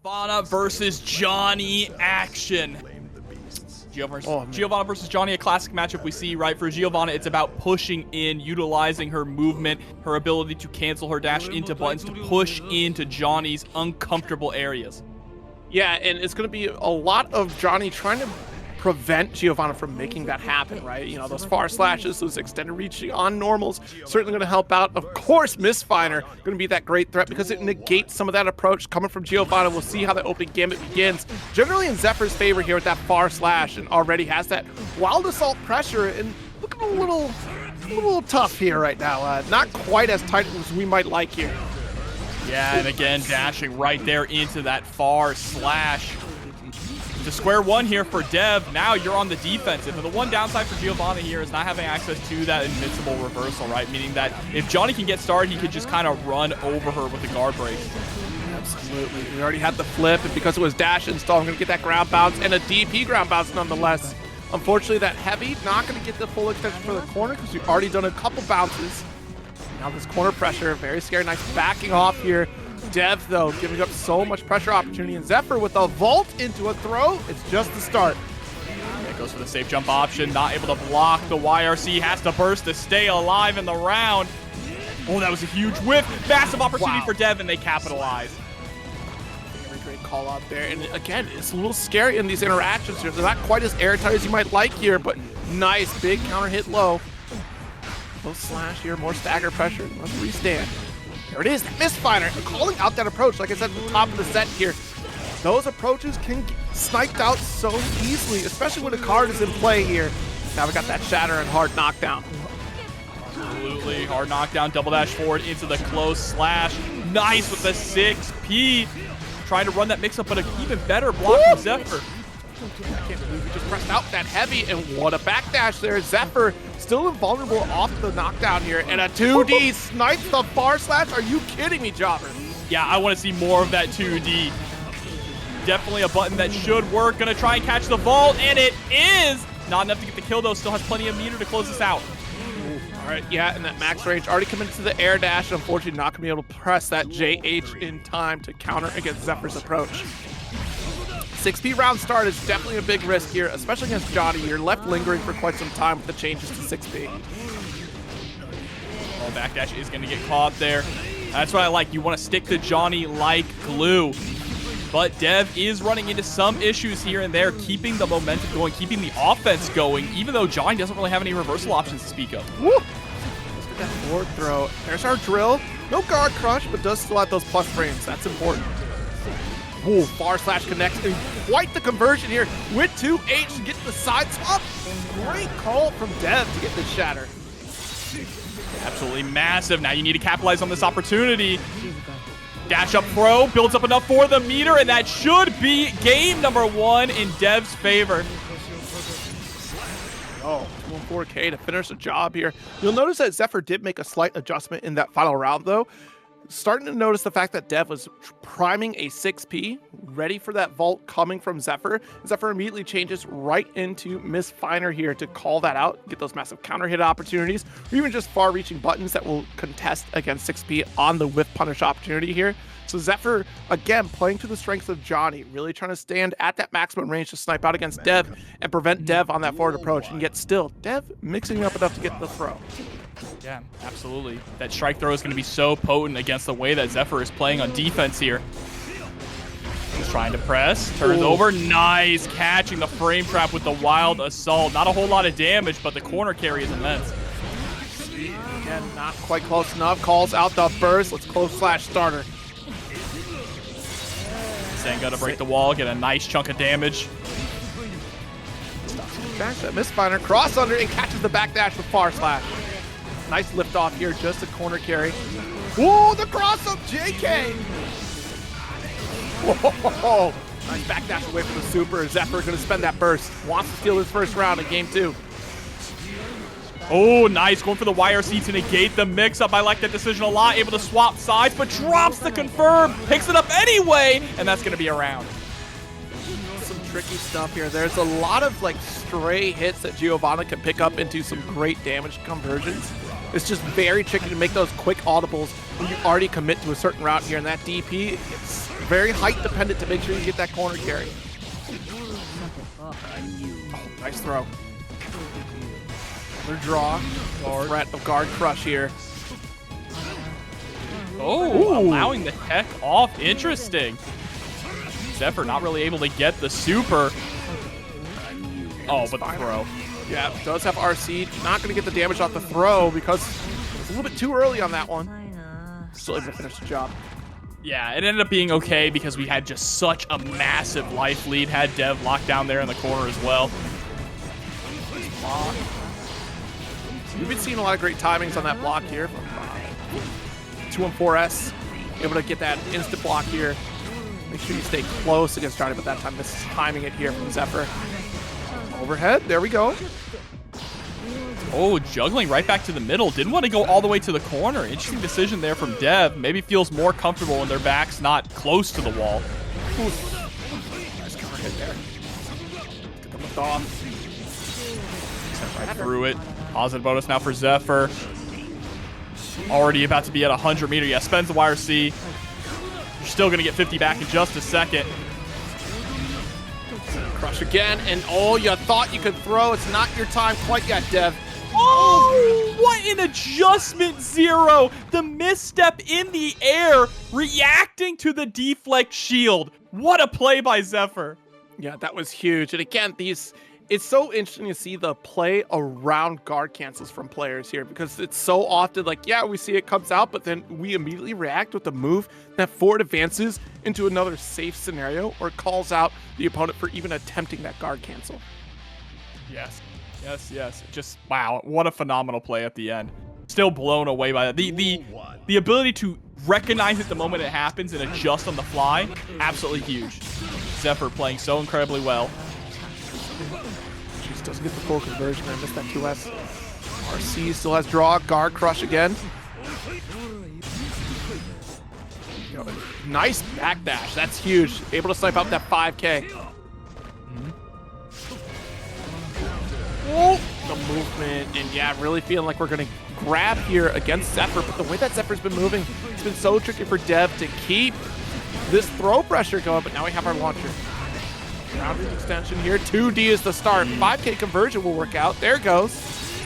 Giovanna versus Johnny action. Giovanna versus Johnny, a classic matchup we see, right? For Giovanna, it's about pushing in, utilizing her movement, her ability to cancel her dash into buttons to push into Johnny's uncomfortable areas. Yeah, and it's going to be a lot of Johnny trying to prevent Giovanna from making that happen, right? You know, those far slashes, those extended reach on normals, certainly going to help out. Of course, Misfiner going to be that great threat because it negates some of that approach coming from Giovanna. We'll see how the opening gambit begins. Generally in Zephyr's favor here with that far slash, and already has that wild assault pressure, and looking a little tough here right now. Not quite as tight as we might like here. Yeah, and again, dashing right there into that far slash. To square one here for Dev. Now you're on the defensive. And the one downside for Giovanna here is not having access to that invincible reversal, right? Meaning that if Johnny can get started, he could just kind of run over her with the guard break. Absolutely. We already had the flip, and because it was dash install, I'm going to get that ground bounce and a DP ground bounce nonetheless. Unfortunately, that heavy, not going to get the full extension for the corner because we've already done a couple bounces. Now this corner pressure, very scary. Nice backing off here. Dev, though, giving up so much pressure opportunity. And Zephyr with a vault into a throw. It's just the start. It goes for the safe jump option. Not able to block. The YRC has to burst to stay alive in the round. Oh, that was a huge whiff. Massive opportunity for Dev, and they capitalize. Very great call out there. And again, it's a little scary in these interactions here. They're not quite as airtight as you might like here, but nice big counter hit low. Little slash here, more stagger pressure. Let's restand. There it is, Misfiner, calling out that approach. Like I said at the top of the set here, those approaches can get sniped out so easily, especially when a card is in play here. Now we got that shatter and hard knockdown. Absolutely, hard knockdown, double dash forward into the close slash. Nice with the 6P. Trying to run that mix-up, but an even better block from Zephyr. I can't believe we just pressed out that heavy, and what a backdash there. Zephyr still invulnerable off the knockdown here, and a 2D snipes the far slash. Are you kidding me, Jobber? Yeah, I want to see more of that 2D. Definitely a button that should work. Gonna try and catch the vault, and it is! Not enough to get the kill, though. Still has plenty of meter to close this out. All right, yeah, and that max range already committed to the air dash. Unfortunately, not gonna be able to press that JH in time to counter against Zephyr's approach. 6P round start is definitely a big risk here, especially against Johnny. You're left lingering for quite some time with the changes to 6P. Oh, backdash is going to get caught there. That's what I like. You want to stick to Johnny like glue. But Dev is running into some issues here and there, keeping the momentum going, keeping the offense going, even though Johnny doesn't really have any reversal options to speak of. Woo! Let's get that forward throw. There's our drill. No guard crush, but does still have those plus frames. That's important. Ooh, far slash connects, and quite the conversion here with 2H to get the side swap. Great call from Dev to get this shatter. Absolutely massive. Now you need to capitalize on this opportunity. Dash up throw, builds up enough for the meter, and that should be game number 1 in Dev's favor. Oh, 4K to finish the job here. You'll notice that Zephyr did make a slight adjustment in that final round, though. Starting to notice the fact that Dev was priming a 6P, ready for that vault coming from Zephyr. Zephyr immediately changes right into Misfiner here to call that out, get those massive counter hit opportunities, or even just far-reaching buttons that will contest against 6P on the whiff punish opportunity here. So Zephyr, again, playing to the strengths of Johnny, really trying to stand at that maximum range to snipe out against Dev and prevent Dev on that forward approach, and yet still, Dev mixing up enough to get the throw. Yeah, absolutely. That strike throw is going to be so potent against the way that Zephyr is playing on defense here. He's trying to press, turns over, nice, catching the frame trap with the wild assault. Not a whole lot of damage, but the corner carry is immense. Again, not quite close enough, calls out the burst. Let's close slash starter. Senga to break the wall, get a nice chunk of damage. Back that Misfiner, cross under, and catches the backdash with far slash. Nice lift off here, just a corner carry. Ooh, the cross up, JK! Whoa, nice backdash away from the super. Zephyr gonna spend that burst. Wants to steal his first round in game 2. Oh, nice, going for the YRC to negate the mix-up. I like that decision a lot. Able to swap sides, but drops the confirm. Picks it up anyway, and that's gonna be a round. Some tricky stuff here. There's a lot of like stray hits that Giovanna can pick up into some great damage conversions. It's just very tricky to make those quick audibles when you already commit to a certain route here. And that DP, it's very height dependent to make sure you get that corner carry. Oh, nice throw. Another draw. The threat of guard crush here. Oh, allowing the tech off. Interesting. Zephyr not really able to get the super. Oh, but the throw. Yeah, does have RC. Not going to get the damage off the throw because it's a little bit too early on that one. Still able to finish the job. Yeah, it ended up being okay because we had just such a massive life lead. Had Dev locked down there in the corner as well. We've been seeing a lot of great timings on that block here from 214S. Able to get that instant block here. Make sure you stay close against Johnny, but that time misses timing it here from Zephyr. Overhead, there we go. Oh, juggling right back to the middle. Didn't want to go all the way to the corner. Interesting decision there from Dev. Maybe feels more comfortable when their back's not close to the wall. Nice counter hit there. Get them lift off. Sent right through it. Positive bonus now for Zephyr. Already about to be at 100 meter. Yeah, spends the YRC. You're still going to get 50 back in just a second. Crush again, and oh, you thought you could throw. It's not your time quite yet, Dev. Oh, what an adjustment, Zero. The misstep in the air, reacting to the deflect shield. What a play by Zephyr. Yeah, that was huge. And again, it's so interesting to see the play around guard cancels from players here because it's so often like, yeah, we see it comes out, but then we immediately react with the move that forward advances into another safe scenario or calls out the opponent for even attempting that guard cancel. Yes. Yes. Just, wow, what a phenomenal play at the end. Still blown away by that. The ability to recognize it the moment it happens and adjust on the fly, absolutely huge. Zephyr playing so incredibly well. Just doesn't get the full conversion. I missed that 2S. RC still has draw, guard crush again. Nice backdash. That's huge. Able to snipe out that 5K. Oh, the movement, and yeah, really feeling like we're going to grab here against Zephyr, but the way that Zephyr's been moving, it's been so tricky for Dev to keep this throw pressure going, but now we have our launcher. Grounded extension here, 2D is the start. 5K conversion will work out. There it goes.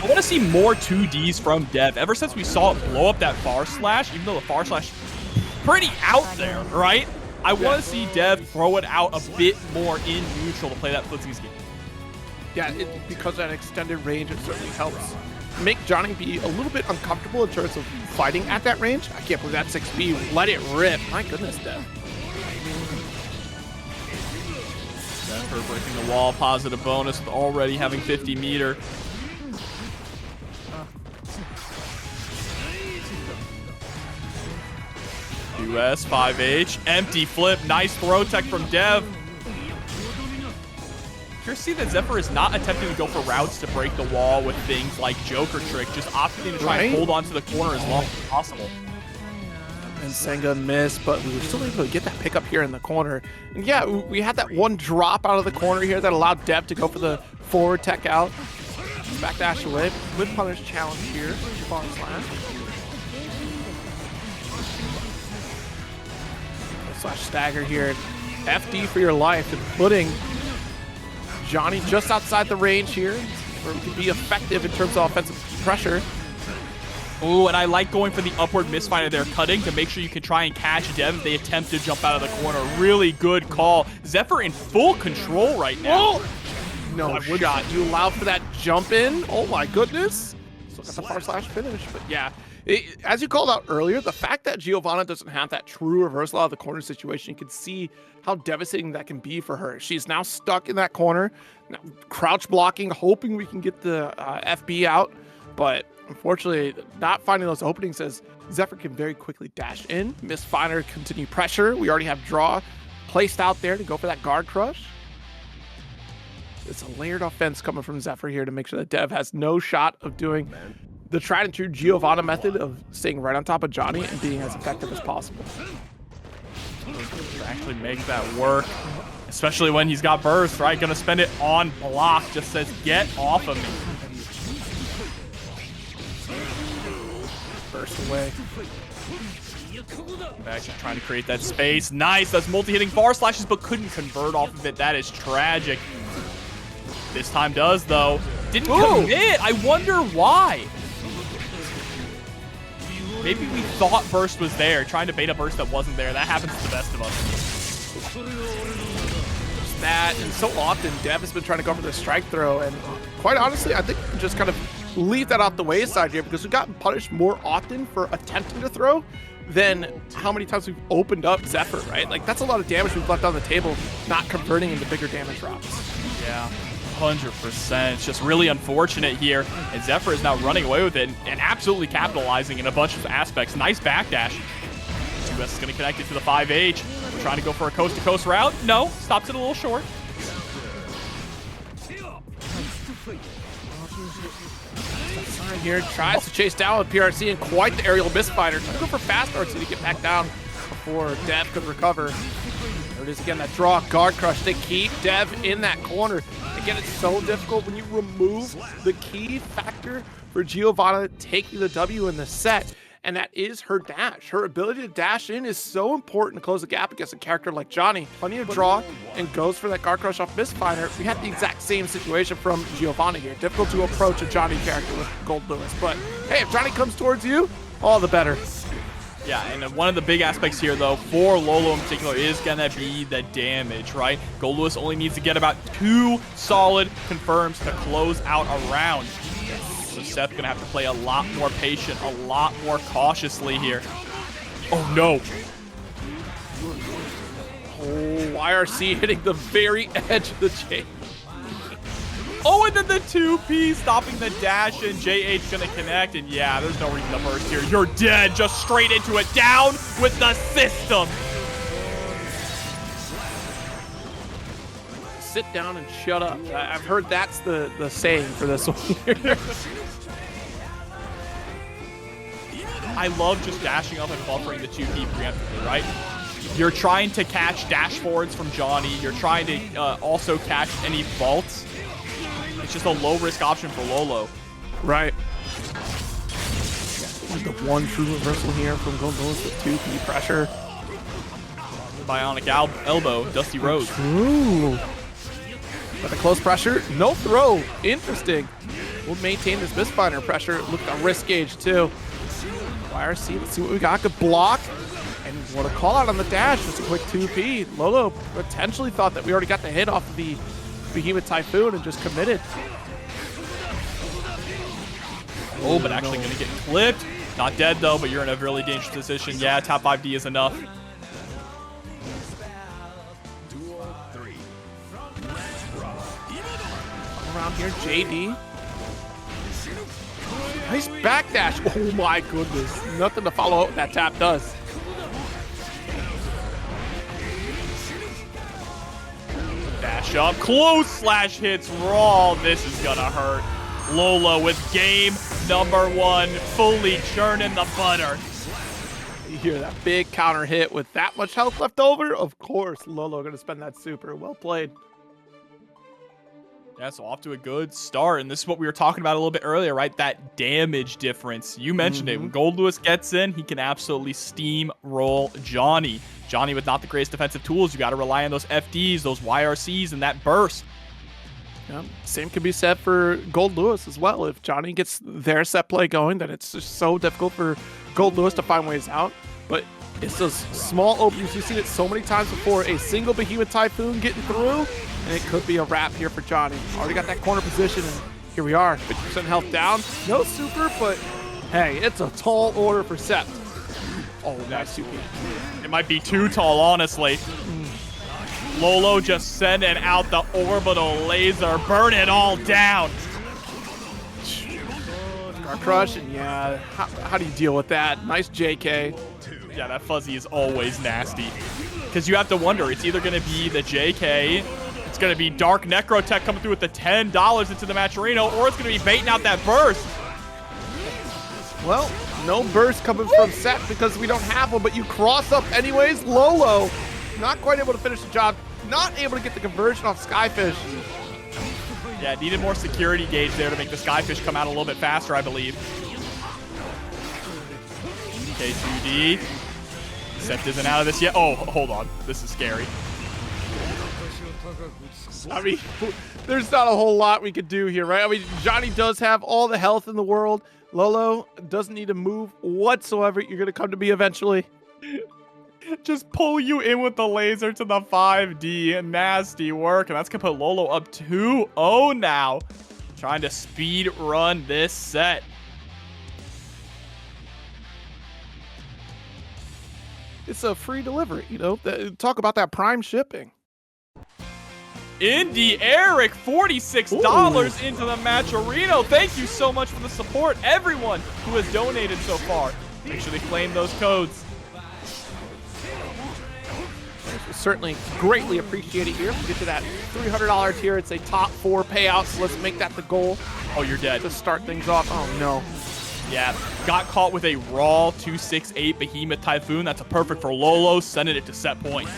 I want to see more 2Ds from Dev. Ever since we saw it blow up that far slash, even though the far slash pretty out there, right? I want to see Dev throw it out a bit more in neutral to play that footsy scheme. Yeah, because of that extended range, it certainly helps make Johnny be a little bit uncomfortable in terms of fighting at that range. I can't believe that 6B. Let it rip. My goodness, Dev. Zephyr breaking the wall. Positive bonus with already having 50 meter. US 5H. Empty flip. Nice throw tech from Dev. You're seeing that Zephyr is not attempting to go for routes to break the wall with things like Joker Trick, just opting to try and hold on to the corner as long as possible. And Senga missed, but we were still able to get that pickup here in the corner. And yeah, we had that one drop out of the corner here that allowed Dev to go for the forward tech out. Backdash away with punish challenge here. Giovanna slash. Slash stagger here. FD for your life and putting Johnny just outside the range here where it can be effective in terms of offensive pressure. Ooh, and I like going for the upward misfire there, cutting to make sure you can try and catch Dev if they attempt to jump out of the corner. Really good call. Zephyr in full control right now. Oh! No shot. You allow for that jump in. Oh my goodness. Still got the far slash finish, but yeah. As you called out earlier, the fact that Giovanna doesn't have that true reversal out of the corner situation, you can see how devastating that can be for her. She's now stuck in that corner, now crouch blocking, hoping we can get the FB out, but unfortunately, not finding those openings as Zephyr can very quickly dash in, misfire, continue pressure. We already have draw placed out there to go for that guard crush. It's a layered offense coming from Zephyr here to make sure that Dev has no shot of doing the tried and true Giovanna method of staying right on top of Johnny and being as effective as possible. Actually make that work, especially when he's got burst, right? Gonna spend it on block, just says, get off of me. burst away. Actually trying to create that space. Nice. That's multi-hitting bar slashes, but couldn't convert off of it. That is tragic. This time does, though. Didn't commit. I wonder why. Maybe we thought burst was there, trying to bait a burst that wasn't there. That happens to the best of us. Just that, and so often Dev has been trying to go for the strike throw, and quite honestly, I think we can just kind of leave that off the wayside here because we've gotten punished more often for attempting to throw than how many times we've opened up Zephyr, right? Like, that's a lot of damage we've left on the table, not converting into bigger damage drops. Yeah. 100%. It's just really unfortunate here. And Zephyr is now running away with it and absolutely capitalizing in a bunch of aspects. Nice backdash. 2S is going to connect it to the 5H. We're trying to go for a coast-to-coast route. No, stops it a little short. Sign here tries to chase down with PRC and quite the aerial misfinder. Trying to go for fast RC to get back down before Dev could recover. There it is again, that draw, guard crush to keep Dev in that corner. Again, it's so difficult when you remove the key factor for Giovanna taking the W in the set, and that is her dash. Her ability to dash in is so important to close the gap against a character like Johnny. Plenty of draw and goes for that guard crush off Misfinder. We had the exact same situation from Giovanna here. Difficult to approach a Johnny character with Goldlewis, but hey, if Johnny comes towards you, all the better. Yeah, and one of the big aspects here, though, for Lolo in particular is going to be the damage, right? Goldlewis only needs to get about 2 solid confirms to close out a round. So Seth's going to have to play a lot more patient, a lot more cautiously here. Oh, no. Oh, IRC hitting the very edge of the chain. Oh, and then the 2P stopping the dash, and JH gonna connect, and yeah, there's no reason to burst here. You're dead, just straight into it, down with the system. Sit down and shut up. I've heard that's the saying for this one here. I love just dashing up and buffering the 2P preemptively, right? You're trying to catch dash forwards from Johnny. You're trying to also catch any vaults. It's just a low-risk option for Lolo. Right. The one true reversal here from Goldlewis with 2P pressure. Bionic elbow, Dusty Rose. Ooh. But the close pressure, no throw. Interesting. We'll maintain this misfinder pressure. Look at the wrist gauge, too. YRC, let's see what we got. Good block. And what a call out on the dash. Just a quick 2P. Lolo potentially thought that we already got the hit off of the Behemoth Typhoon and just committed. Oh, but actually going to get clipped. Not dead, though, but you're in a really dangerous position. Yeah, top 5D is enough. Around here, JD. Nice backdash. Oh my goodness. Nothing to follow up what that tap does. Dash up, close slash hits raw. This is gonna hurt. Lolo with game number 1, fully churning the butter. You hear that big counter hit with that much health left over? Of course, Lolo gonna spend that super. Well played. Yeah, so off to a good start. And this is what we were talking about a little bit earlier, right? That damage difference. You mentioned it. When Goldlewis gets in, he can absolutely steamroll Johnny. Johnny with not the greatest defensive tools. You got to rely on those FDs, those YRCs, and that burst. Yeah, same can be said for Goldlewis as well. If Johnny gets their set play going, then it's just so difficult for Goldlewis to find ways out. But it's those small openings. We've seen it so many times before. A single Behemoth Typhoon getting through, and it could be a wrap here for Johnny. Already got that corner position, and here we are. 50% health down. No super, but hey, it's a tall order for Sept. Oh, nice super. It might be too tall, honestly. Lolo just sending out the orbital laser. Burn it all down. Guard crush, and yeah, how do you deal with that? Nice JK. Yeah, that fuzzy is always nasty. Because you have to wonder, it's either going to be the JK, it's going to be Dark Necrotech coming through with the $10 into the Matcherino, or it's going to be baiting out that burst. Well, no burst coming from Sept because we don't have one, but you cross up anyways. Lolo, not quite able to finish the job, not able to get the conversion off Skyfish. Yeah, needed more security gauge there to make the Skyfish come out a little bit faster, I believe. 2K2D. Sept isn't out of this yet. Oh, hold on. This is scary. I mean, there's not a whole lot we could do here, right? I mean, Johnny does have all the health in the world. Lolo doesn't need to move whatsoever. You're going to come to me eventually. Just pull you in with the laser to the 5D. Nasty work. And that's going to put Lolo up 2-0 now. Trying to speed run this set. It's a free delivery, you know? Talk about that prime shipping. Indy Eric, $46 into the Matcherino. Thank you so much for the support, everyone who has donated so far. Make sure they claim those codes. Certainly greatly appreciate it here. We get to that $300 tier. It's a top 4 payout, so let's make that the goal. Oh, you're dead. To start things off. Oh, no. Yeah, got caught with a raw 268 Behemoth Typhoon. That's a perfect for Lolo, sending it to set point.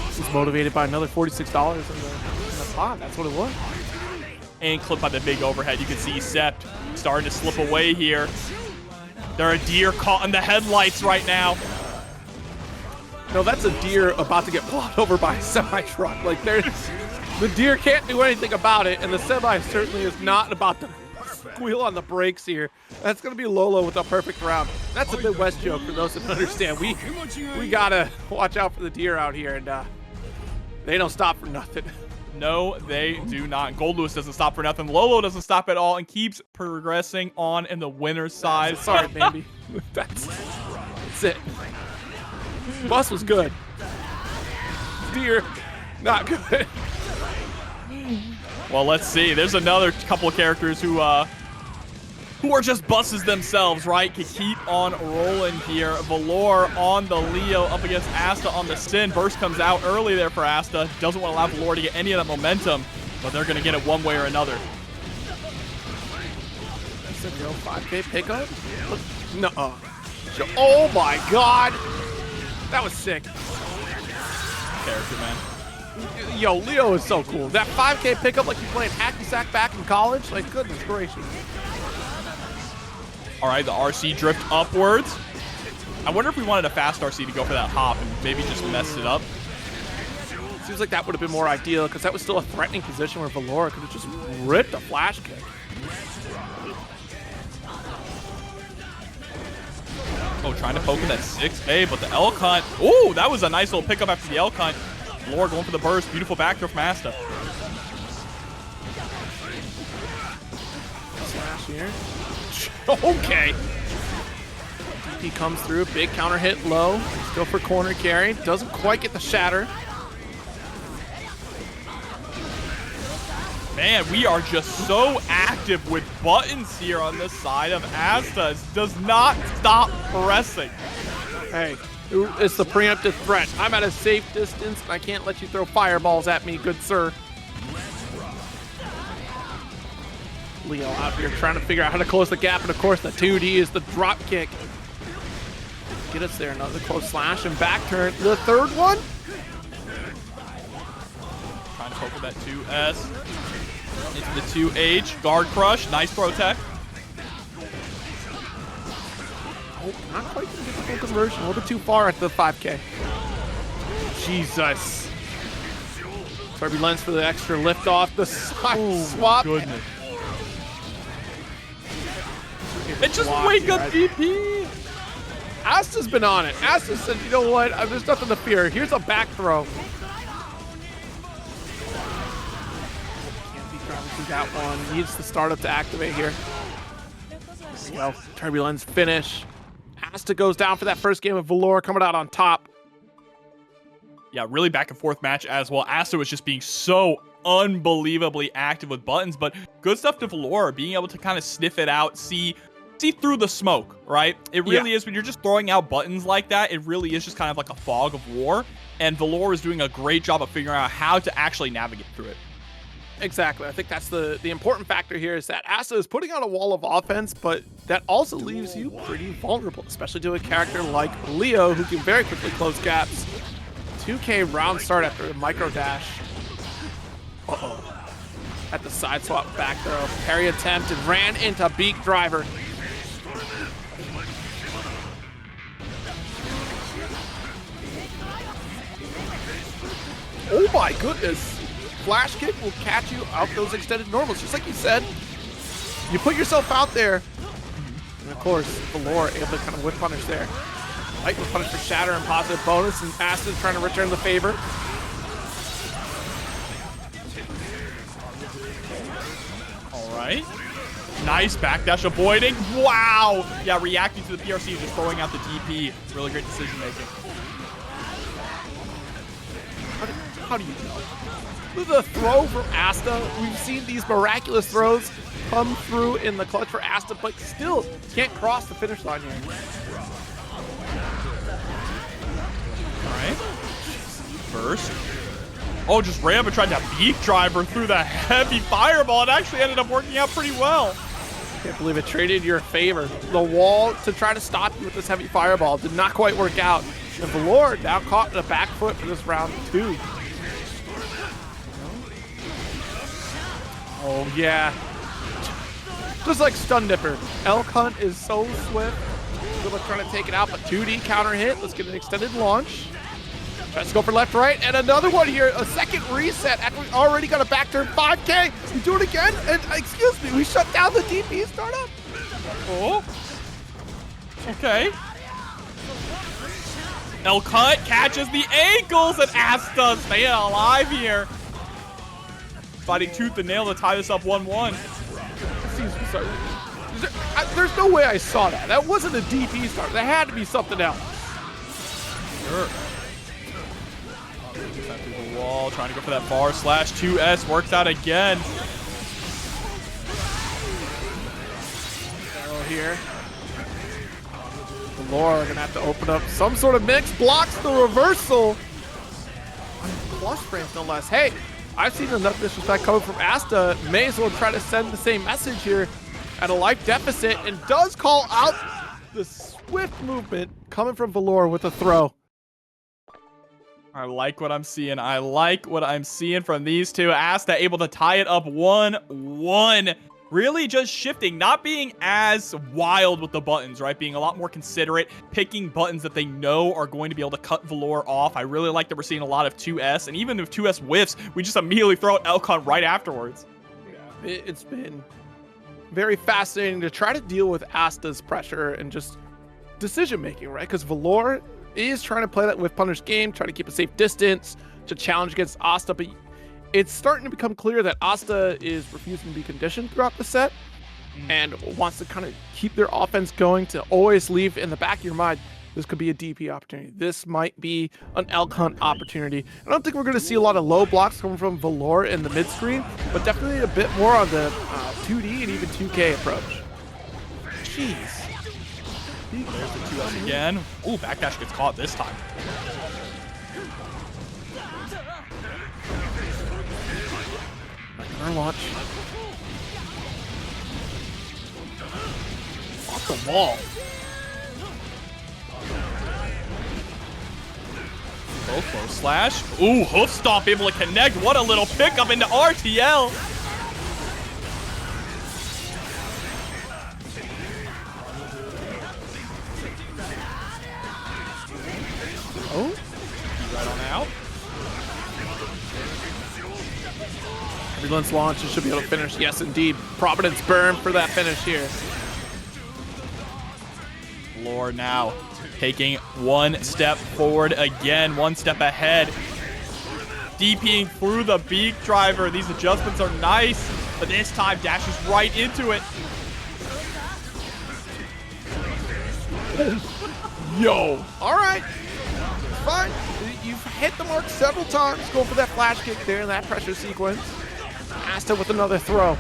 He's motivated by another $46 in the pot. That's what it was. And clipped by the big overhead. You can see Sept starting to slip away here. There are deer caught in the headlights right now. No, that's a deer about to get blown over by a semi-truck. Like, the deer can't do anything about it, and the semi certainly is not about to squeal on the brakes here. That's going to be Lolo with a perfect round. That's a Midwest joke for those that don't understand. We got to watch out for the deer out here, and they don't stop for nothing. No, they do not. Goldlewis doesn't stop for nothing. Lolo doesn't stop at all and keeps progressing on in the winner's side. Sorry, baby. That's it. Bus was good. Deer, not good. Well, let's see. There's another couple of characters who are just buses themselves, right? Can keep on rolling here. Valore on the Leo up against Asta on the Sin. Burst comes out early there for Asta. Doesn't want to allow Valore to get any of that momentum, but they're going to get it one way or another. That's a real 5K pickup? No. Oh my God. That was sick. Character, man. Yo, Leo is so cool. That 5K pickup like you playing hacky sack back in college? Like, goodness gracious. All right, the RC drift upwards. I wonder if we wanted a fast RC to go for that hop and maybe just mess it up. Seems like that would have been more ideal because that was still a threatening position where Valore could have just ripped a flash kick. Oh, trying to poke with that 6A, but the elk hunt. Ooh, that was a nice little pickup after the elk hunt. Valore going for the burst. Beautiful back throw from Asta. Slash here. Okay. DP comes through. Big counter hit low. Let's go for corner carry. Doesn't quite get the shatter. Man, we are just so active with buttons here on this side of Asta. It does not stop pressing. Hey, it's the preemptive threat. I'm at a safe distance, and I can't let you throw fireballs at me, good sir. Leo out here trying to figure out how to close the gap, and of course the 2D is the drop kick. Get us there, another close slash and back turn. The third one? Trying to poke with that 2S. Into the 2H. Guard crush. Nice throw tech. Oh, not quite going to get the full conversion. A little bit too far at the 5K. Jesus. Turbulence for the extra lift off the side swap. Goodness. It just wake up DP. Asta's been on it. Asta said, you know what? There's nothing to fear. Here's a back throw. Can't be driving through that one. Needs the startup to activate here. Well, Turbulence finish. Asta goes down for that first game of Valore coming out on top. Yeah, really back and forth match as well. Asta was just being so unbelievably active with buttons, but good stuff to Valore, being able to kind of sniff it out, see through the smoke, right? It really is when you're just throwing out buttons like that, it really is just kind of like a fog of war, and Valore is doing a great job of figuring out how to actually navigate through it. Exactly. I think that's the important factor here is that Asta is putting on a wall of offense, but that also leaves you pretty vulnerable, especially to a character like Leo, who can very quickly close gaps. 2K round start after the micro dash. Uh-oh. At the side swap back throw. Parry attempt and ran into Beak Driver. Oh my goodness. Flash kick will catch you out those extended normals. Just like you said, you put yourself out there. And of course, Valore able to kind of whip punish there. Light was punished for shatter and positive bonus, and Asta trying to return the favor. All right. Nice backdash avoiding. Wow. Yeah, reacting to the PRC, just throwing out the DP. Really great decision making. How do you know? The throw from Asta. We've seen these miraculous throws come through in the clutch for Asta, but still can't cross the finish line here. All right. First. Oh, just ran but tried to beak driver through the heavy fireball. It actually ended up working out pretty well. Can't believe it traded your favor. The wall to try to stop you with this heavy fireball did not quite work out. And Valore now caught in a back foot for this round 2. Oh yeah. Just like Stun Dipper. Elk Hunt is so swift. Good luck trying to take it out, but 2D counter hit. Let's get an extended launch. Tries to go for left, right, and another one here. A second reset after we already got a back turn 5K. We do it again, and excuse me, we shut down the DP startup. Oh. Okay. Elk Hunt catches the ankles, and Asta staying alive here. Fighting tooth and nail to tie this up 1-1. There's no way I saw that. That wasn't a DP start. That had to be something else. Sure. Through the wall, trying to go for that bar slash 2S. Works out again. Arrow here. Valore gonna have to open up some sort of mix. Blocks the reversal. Plus frames, no less. Hey, I've seen enough disrespect coming from Asta. May as well try to send the same message here at a life deficit, and does call out the swift movement coming from Valore with a throw. I like what I'm seeing. I like what I'm seeing from these two. Asta able to tie it up 1-1. Really just shifting, not being as wild with the buttons, right? Being a lot more considerate, picking buttons that they know are going to be able to cut Valore off. I really like that we're seeing a lot of 2S, and even if 2S whiffs, we just immediately throw out Elcon right afterwards. Yeah, it's been very fascinating to try to deal with Asta's pressure and just decision-making, right? Because Valore is trying to play that whiff punish game, trying to keep a safe distance to challenge against Asta, but it's starting to become clear that Asta is refusing to be conditioned throughout the set and wants to kind of keep their offense going, to always leave in the back of your mind, this could be a DP opportunity. This might be an Elk Hunt opportunity. I don't think we're going to see a lot of low blocks coming from Valore in the mid-screen, but definitely a bit more on the 2D and even 2K approach. Jeez. There's the 2S again. Ooh, backdash gets caught this time. Our launch. Off the wall. Low slash. Ooh, hoof stomp able to connect. What a little pickup into RTL. Oh, right on out. Relentless launch, should be able to finish. Yes, indeed. Providence burn for that finish here. Valore now taking one step forward again, one step ahead. DPing through the beak driver. These adjustments are nice, but this time dashes right into it. Yo. All right. Fine. You've hit the mark several times. Going for that flash kick there in that pressure sequence. Asta with another throw.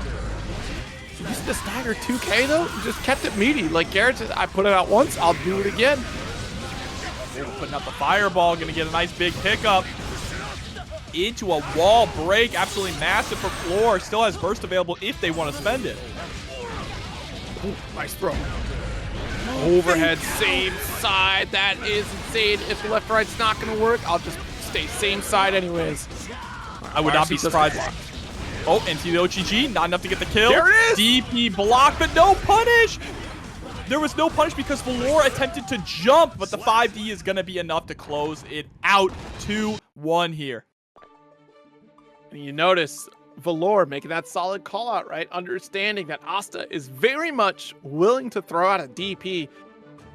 Used the stagger 2K though. You just kept it meaty. Like Garrett said, I put it out once, I'll do it again. Putting out the fireball, gonna get a nice big pickup. Into a wall break, absolutely massive for Floor. Still has burst available if they want to spend it. Ooh, nice throw. Overhead, same side. That is insane. If the left right's not gonna work, I'll just stay same side anyways. I would not be surprised. Oh, into the OGG, not enough to get the kill. There it is! DP block, but no punish! There was no punish because Valore attempted to jump, but the 5D is gonna be enough to close it out. 2-1 here. And you notice Valore making that solid call out, right? Understanding that Asta is very much willing to throw out a DP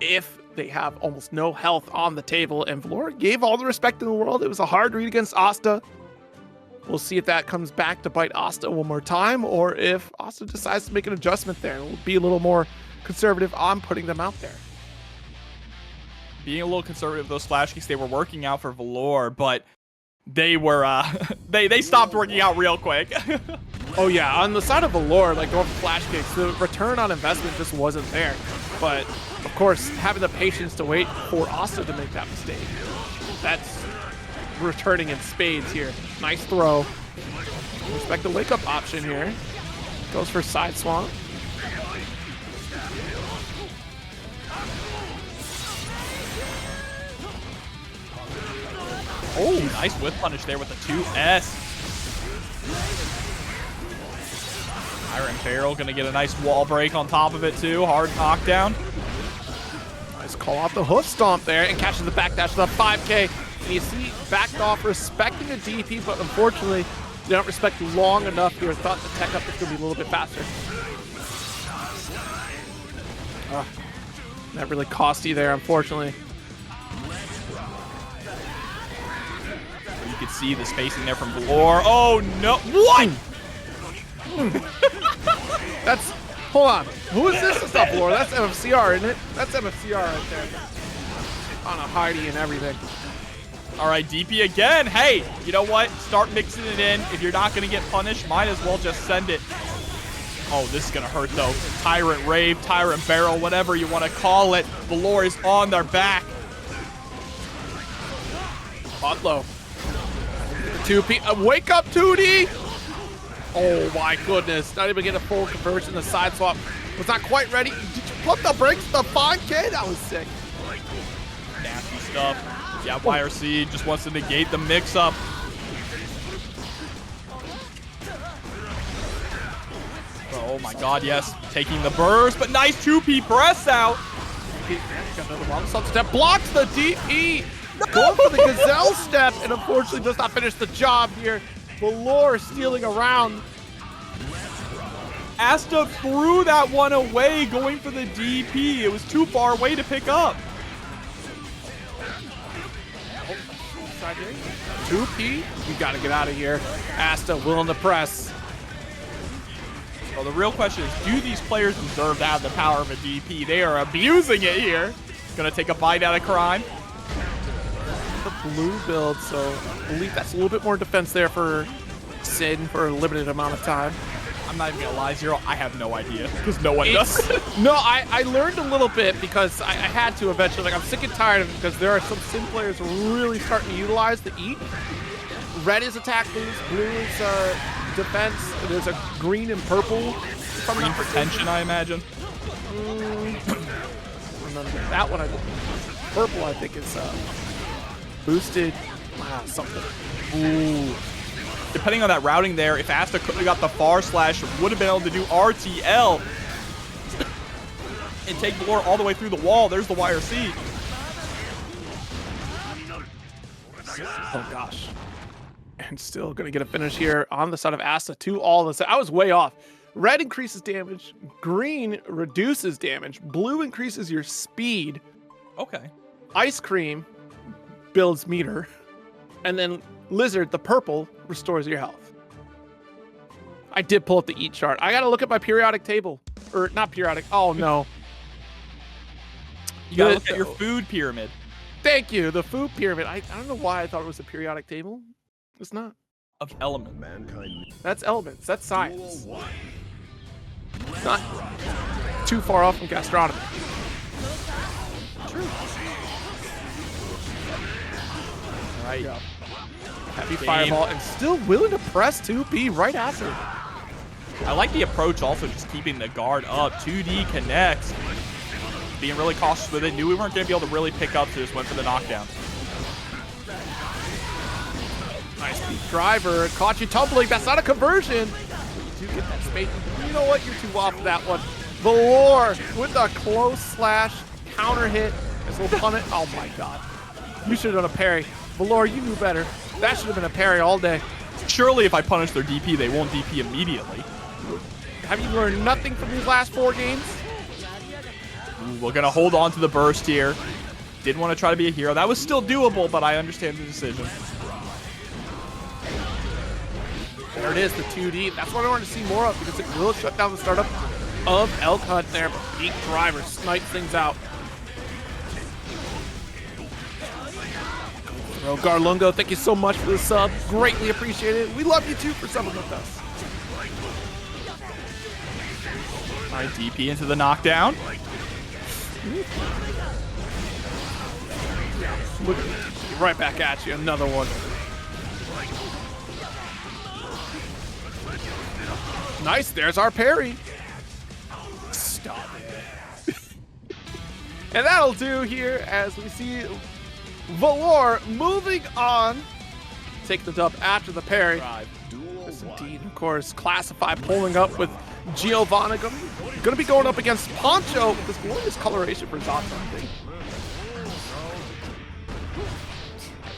if they have almost no health on the table. And Valore gave all the respect in the world. It was a hard read against Asta. We'll see if that comes back to bite Asta one more time, or if Asta decides to make an adjustment there. We'll be a little more conservative on putting them out there. Being a little conservative, those flash kicks, they were working out for Valore, but they were they stopped working out real quick. Oh yeah, on the side of Valore, like going for flash kicks, the return on investment just wasn't there. But of course, having the patience to wait for Asta to make that mistake, that's returning in spades here. Nice throw. Respect the wake up option here. Goes for side swamp. Oh, nice whip punish there with the 2S. Iron Barrel gonna get a nice wall break on top of it too. Hard knockdown. Nice call off the hoof stomp there and catches the backdash with a 5K. And you see, backed off, respecting the DP, but unfortunately, they don't respect long enough here. Thought the tech up was going to be a little bit faster. That really cost you there, unfortunately. You could see the spacing there from Valore. Oh no! What? That's, hold on. Who is this? It's not Valore. That's MFCR, isn't it? That's MFCR right there. On a Heidi and everything. All right, DP again. Hey, you know what? Start mixing it in. If you're not going to get punished, might as well just send it. Oh, this is going to hurt, though. Tyrant Rave, Tyrant Barrel, whatever you want to call it. Valore is on their back. Otlo. 2P. Wake up, 2D. Oh, my goodness. Not even getting a full conversion. The side swap was not quite ready. Did you put the brakes? The 5K? That was sick. Nasty stuff. Yeah, YRC just wants to negate the mix-up. Oh my god, yes. Taking the burst, but nice 2P press out. Got another wrong step. Blocks the DP. Going for the Gazelle step, and unfortunately does not finish the job here. Valore stealing around. Asta threw that one away going for the DP. It was too far away to pick up. 2P, you gotta get out of here. Asta willing to press. Well, the real question is, do these players deserve to have the power of a DP? They are abusing it here. Gonna take a bite out of crime. The blue build, so I believe that's a little bit more defense there for Sin for a limited amount of time. I'm not even gonna lie, Zero, I have no idea, because no one does. No, I learned a little bit because I had to eventually. Like, I'm sick and tired of it because there are some Sin players really starting to utilize the eat. Red is attack boost, blue is defense, there's a green and purple. Green for tension, I imagine. Remember that one, I think. Purple, I think, is boosted. Something. Ooh. Depending on that routing there, if Asta could have got the far slash, would have been able to do RTL and take Valore all the way through the wall. There's the YRC. Oh gosh. And still gonna get a finish here on the side of Asta to all this. I was way off. Red increases damage, green reduces damage, blue increases your speed. Okay. Ice cream builds meter, and then Lizard, the purple, restores your health. I did pull up the eat chart. I gotta look at my periodic table. Or not periodic. Oh no. You gotta look at your food pyramid. Thank you. The food pyramid. I don't know why I thought it was a periodic table. It's not. Of element. That's elements. That's science. It's not too far off from gastronomy. True. All right. Yeah. Heavy fireball and still willing to press 2P right after. I like the approach also, just keeping the guard up. 2D connects. Being really cautious with it. Knew we weren't going to be able to really pick up, so just went for the knockdown. Nice beat driver. Caught you tumbling. That's not a conversion. You do get that space. You know what? You're too off that one. Valore with a close slash counter hit. This little punt it. Oh my god. You should have done a parry. Valore, you knew better. That should have been a parry all day. Surely if I punish their DP, they won't DP immediately. Have you learned nothing from these last 4 games? Ooh, we're going to hold on to the burst here. Didn't want to try to be a hero. That was still doable, but I understand the decision. There it is, the 2D. That's what I wanted to see more of because it will shut down the startup of Elk Hunt there. But Beak Driver snipes things out. Throw Garlungo, thank you so much for the sub. Greatly appreciated. We love you too for subbing with us. All right, DP into the knockdown. Look, right back at you, another one. Nice, there's our parry. Stop it. And that'll do here as we see Valore moving on. Take the dub after the parry. Yes, indeed, of course, Classify pulling up with Giovanna. Gonna be going up against Poncho with this glorious coloration for Zato, I think.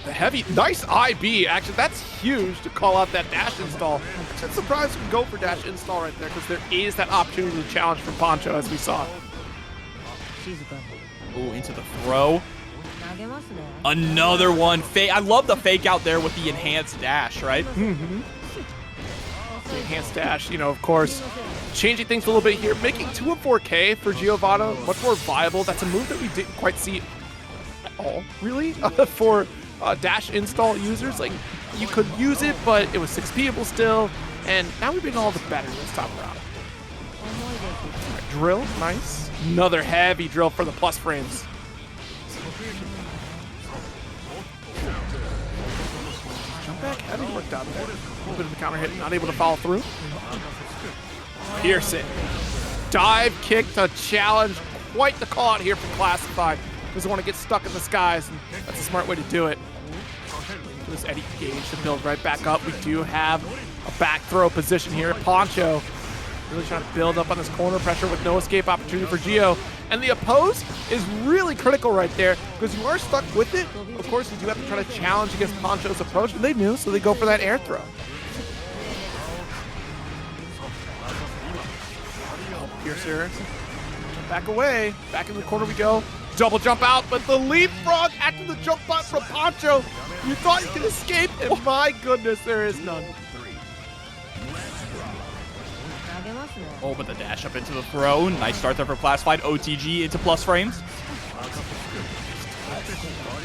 The heavy, nice IB, actually, that's huge to call out that dash install. I'm surprised we can go for dash install right there because there is that opportunity to challenge from Poncho as we saw. Ooh, into the throw. Another one. I love the fake out there with the enhanced dash, right? Mm-hmm. The enhanced dash, you know, of course, changing things a little bit here, making 2 and 4K for Giovanna much more viable. That's a move that we didn't quite see at all, really, for dash install users. Like, you could use it, but it was 6Pable still, and now we've been all the better this time around. Right, drill, nice. Another heavy drill for the plus frames. Jump back heavy worked out there. A little bit of the counter hit, not able to follow through. Pierce it. Dive kick to challenge. Quite the call out here from Classified. Doesn't want to get stuck in the skies, and that's a smart way to do it. This Eddie gauge to build right back up. We do have a back throw position here. Poncho really trying to build up on this corner pressure with no escape opportunity for Gio. And the oppose is really critical right there because you are stuck with it. Of course, you do have to try to challenge against Poncho's approach, and they knew, so they go for that air throw. Piercer, back away, back in the corner we go. Double jump out, but the leapfrog after the jump bot from Poncho. You thought you could escape, and my goodness, there is none. Oh, but the dash up into the throw. Nice start there for Classified. OTG into plus frames.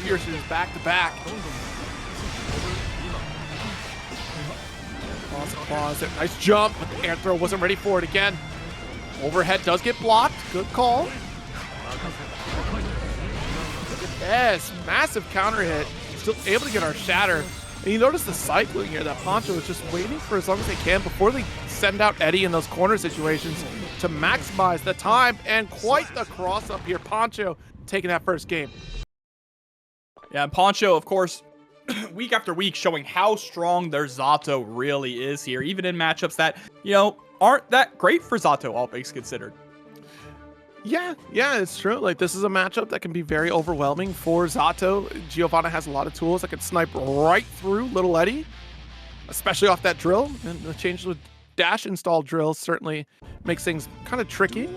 Piercer's back to back. Applause. Nice jump, but the air throw wasn't ready for it again. Overhead does get blocked. Good call. Yes, massive counter hit. Still able to get our shatter. And you notice the cycling here. That Poncho is just waiting for as long as they can before they send out Eddie in those corner situations to maximize the time. And quite the cross up here. Poncho taking that first game. Yeah, and Poncho, of course, week after week showing how strong their Zato really is here, even in matchups that, you know, aren't that great for Zato, all things considered. Yeah, it's true. Like, this is a matchup that can be very overwhelming for Zato. Giovanna has a lot of tools that can snipe right through Little Eddie, especially off that drill. And the change with dash install drills certainly makes things kind of tricky.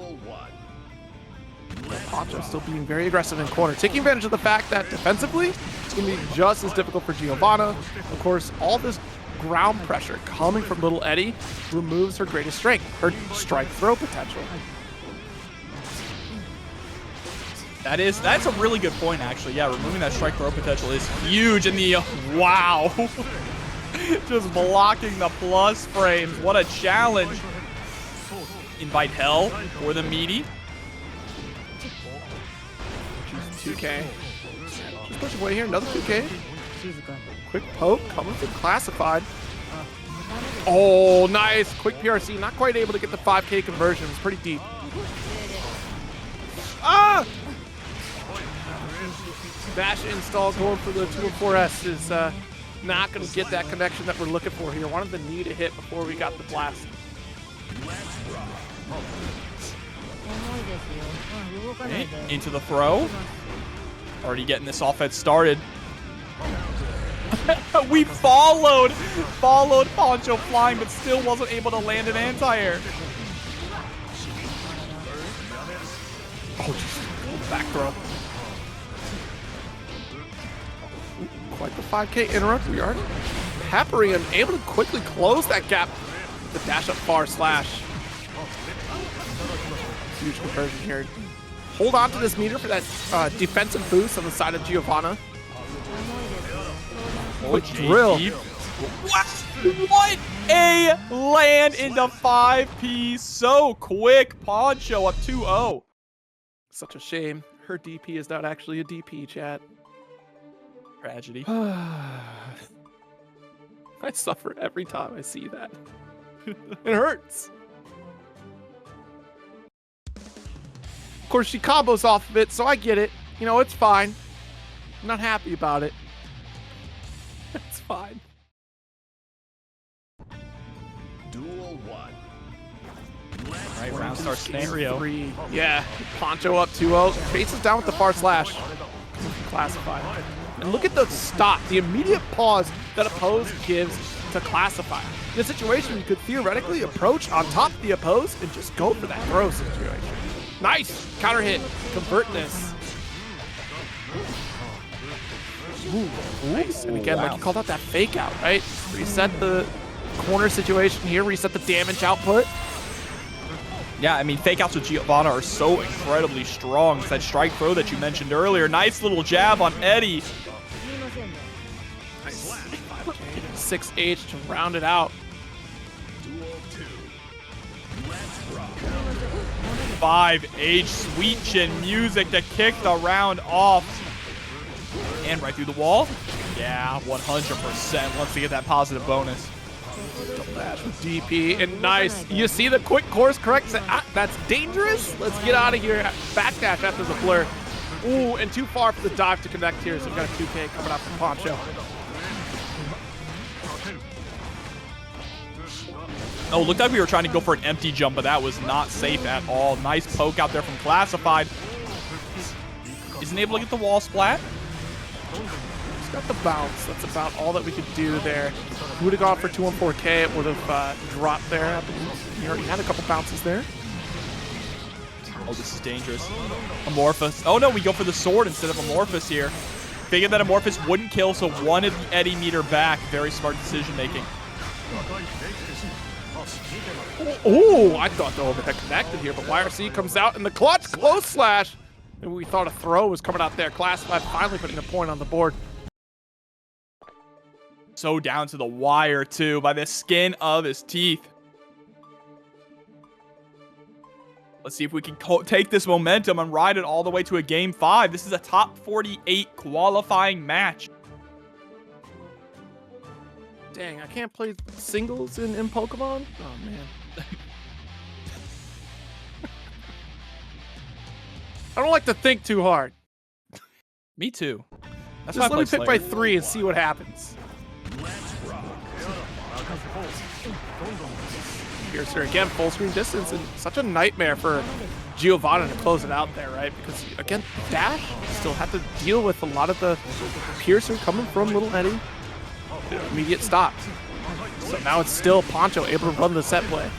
Poncho still being very aggressive in corner, taking advantage of the fact that defensively, it's going to be just as difficult for Giovanna. Of course, all this ground pressure coming from Little Eddie removes her greatest strength, her strike throw potential. That's a really good point, actually. Yeah, removing that strike throw potential is huge. And the wow, just blocking the plus frames. What a challenge! Invite hell for the meaty. 2K. Just push away here. Another 2K. Quick poke coming from Classified. Oh, nice. Quick PRC. Not quite able to get the 5K conversion. It's pretty deep. Ah! Dash install going for the 2 and 4S is not going to get that connection that we're looking for here. Wanted the knee to hit before we got the blast. Okay, into the throw. Already getting this offense started. We followed Poncho flying, but still wasn't able to land an anti-air. Oh, just back throw. Quite the 5K interrupt. We are peppering and able to quickly close that gap. The dash up far slash. Huge conversion here. Hold on to this meter for that defensive boost on the side of Giovanna. Quick drill. What a land into 5P so quick. Poncho up 2-0. Such a shame. Her DP is not actually a DP, chat. Tragedy. I suffer every time I see that. It hurts. Of course, she combos off of it, so I get it. You know, it's fine. I'm not happy about it. It's fine. Duel 1. All right, round start scenario. 3. Yeah, Poncho up 2-0. Faces down with the far slash. Classify. And look at the stop, the immediate pause that Oppose gives to Classify. In a situation, you could theoretically approach on top of the Oppose and just go for that throw situation. Nice! Counter hit. Convert this. Ooh, nice. And again, like you called out that fake out, right? Reset the corner situation here, reset the damage output. Yeah, I mean, fake outs with Giovanna are so incredibly strong. It's that strike throw that you mentioned earlier. Nice little jab on Eddie. Nice. 6H to round it out. 5H, sweet chin music to kick the round off. And right through the wall. Yeah, 100% wants to get that positive bonus. Dash with DP, and nice. You see the quick course correct? That's dangerous. Let's get out of here. Backdash after the blur. Ooh, and too far for the dive to connect here, so we've got a 2K coming out from Poncho. Oh, looked like we were trying to go for an empty jump, but that was not safe at all. Nice poke out there from Classified. Isn't able to get the wall splat. He's got the bounce. That's about all that we could do there. If we would have gone for 2-1-4K, it would have dropped there. He already had a couple bounces there. Oh, this is dangerous. Amorphous. Oh, no, we go for the sword instead of Amorphous here. Figured that Amorphous wouldn't kill, so wanted the Eddie meter back. Very smart decision making. Oh, I thought the overhead connected here, but YRC comes out in the clutch, close slash. And we thought a throw was coming out there. Classified finally putting a point on the board. So down to the wire, too, by the skin of his teeth. Let's see if we can take this momentum and ride it all the way to a Game 5. This is a top 48 qualifying match. Dang, I can't play singles in Pokemon? Oh, man. I don't like to think too hard. Me too. That's Just let me pick by 3 and see what happens. Here's her again, full screen distance, and such a nightmare for Giovanna to close it out there, right? Because, again, dash still have to deal with a lot of the piercer coming from Little Eddie. Immediate stop. So now it's still Poncho able to run the set play.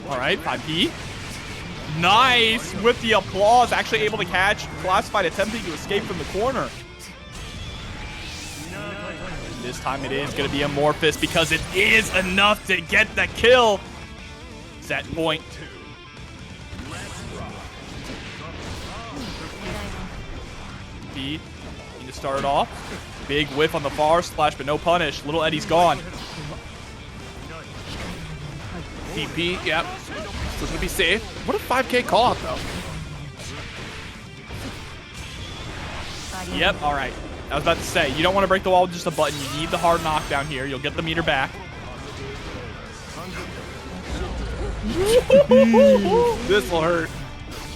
All right, 5P. Nice with the applause. Actually able to catch. Classified attempting to escape from the corner. This time it is going to be Amorphous because it is enough to get the kill. Set point. Need to start it off. Big whiff on the far slash, but no punish. Little Eddie's gone. DP, yep. Still gonna be safe. What a 5K call out though. Yep, all right. I was about to say, you don't want to break the wall with just a button. You need the hard knockdown here. You'll get the meter back. This will hurt.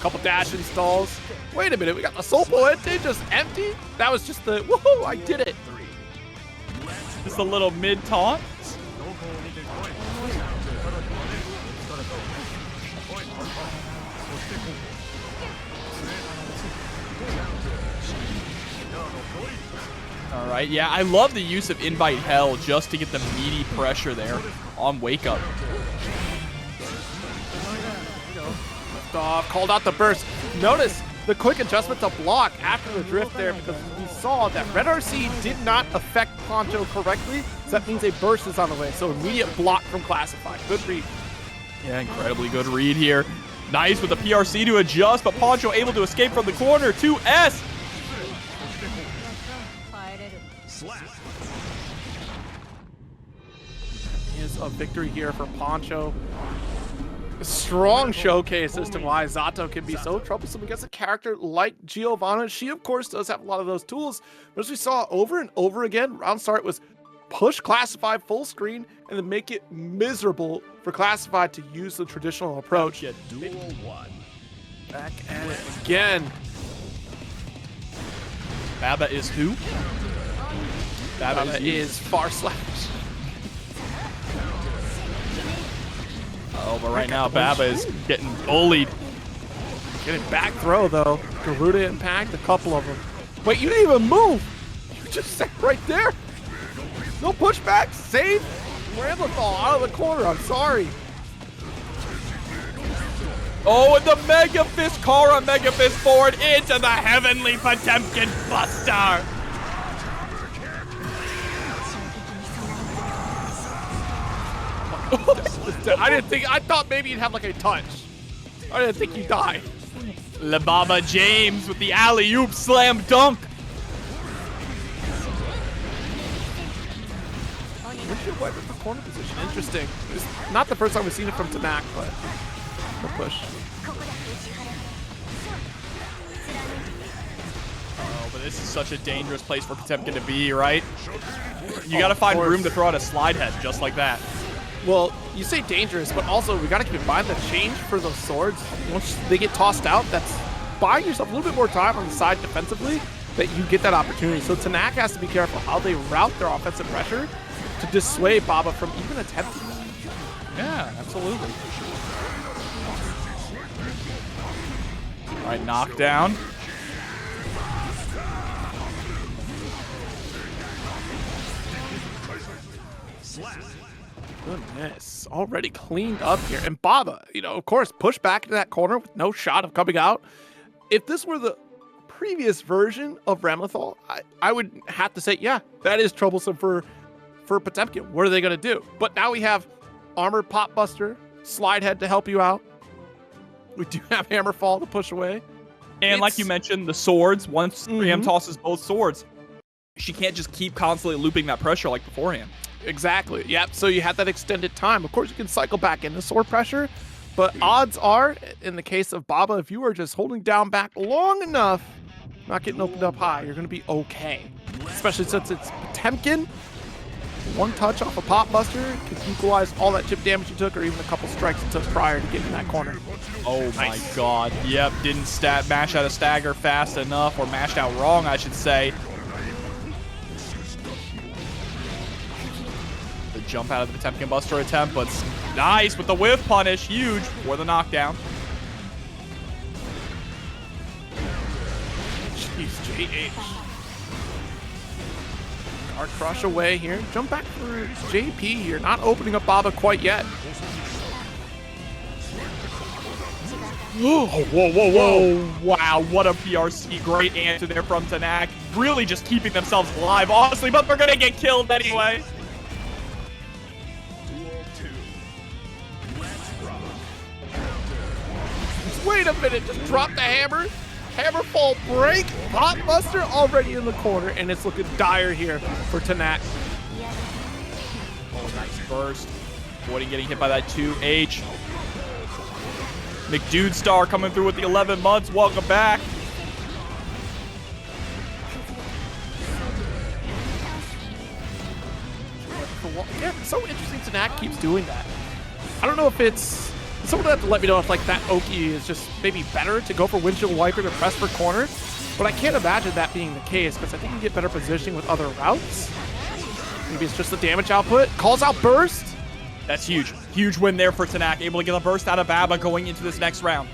Couple dash installs. Wait a minute, we got the Soul Poente just empty? That was just the, woohoo, I did it. Just a little mid taunt. All right, yeah, I love the use of Invite Hell just to get the meaty pressure there on Wake Up. Lift off, called out the burst. Notice the quick adjustment to block after the drift there because we saw that Red RC did not affect Poncho correctly, so that means a burst is on the way. So immediate block from Classified. Good read. Yeah, incredibly good read here. Nice with the PRC to adjust, but Poncho able to escape from the corner. 2S. Is a victory here for Poncho. A strong showcase as to why Zato can be so troublesome against a character like Giovanna. She, of course, does have a lot of those tools, but as we saw over and over again, round start was push Classified full screen and then make it miserable for Classified to use the traditional approach. Duel 1. Back at it again. Baba is who? Baba is Far Slash. Oh, but right now Baba is getting bullied. Getting back throw though. Garuda impact, a couple of them. Wait, you didn't even move. You just sat right there. No pushback. Save. Ramlethal out of the corner. I'm sorry. Oh, and the Mega Fist Kara Mega Fist forward into the heavenly Potemkin Buster. I thought maybe you'd have like a touch. I didn't think you'd die. Lababa James with the alley-oop slam dunk. Windshield wiper for corner position. Interesting. It's not the first time we've seen it from Tenack, but the push. Oh, but this is such a dangerous place for Potemkin to be, right? You got to find room to throw out a slide head just like that. Well, you say dangerous, but also we got to keep in mind the change for those swords. Once they get tossed out, that's buying yourself a little bit more time on the side defensively that you get that opportunity. So Tenack has to be careful how they route their offensive pressure to dissuade Baba from even attempting that. Yeah, absolutely. All right, knockdown. Goodness, already cleaned up here. And Baba, of course, pushed back into that corner with no shot of coming out. If this were the previous version of Ramlethal, I would have to say, yeah, that is troublesome for Potemkin. What are they going to do? But now we have Armored Pop Buster, Slide Head to help you out. We do have Hammerfall to push away. And like you mentioned, the swords, once 3M tosses both swords, she can't just keep constantly looping that pressure like beforehand. Exactly. Yep. So you have that extended time. Of course, you can cycle back into sword pressure, but odds are, in the case of Baba, if you are just holding down back long enough, not getting opened up high, you're going to be okay. Especially since it's Potemkin. One touch off a Pop Buster can equalize all that chip damage you took, or even a couple strikes you took prior to getting in that corner. Oh my god. Yep, didn't mash out a stagger fast enough, or mashed out wrong, I should say. The jump out of the Potemkin Buster attempt, but nice with the whiff punish. Huge for the knockdown. Jeez, JH. Guard crush away here. Jump back for JP here. Not opening up Baba quite yet. Whoa, whoa, whoa, whoa. Wow, what a PRC. Great answer there from Tenack. Really just keeping themselves alive, honestly, but they're going to get killed anyway. Wait a minute, just drop the hammer. Hammerfall break. Pop Buster already in the corner, and it's looking dire here for Tenack. Oh, nice burst. Avoiding getting hit by that 2H. McDude Star coming through with the 11 months. Welcome back. Yeah, it's so interesting Tenack keeps doing that. I don't know if it's... Someone would have to let me know if like that Oki is just maybe better to go for windshield wiper to press for corner, but I can't imagine that being the case because I think you get better positioning with other routes. Maybe it's just the damage output. Calls out burst. That's huge. Huge win there for Tenack. Able to get a burst out of Baba going into this next round.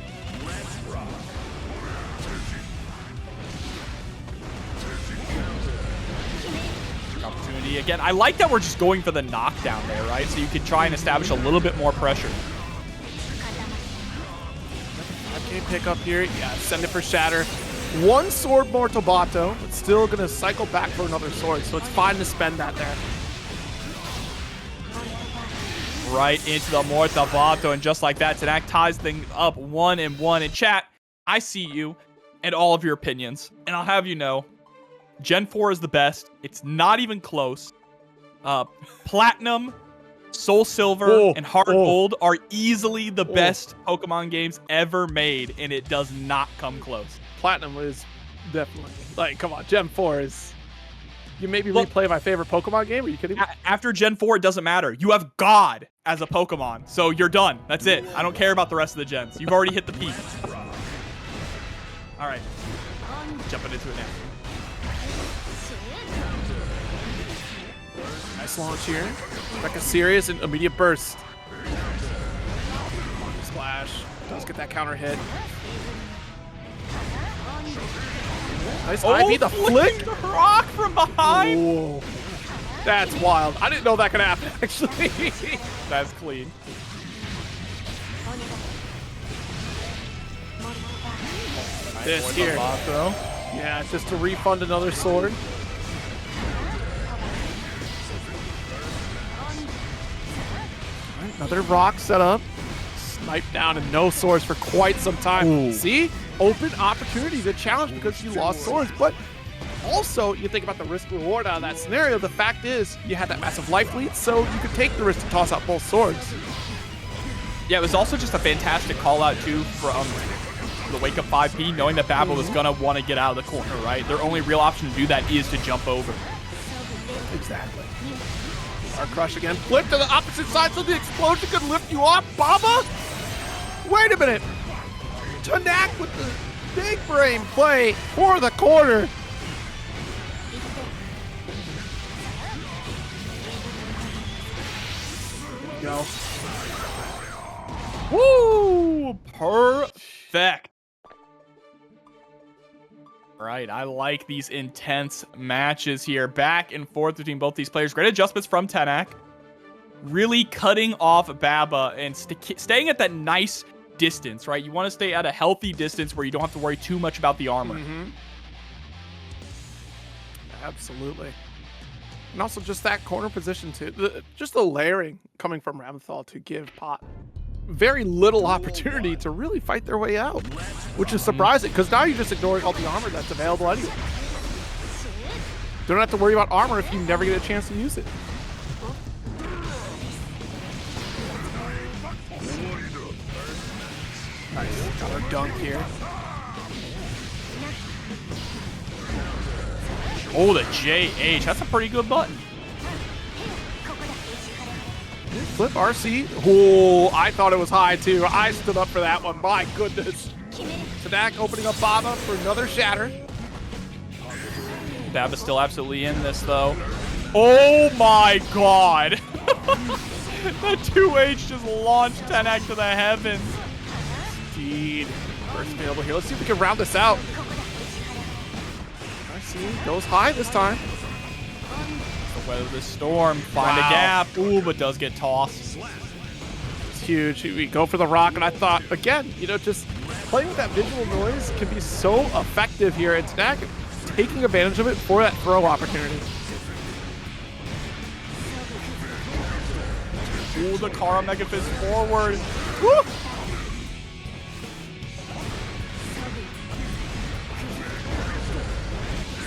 opportunity. Again, I like that we're just going for the knockdown there, right? So you can try and establish a little bit more pressure. 5K pick up here. Yeah, send it for Shatter. One sword more to Bato, but still going to cycle back for another sword, so it's fine to spend that there. Right into the Mortabato, and just like that, Tenack ties things up 1-1. In chat, I see you and all of your opinions, and I'll have you know, Gen 4 is the best. It's not even close. Platinum, Soul Silver, and Heart Gold are easily the best Pokemon games ever made, and it does not come close. Platinum is definitely, like, come on, Gen 4 is... You made me replay my favorite Pokemon game? Are you kidding me? After Gen 4, it doesn't matter. You have God as a Pokemon, so you're done. That's it. I don't care about the rest of the gens. You've already hit the peak. All right. Jumping into it now. Nice launch here. Like a serious and immediate burst. Splash. Does get that counter hit. Nice IV, the flick. The rock from behind. Whoa. That's wild. I didn't know that could happen, actually. That's clean. This here. Yeah, just to refund another sword. Another rock set up. Snipe down and no swords for quite some time. Ooh. See? Open opportunity to challenge because you lost swords, but also you think about the risk reward out of that scenario. The fact is you had that massive life lead, so you could take the risk to toss out both swords. Yeah, it was also just a fantastic call out too from the Wake Up 5P, knowing that Babel was gonna want to get out of the corner, right? Their only real option to do that is to jump over. Exactly. Our crush again. Flip to the opposite side so the explosion could lift you off. Baba? Wait a minute. Tenack with the big brain play for the corner. Go. Woo! Perfect. Right, I like these intense matches here. Back and forth between both these players. Great adjustments from Tenack. Really cutting off Baba and staying at that nice distance, right? You want to stay at a healthy distance where you don't have to worry too much about the armor. Absolutely. And also just that corner position too. Just the layering coming from Ramlethal to give Pot very little opportunity to really fight their way out, which is surprising because now you're just ignoring all the armor that's available anyway. Don't have to worry about armor if you never get a chance to use it. Nice. Got our dunk here. Oh, the JH. That's a pretty good button. Flip RC. Oh, I thought it was high too. I stood up for that one. My goodness. Tenack opening up Baba for another shatter. Baba's still absolutely in this though. Oh my god. The 2H just launched Tenack to the heavens. Indeed. First available here. Let's see if we can round this out. RC goes high this time. Weather the storm, find a gap. Ooh, but does get tossed. It's huge. We go for the rock, and I thought, again, you know, just playing with that visual noise can be so effective here. And Tenack taking advantage of it for that throw opportunity. Ooh, the Kara Mega Fist forward. Woo!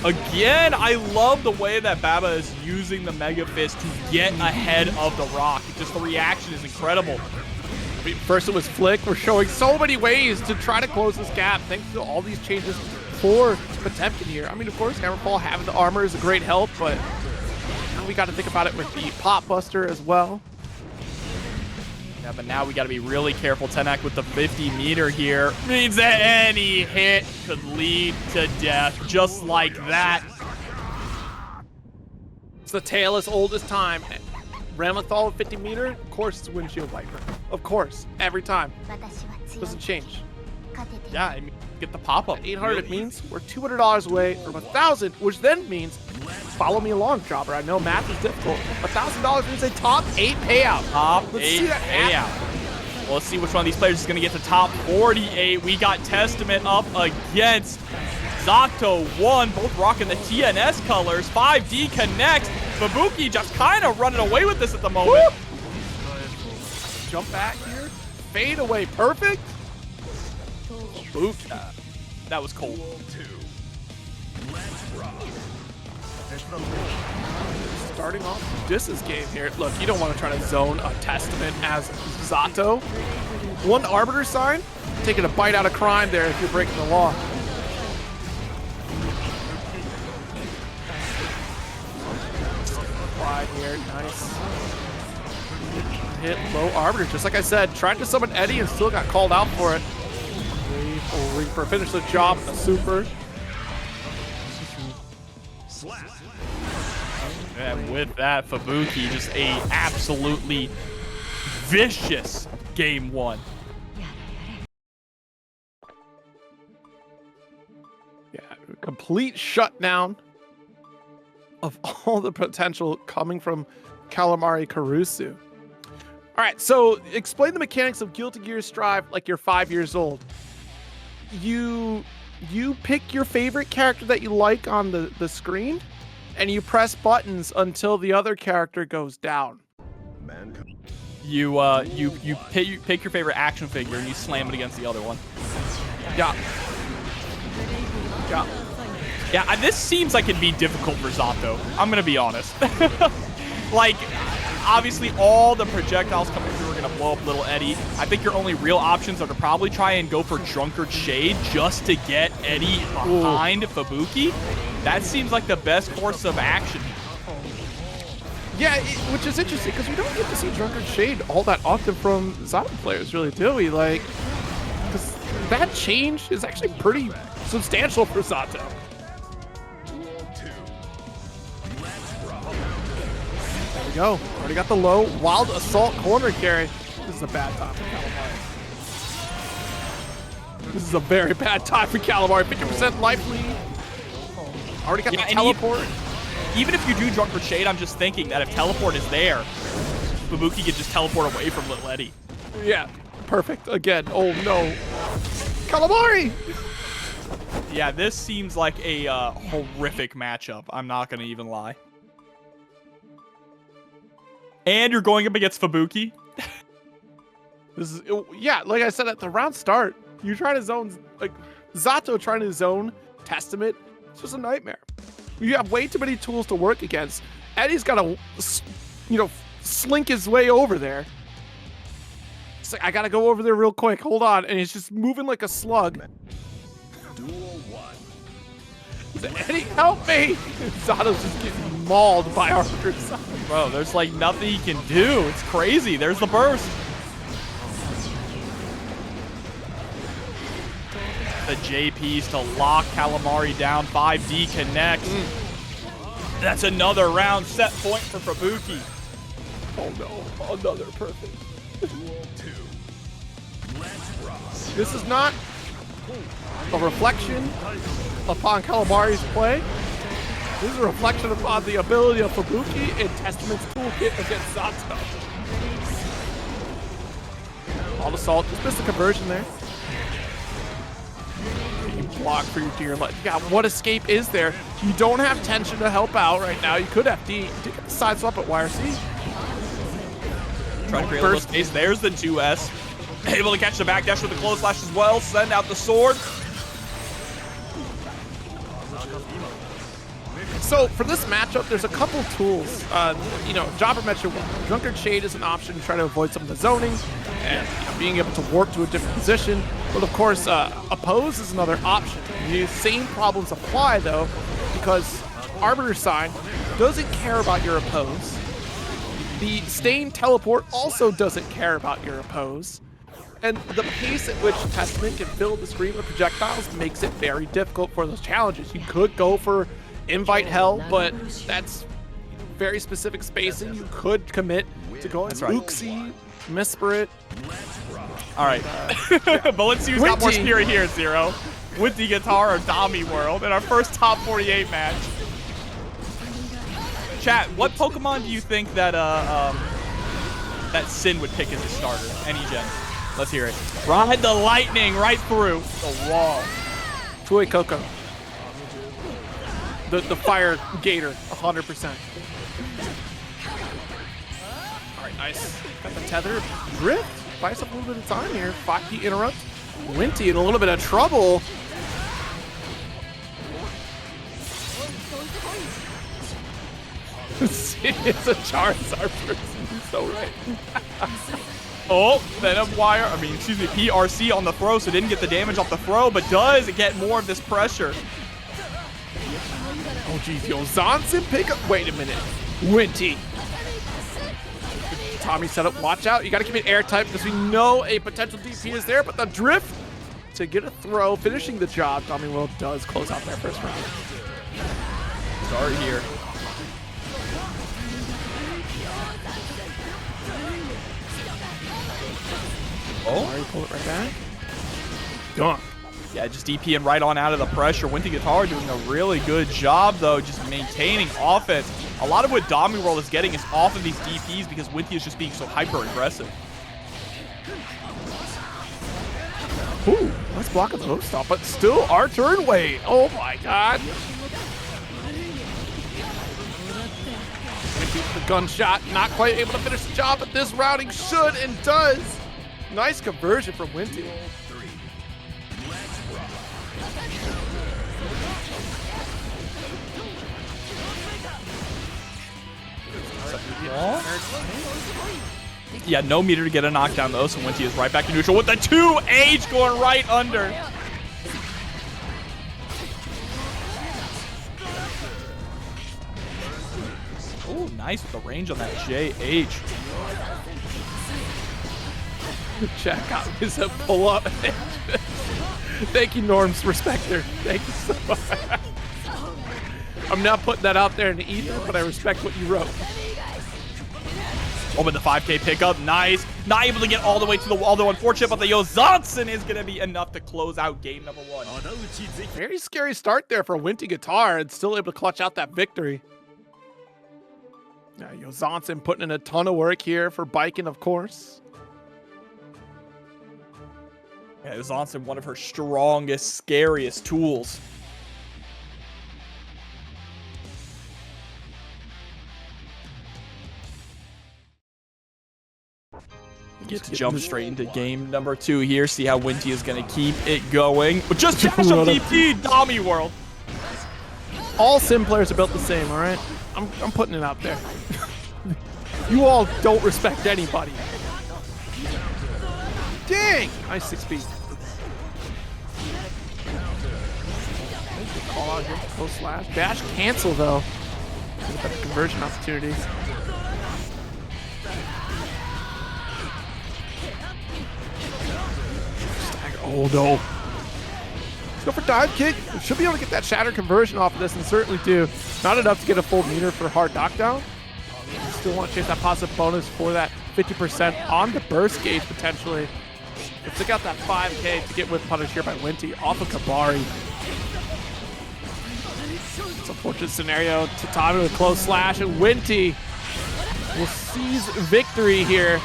Again, I love the way that Baba is using the Mega Fist to get ahead of the rock. Just the reaction is incredible. I mean, first it was Flick. We're showing so many ways to try to close this gap thanks to all these changes for Potemkin here. I mean, of course, Hammerfall having the armor is a great help, but now we got to think about it with the Pop Buster as well. Yeah, but now we got to be really careful. Tenack with the 50-meter here means that any hit could lead to death, just like that. It's the tale as old as time. Ramlethal 50-meter, of course it's Windshield Viper. Of course, every time. Doesn't change. Yeah, I mean, get the pop-up. 800 means we're $200 away from 1,000, which then means follow me along, Jobber. I know math is difficult. $1,000 means a top 8 payout. Top Let's 8 see that payout. Well, let's see which one of these players is going to get to top 48. We got Testament up against Zato 1, both rocking the TNS colors. 5D connects. Fubuki just kind of running away with this at the moment. Woo! Jump back here. Fade away. Perfect. Fubuki. That was cold. Starting off Dis's game here. Look, you don't want to try to zone a Testament as Zato. One Arbiter sign, taking a bite out of crime there if you're breaking the law. Slide here, nice. Hit low Arbiter, just like I said. Tried to summon Eddie and still got called out for it. Reaper finish the job with a super. And with that, Fubuki just a absolutely vicious game one. Yeah, complete shutdown of all the potential coming from calamarikurusu. All right, so explain the mechanics of Guilty Gear Strive like you're 5 years old. You pick your favorite character that you like on the screen, and you press buttons until the other character goes down. You pick your favorite action figure and you slam it against the other one. Yeah. Yeah. Yeah, this seems like it'd be difficult for Zato. I'm gonna be honest. Like, obviously all the projectiles coming through are gonna blow up little Eddie. I think your only real options are to probably try and go for Drunkard Shade just to get Eddie behind Fubuki. That seems like the best course of action. Yeah, which is interesting because we don't get to see Drunkard Shade all that often from Zato players, really, do we? Like, because that change is actually pretty substantial for Zato. There we go. Already got the low Wild Assault corner carry. This is a bad time for Calamari. This is a very bad time for Calamari. 50% life lead. Already got the teleport. Even if you do Drunkard Shade, I'm just thinking that if teleport is there, Fubuki could just teleport away from little Eddie. Yeah, perfect. Again, oh no. Calamari! Yeah, this seems like a horrific matchup. I'm not going to even lie. And you're going up against Fubuki. This is, yeah, like I said at the round start, you try to zone, like, Zato trying to zone Testament, it's just a nightmare. You have way too many tools to work against. Eddie's got to, slink his way over there. It's like, I got to go over there real quick. Hold on. And he's just moving like a slug. Duel 1. Eddie, help me! Zato's just getting mauled by Arbiter. Bro, there's like nothing he can do. It's crazy. There's the burst. The JPs to lock Calamari down. 5D connects. That's another round set point for Fubuki. Oh no, another perfect. Duel 2. Let's rock. This is not a reflection upon Calamari's play. This is a reflection upon the ability of Fubuki and Testament's toolkit against Zato. All assault, just missed the conversion there. You block for your dear life. Yeah, what escape is there? You don't have tension to help out right now. You could have D. You get the side swap at YRC. Trying to create a little space. There's the 2S. Able to catch the backdash with the close slash as well. Send out the sword. So for this matchup, there's a couple tools. Jobber mentioned Drunkard Shade is an option to try to avoid some of the zoning and being able to warp to a different position. But of course, Oppose is another option. The same problems apply though, because Arbiter Sign doesn't care about your Oppose. The Stain Teleport also doesn't care about your Oppose. And the pace at which Testament can fill the screen with projectiles makes it very difficult for those challenges. You could go for Invite Hell, but that's very specific spacing. You could commit to going Uxie Mispirit. All right. But let's see who's got more Winty. spirit here, Zero. Winty Guitar or DomiWurld in our first top 48 match. Chat, what Pokemon do you think that that Sin would pick as his starter? Any gen? Let's hear it. Ride the lightning right through the wall. Toy Coco. The fire gator, 100%. All right, nice. Got the tether. Drift. Buys up a little bit of time here. 5P interrupt. Winty in a little bit of trouble. It's a Charizard person. He's so right. Oh, Venom Wire. I mean, excuse me, PRC on the throw, so didn't get the damage off the throw, but does get more of this pressure. Oh, geez. Yo, Zonson pick up. Wait a minute. Winty. Tommy set up. Watch out. You got to keep it air type because we know a potential DP is there, but the drift to get a throw, finishing the job. DomiWurld does close out that first round. Start here. Oh, Already pull it right back. Done. yeah, just DPing right on out of the pressure. Winty Guitar doing a really good job, though, just maintaining offense. A lot of what DomiWurld is getting is off of these DPs because Winty is just being so hyper-aggressive. Ooh, nice block of the hook stop, but still our turn. Wait. Oh my god. The gunshot, not quite able to finish the job, but this routing should and does. Nice conversion from Winty. Yeah, no meter to get a knockdown, though, so Winty is right back to neutral with the 2H going right under. Oh, nice with the range on that JH. Check out his pull up. Thank you, Norms. Respect her. Thank you so much. I'm not putting that out there in the ether, but I respect what you wrote. Oh, but the 5K pickup, nice. Not able to get all the way to the wall, though, unfortunate, but the Yozansen is going to be enough to close out game number 1. Very scary start there for Winty Guitar and still able to clutch out that victory. Yeah, Yozansen putting in a ton of work here for Baiken, of course. Yeah, Yozansen, one of her strongest, scariest tools. Get to jump straight into game number 2 here. See how Winty is going to keep it going. But just dash up DP, DomiWurld. All sim players are built the same, all right? I'm putting it out there. You all don't respect anybody. Dang! Nice 6-speed. Call out here. Close slash. Dash cancel, though. Look at the conversion opportunity. Oh no. Let's go for dive kick. We should be able to get that shatter conversion off of this and certainly do. Not enough to get a full meter for hard knockdown. Still want to chase that positive bonus for that 50% on the burst gauge potentially. But took out that 5K to get with punish here by Winty off of Kabari. It's a fortunate scenario. Tatami with a close slash and Winty will seize victory here.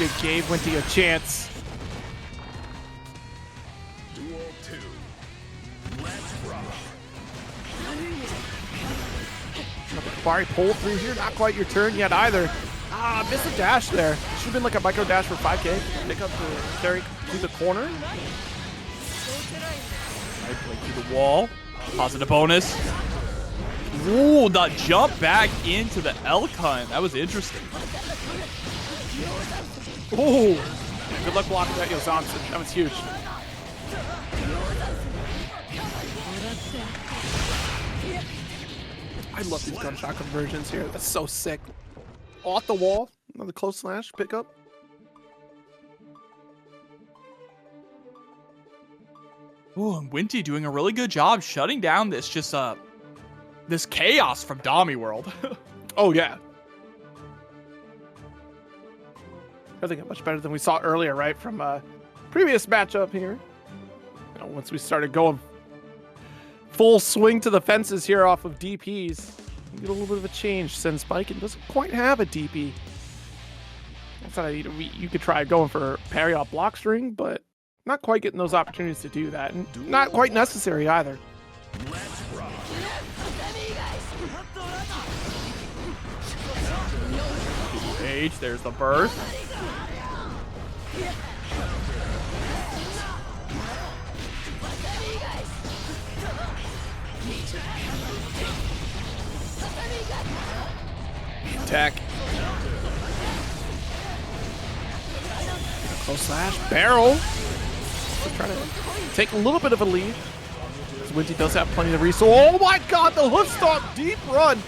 It gave Winty a chance. Kabari pull through here, not quite your turn yet either. Ah, missed a dash there. Should have been like a micro dash for 5K. Pick up the carry to the corner. Right, play through the wall. Positive bonus. Ooh, the jump back into the elk hunt. That was interesting. Ooh, good luck blocking that Yozansen. That was huge. I love these gunshot conversions here. That's so sick. Off the wall, another close slash pickup. Ooh, and Winty doing a really good job shutting down this this chaos from DomiWurld. Oh yeah. I think much better than we saw earlier, right? From previous matchup here. You know, once we started going full swing to the fences here off of DPs, you get a little bit of a change since Baiken doesn't quite have a DP. I thought you could try going for parry off block string, but not quite getting those opportunities to do that, and not quite necessary either. H, there's the burst. Tech. Close slash. Barrel. Trying to take a little bit of a lead. Winty does have plenty of resources. Oh my god, the hoof stomp deep run.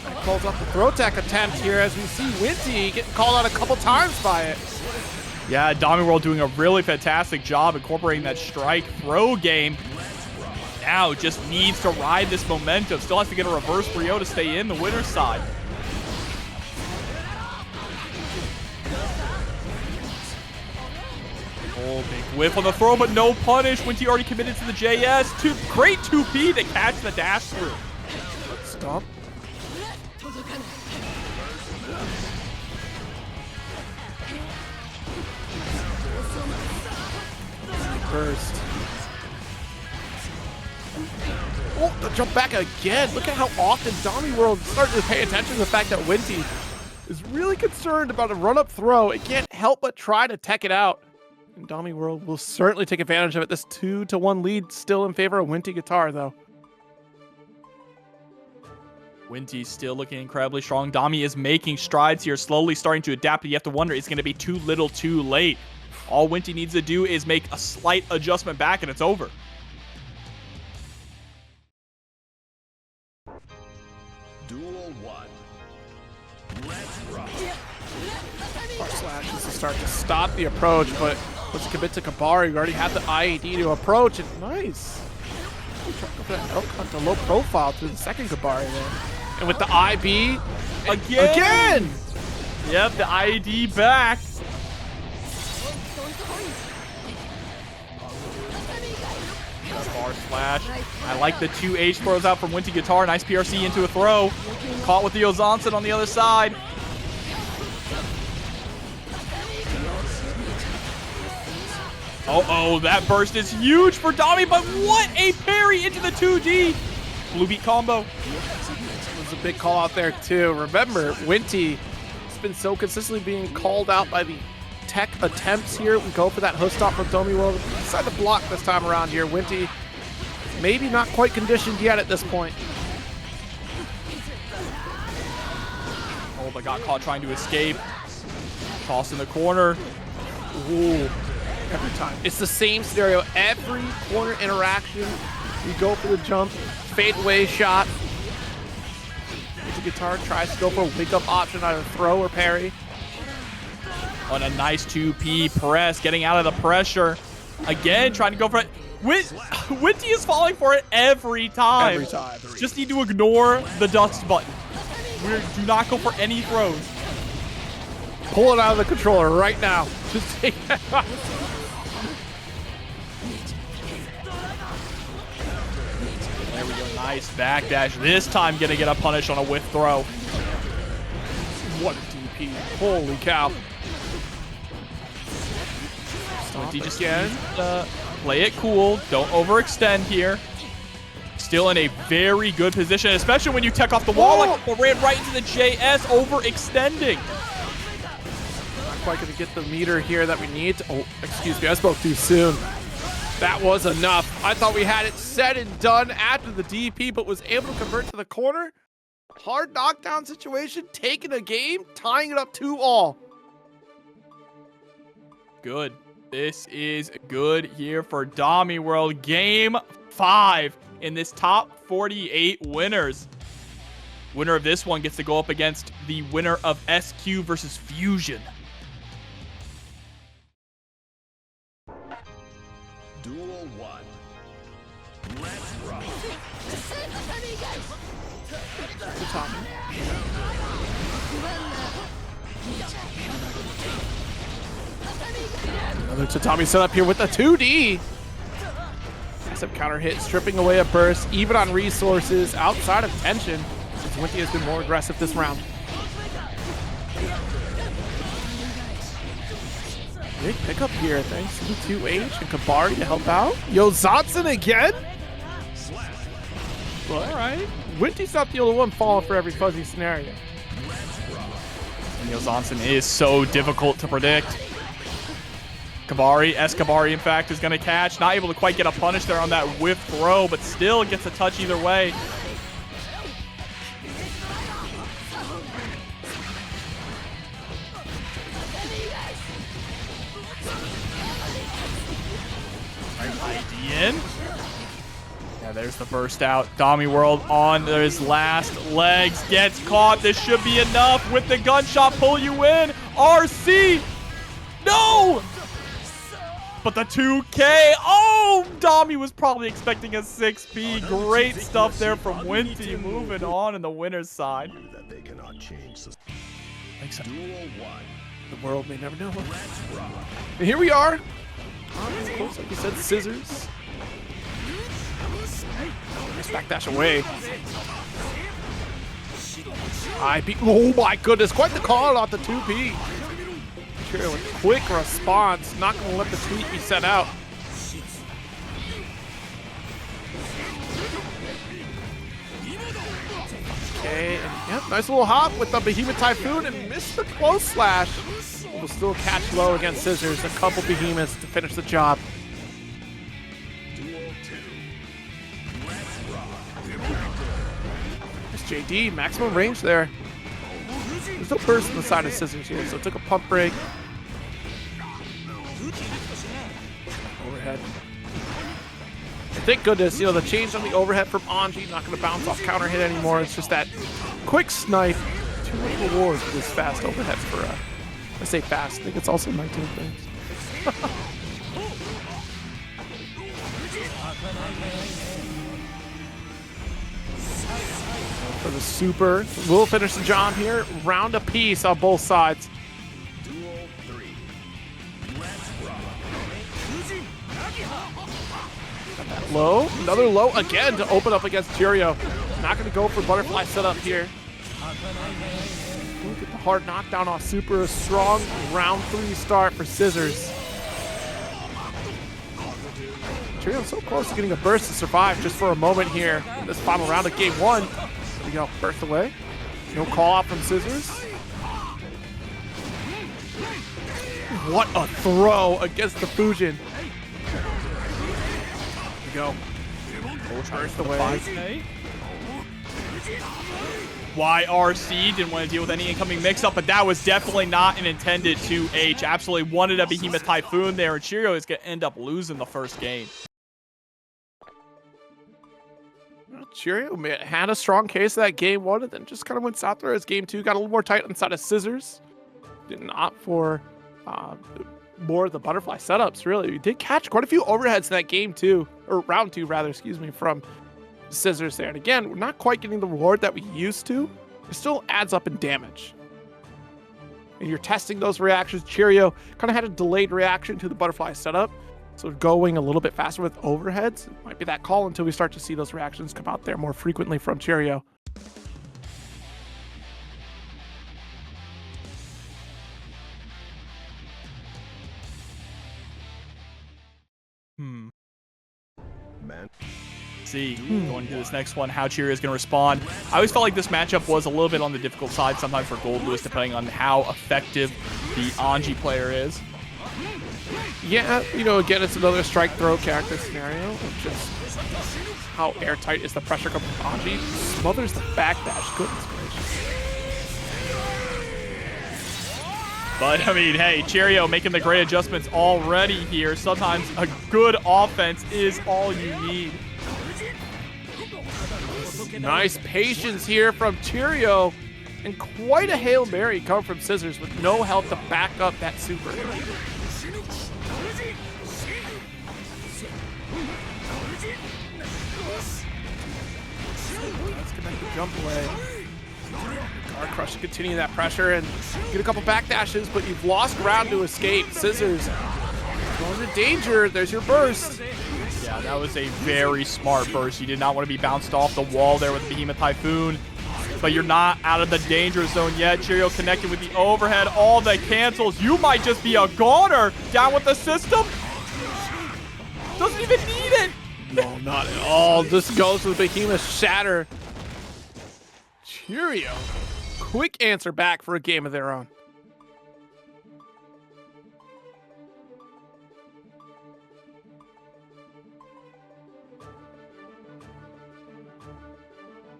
That calls off the throw tech attempt here as we see Winty getting called out a couple times by it. Yeah, DomiWurld doing a really fantastic job incorporating that strike throw game. Now just needs to ride this momentum. Still has to get a reverse 3-0 to stay in the winner's side. Oh, big whiff on the throw, but no punish. Winty already committed to the JS. Great 2P to catch the dash through. Stop. Burst. Oh, the jump back again. Look at how often DomiWurld is starting to pay attention to the fact that Winty is really concerned about a run-up throw. It can't help but try to tech it out. And DomiWurld will certainly take advantage of it. This 2-1 lead still in favor of Winty Guitar, though. Winty still looking incredibly strong. Domi is making strides here, slowly starting to adapt. But you have to wonder, it's going to be too little too late. All Winty needs to do is make a slight adjustment back, and it's over. Duel 1. Let's rock. Bar slash is to start to stop the approach, but once you commit to Kabari, you already have the IAD to approach. And nice. To low profile through the second Kabari there. And with the IB, again! Yep, the IAD back. Bar slash. I like the 2H throws out from Winty Guitar. Nice PRC into a throw. Caught with the Ozansen on the other side. Oh, that burst is huge for Domi, but what a parry into the 2D. Blue beat combo. It was a big call out there too. Remember, Winty has been so consistently being called out by the tech attempts here. We go for that hook stop from DomiWurld. Inside the block this time around here. Winty maybe not quite conditioned yet at this point. Oh, but got caught trying to escape. Toss in the corner. Ooh. Every time. It's the same scenario. Every corner interaction, you go for the jump, fade away shot. The Guitar tries to go for a wake-up option, either throw or parry. On a nice 2P press, getting out of the pressure. Again, trying to go for it. Winty is falling for it every time. Every time. Just need to ignore the dust button. Do not go for any throws. Pull it out of the controller right now. Just take that out. There we go. Nice backdash. This time gonna get a punish on a whiff throw. What a DP. Holy cow. Winty just again. Play it cool. Don't overextend here. Still in a very good position, especially when you tech off the wall like ran right into the JS, overextending. Not quite going to get the meter here that we need to, oh, excuse me, I spoke too soon. That was enough. I thought we had it said and done after the DP, but was able to convert to the corner. Hard knockdown situation, taking a game, tying it up 2-all. Good. This is good here for DomiWurld. Game 5 in this top 48 winners. Winner of this one gets to go up against the winner of SQ versus Fuzion. Duel 1. Let's rock. Another tatami setup here with the 2D. Massive counter hit, stripping away a burst, even on resources, outside of tension, since Winty has been more aggressive this round. Big pickup here, thanks to 2H and Kabari to help out. Yo, Zotson again? Well, all right. Winty's not the only one falling for every fuzzy scenario. And Yo, Zotson is so difficult to predict. Kabari, Kabari, in fact, is going to catch. Not able to quite get a punish there on that whiff throw, but still gets a touch either way. In. Yeah, there's the burst out. DomiWurld on his last legs. Gets caught. This should be enough with the gunshot. Pull you in. RC. No! But the 2K. Oh! Domi was probably expecting a 6P. Great stuff there from Winty. Moving on in the winner's side. That they cannot change the Duel 1. The world may never know. And here we are. Of course, like you said, scissors. Nice backdash away. Oh my goodness, quite the call off the 2P. Cheryo with quick response, not going to let the tweet be sent out. Okay, and yep, nice little hop with the Behemoth Typhoon and missed the close slash. Will still catch low against Scissors. A couple Behemoths to finish the job. There's JD, maximum range there. There's no burst on the side of Scissors here, so it took a pump break. Overhead. And thank goodness, you know, the change on the overhead from Anji, not going to bounce off counter hit anymore. It's just that quick snipe. Too much reward for this fast overhead for I say fast, I think it's also 19 frames. For the super, we'll finish the job here. Round apiece on both sides. Duel 3. Got that low, another low again to open up against Cheryo. Not going to go for butterfly setup here. Look at the hard knockdown off super. A strong round 3 start for Scissors. Cheryo so close to getting a burst to survive just for a moment here in this final round of game 1. There we go, burst away. No call out from Scissors. What a throw against the Fuzion. There we go. Burst away. YRC didn't want to deal with any incoming mix-up, but that was definitely not an intended 2H. Absolutely wanted a Behemoth Typhoon there, and Cheryo is going to end up losing the first game. Well, Cheryo had a strong case of that game 1, and then just kind of went south there as game 2 got a little more tight on the side of Scissors. Didn't opt for more of the butterfly setups, really. We did catch quite a few overheads in that game 2, or round 2 rather, excuse me, from Scissors there. And again, we're not quite getting the reward that we used to. It still adds up in damage. And you're testing those reactions. Cheryo kind of had a delayed reaction to the butterfly setup. So going a little bit faster with overheads might be that call until we start to see those reactions come out there more frequently from Cheryo. Man. See, going to this next one, how Cheryo is going to respond. I always felt like this matchup was a little bit on the difficult side, sometimes for Goldlewis, depending on how effective the Anji player is. Yeah, you know, again, it's another strike throw character scenario of just how airtight is the pressure coming from Anji. Smothers the backdash. Goodness gracious. But, I mean, hey, Cheryo making the great adjustments already here. Sometimes a good offense is all you need. Nice patience here from Cheryo. And quite a Hail Mary come from Scissors with no help to back up that super. Let's connect the jump away. Guard Crush to continue that pressure and get a couple backdashes, but you've lost ground to escape. Scissors going to danger. There's your burst. Yeah, that was a very smart burst. You did not want to be bounced off the wall there with the Behemoth Typhoon, but you're not out of the danger zone yet. Cheryo connected with the overhead, all the cancels. You might just be a goner. Down with the system. Doesn't even need it. No, not at all. This goes with Behemoth Shatter. Cheryo, quick answer back for a game of their own.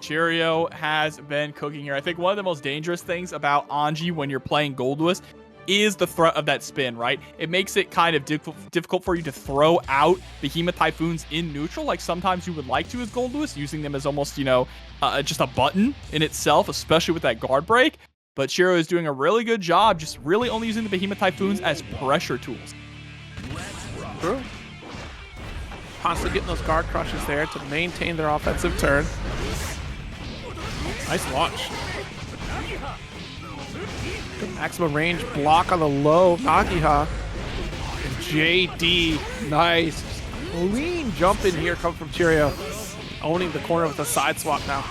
Cheryo has been cooking here. I think one of the most dangerous things about Anji when you're playing Goldlewis is the threat of that spin, right? It makes it kind of difficult for you to throw out Behemoth Typhoons in neutral, like sometimes you would like to as Goldlewis, using them as almost, you know, just a button in itself, especially with that guard break. But Cheryo is doing a really good job, just really only using the Behemoth Typhoons as pressure tools. True. Constantly getting those guard crushes there to maintain their offensive turn. Nice launch. Good maximum range block on the low Nagiha. And JD, nice. Lean jump in here coming from Cheryo. Owning the corner with a side swap now.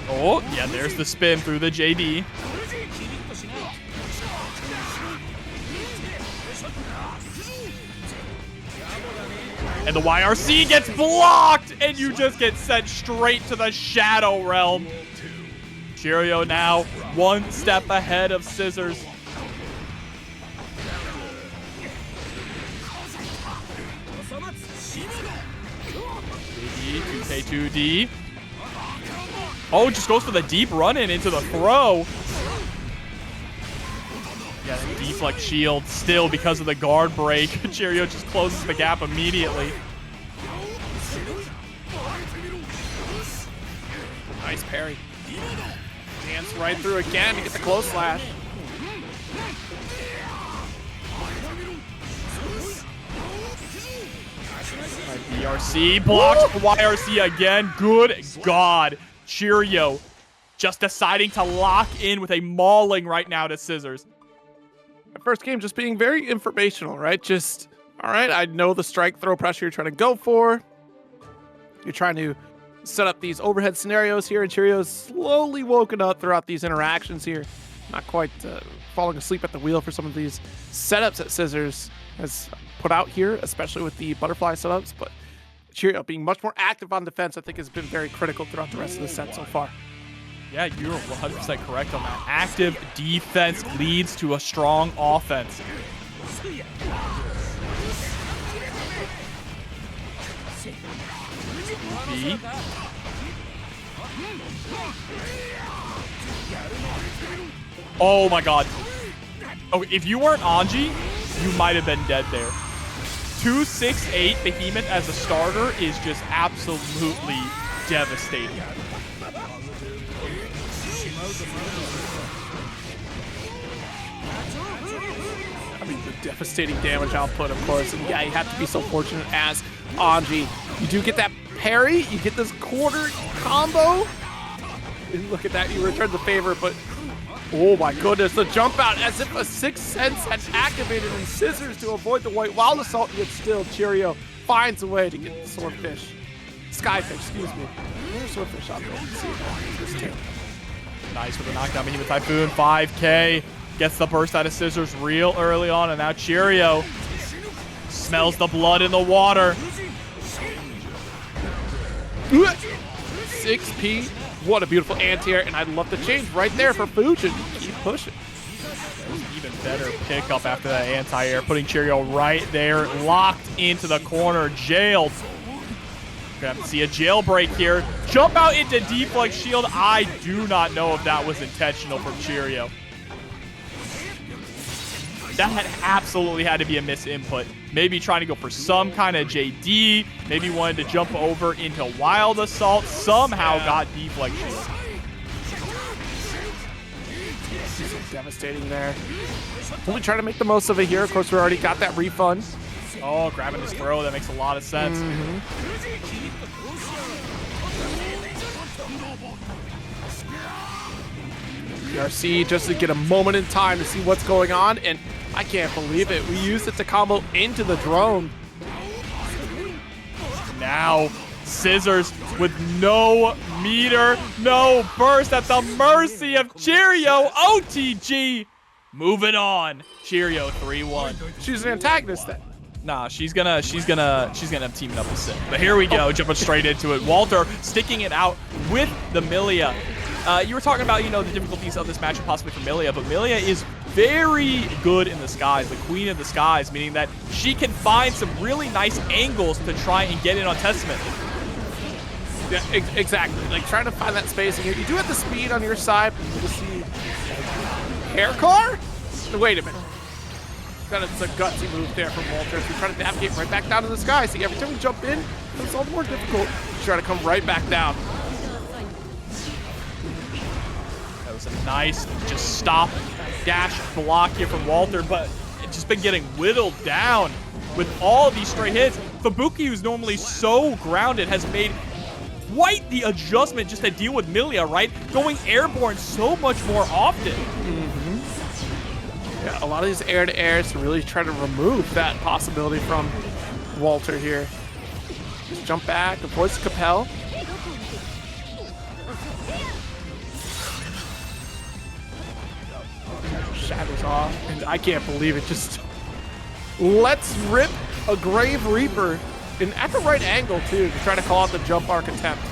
Oh, yeah, there's the spin through the JD. And the YRC gets blocked, and you just get sent straight to the Shadow Realm. Cheryo now one step ahead of Scissors. JD, 2K2D. Oh, just goes for the deep run-in into the throw. Yeah, the deflect shield still because of the guard break. Cheryo just closes the gap immediately. Nice parry. Dance right through again to get the close slash. BRC blocks the YRC again. Good God. Cheryo just deciding to lock in with a mauling right now to Scissors. The first game just being very informational, right? Just, all right, I know the strike throw pressure you're trying to go for. You're trying to set up these overhead scenarios here, and Cheryo's slowly woken up throughout these interactions here. Not quite falling asleep at the wheel for some of these setups that Scissors has put out here, especially with the butterfly setups, but Cheryo being much more active on defense, I think, has been very critical throughout the rest of the set so far. Yeah, you're 100% correct on that. Active defense leads to a strong offense. B. Oh my God. Oh, if you weren't Anji, you might have been dead there. 268 Behemoth as a starter is just absolutely devastating. I mean, the devastating damage output, of course. And yeah, you have to be so fortunate as Anji. You do get that parry, you get this quarter combo. And look at that, you return the favor, but oh my goodness, the jump out as if a sixth sense had activated in Scissors to avoid the white wild assault, yet still Cheryo finds a way to get the swordfish. Skyfish, excuse me. Where's swordfish out there? Let's see this too. Nice with the knockdown. Behemoth Typhoon, 5K. Gets the burst out of Scissors real early on, and now Cheryo smells the blood in the water. 6P. What a beautiful anti-air, and I'd love to change right there for Fuzion. Keep pushing. Even better pickup after that anti-air, putting Cheryo right there, locked into the corner, jailed. Gonna have to see a jailbreak here. Jump out into deflect shield. I do not know if that was intentional from Cheryo. That had absolutely had to be a misinput. Maybe trying to go for some kind of JD. Maybe wanted to jump over into Wild Assault. Somehow got deflect shield. Devastating there. We'll be trying to make the most of it here. Of course, we already got that refund Oh, grabbing his throw. That makes a lot of sense. PRC just to get a moment in time to see what's going on, and I can't believe it. We used it to combo into the drone. Now, Scissors with no meter, no burst at the mercy of Cheryo. OTG moving on. Cheryo 3-1. She's an antagonist then. Nah, she's gonna team it up with Sid. But here we go, jumping straight into it. Walter sticking it out with the Millia. You were talking about, the difficulties of this matchup possibly for Millia, but Millia is very good in the skies, the queen of the skies, meaning that she can find some really nice angles to try and get in on Testament. Yeah, exactly. Like trying to find that spacing here. You do have the speed on your side, but you see hair car? Wait a minute. That's a gutsy move there from Walter. So we try to navigate right back down to the sky. See, every time we jump in, it's all the more difficult to try to come right back down. That was a nice just stop dash block here from Walter, but it's just been getting whittled down with all of these straight hits. Fubuki, who's normally so grounded, has made quite the adjustment just to deal with Millia, right? Going airborne so much more often. Yeah, a lot of these air-to-airs to really try to remove that possibility from Walter here. Just jump back, avoids Capel. Shadows off, and I can't believe it. Just let's rip a Grave Reaper, and at the right angle too, to try to call out the jump arc attempt.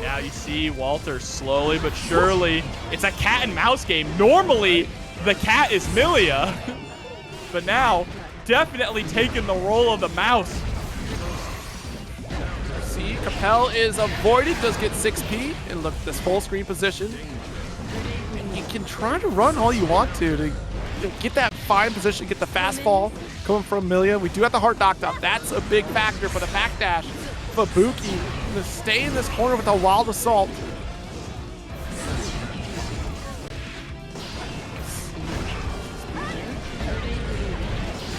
Now you see Walter slowly but surely. It's a cat and mouse game. Normally, the cat is Millia, but now definitely taking the role of the mouse. See, Capel is avoided, does get 6P, and look, this full screen position. And you can try to run all you want to get that fine position, get the fast fall coming from Millia. We do have the heart knocked up. That's a big factor, but a backdash. Fubuki to stay in this corner with a wild assault.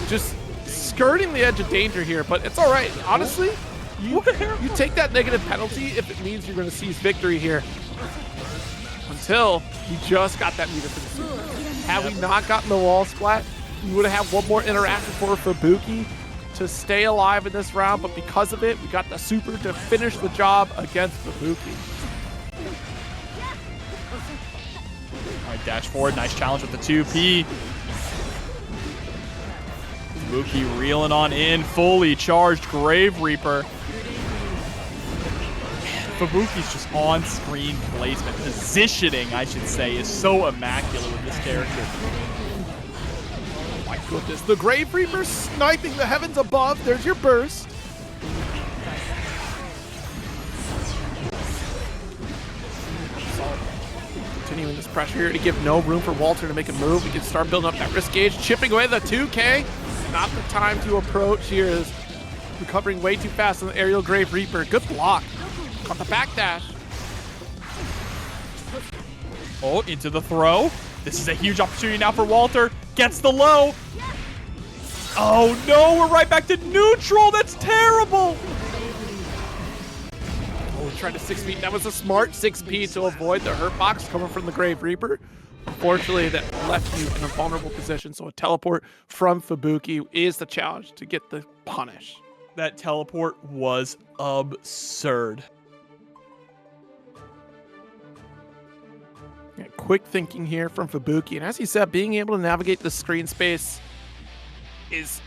Just skirting the edge of danger here, but it's all right. Honestly, you take that negative penalty if it means you're going to seize victory here. Until you just got that meter for the super. Had we not gotten the wall splat, you would have had one more interaction for Fubuki to stay alive in this round, but because of it, we got the super to finish the job against Fubuki. All right, dash forward, nice challenge with the 2P. Fubuki reeling on in, fully charged Grave Reaper. Fubuki's just on-screen placement, positioning, I should say, is so immaculate with this character. My goodness, the Grave Reaper sniping the heavens above. There's your burst. Continuing this pressure here to give no room for Walter to make a move. We can start building up that risk gauge, chipping away the 2K. Not the time to approach here. Is recovering way too fast on the aerial Grave Reaper. Good block. Caught the backdash. Oh, into the throw. This is a huge opportunity now for Walter. Gets the low. Oh no, we're right back to neutral. That's terrible. Oh, tried to 6P. That was a smart 6P to avoid the hurt box coming from the Grave Reaper. Unfortunately, that left you in a vulnerable position. So a teleport from Fubuki is the challenge to get the punish. That teleport was absurd. Yeah, quick thinking here from Fubuki. And as he said, being able to navigate the screen space is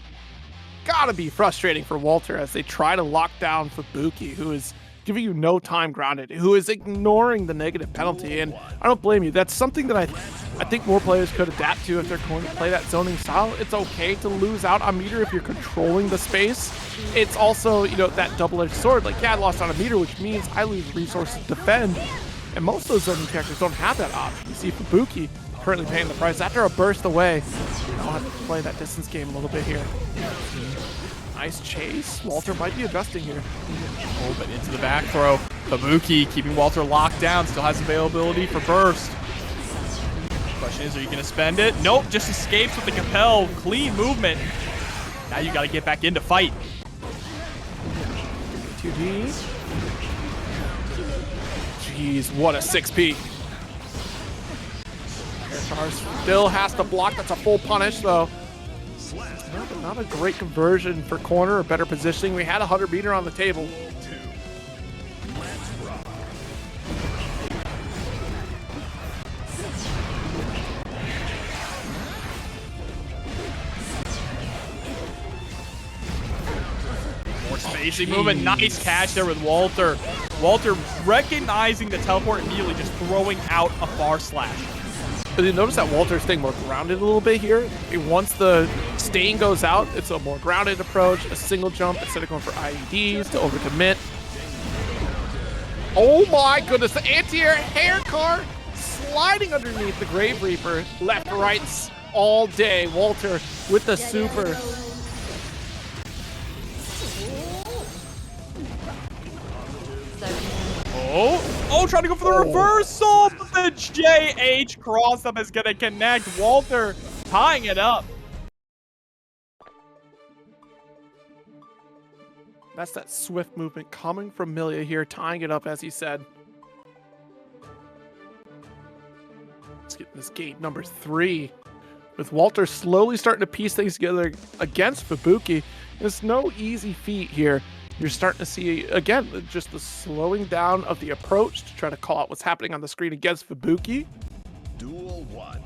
gotta be frustrating for Walter as they try to lock down Fubuki, who is giving you no time grounded, who is ignoring the negative penalty. And I don't blame you. That's something that I think more players could adapt to if they're going to play that zoning style. It's okay to lose out on meter if you're controlling the space. It's also, that double-edged sword. Like, yeah, I lost on a meter, which means I lose resources to defend. And most of those zoning characters don't have that option. You see Fubuki currently paying the price after a burst away. I'll have to play that distance game a little bit here. Nice chase. Walter might be adjusting here. Oh, but into the back throw. Fubuki keeping Walter locked down. Still has availability for burst. Question is, are you going to spend it? Nope, just escapes with the compel. Clean movement. Now you got to get back in to fight. 2D. Jeez, what a 6P. Still has to block. That's a full punish, though. Not a great conversion for corner or better positioning. We had a 100-meter on the table. More spacing movement. Nice catch there with Walter. Walter recognizing the teleport immediately, just throwing out a far slash. But you notice that Walter's staying more grounded a little bit here. Once the stain goes out, it's a more grounded approach, a single jump instead of going for IEDs to overcommit. Oh my goodness, the anti-air hair car sliding underneath the Grave Reaper. Left, rights all day. Walter with the super. Oh, trying to go for the reversal. The JH cross up is going to connect. Walter tying it up. That's that swift movement coming from Millia here, tying it up as he said. Let's get this gate number 3. With Walter slowly starting to piece things together against Fubuki. It's no easy feat here. You're starting to see, again, just the slowing down of the approach to try to call out what's happening on the screen against Fubuki. Duel 1.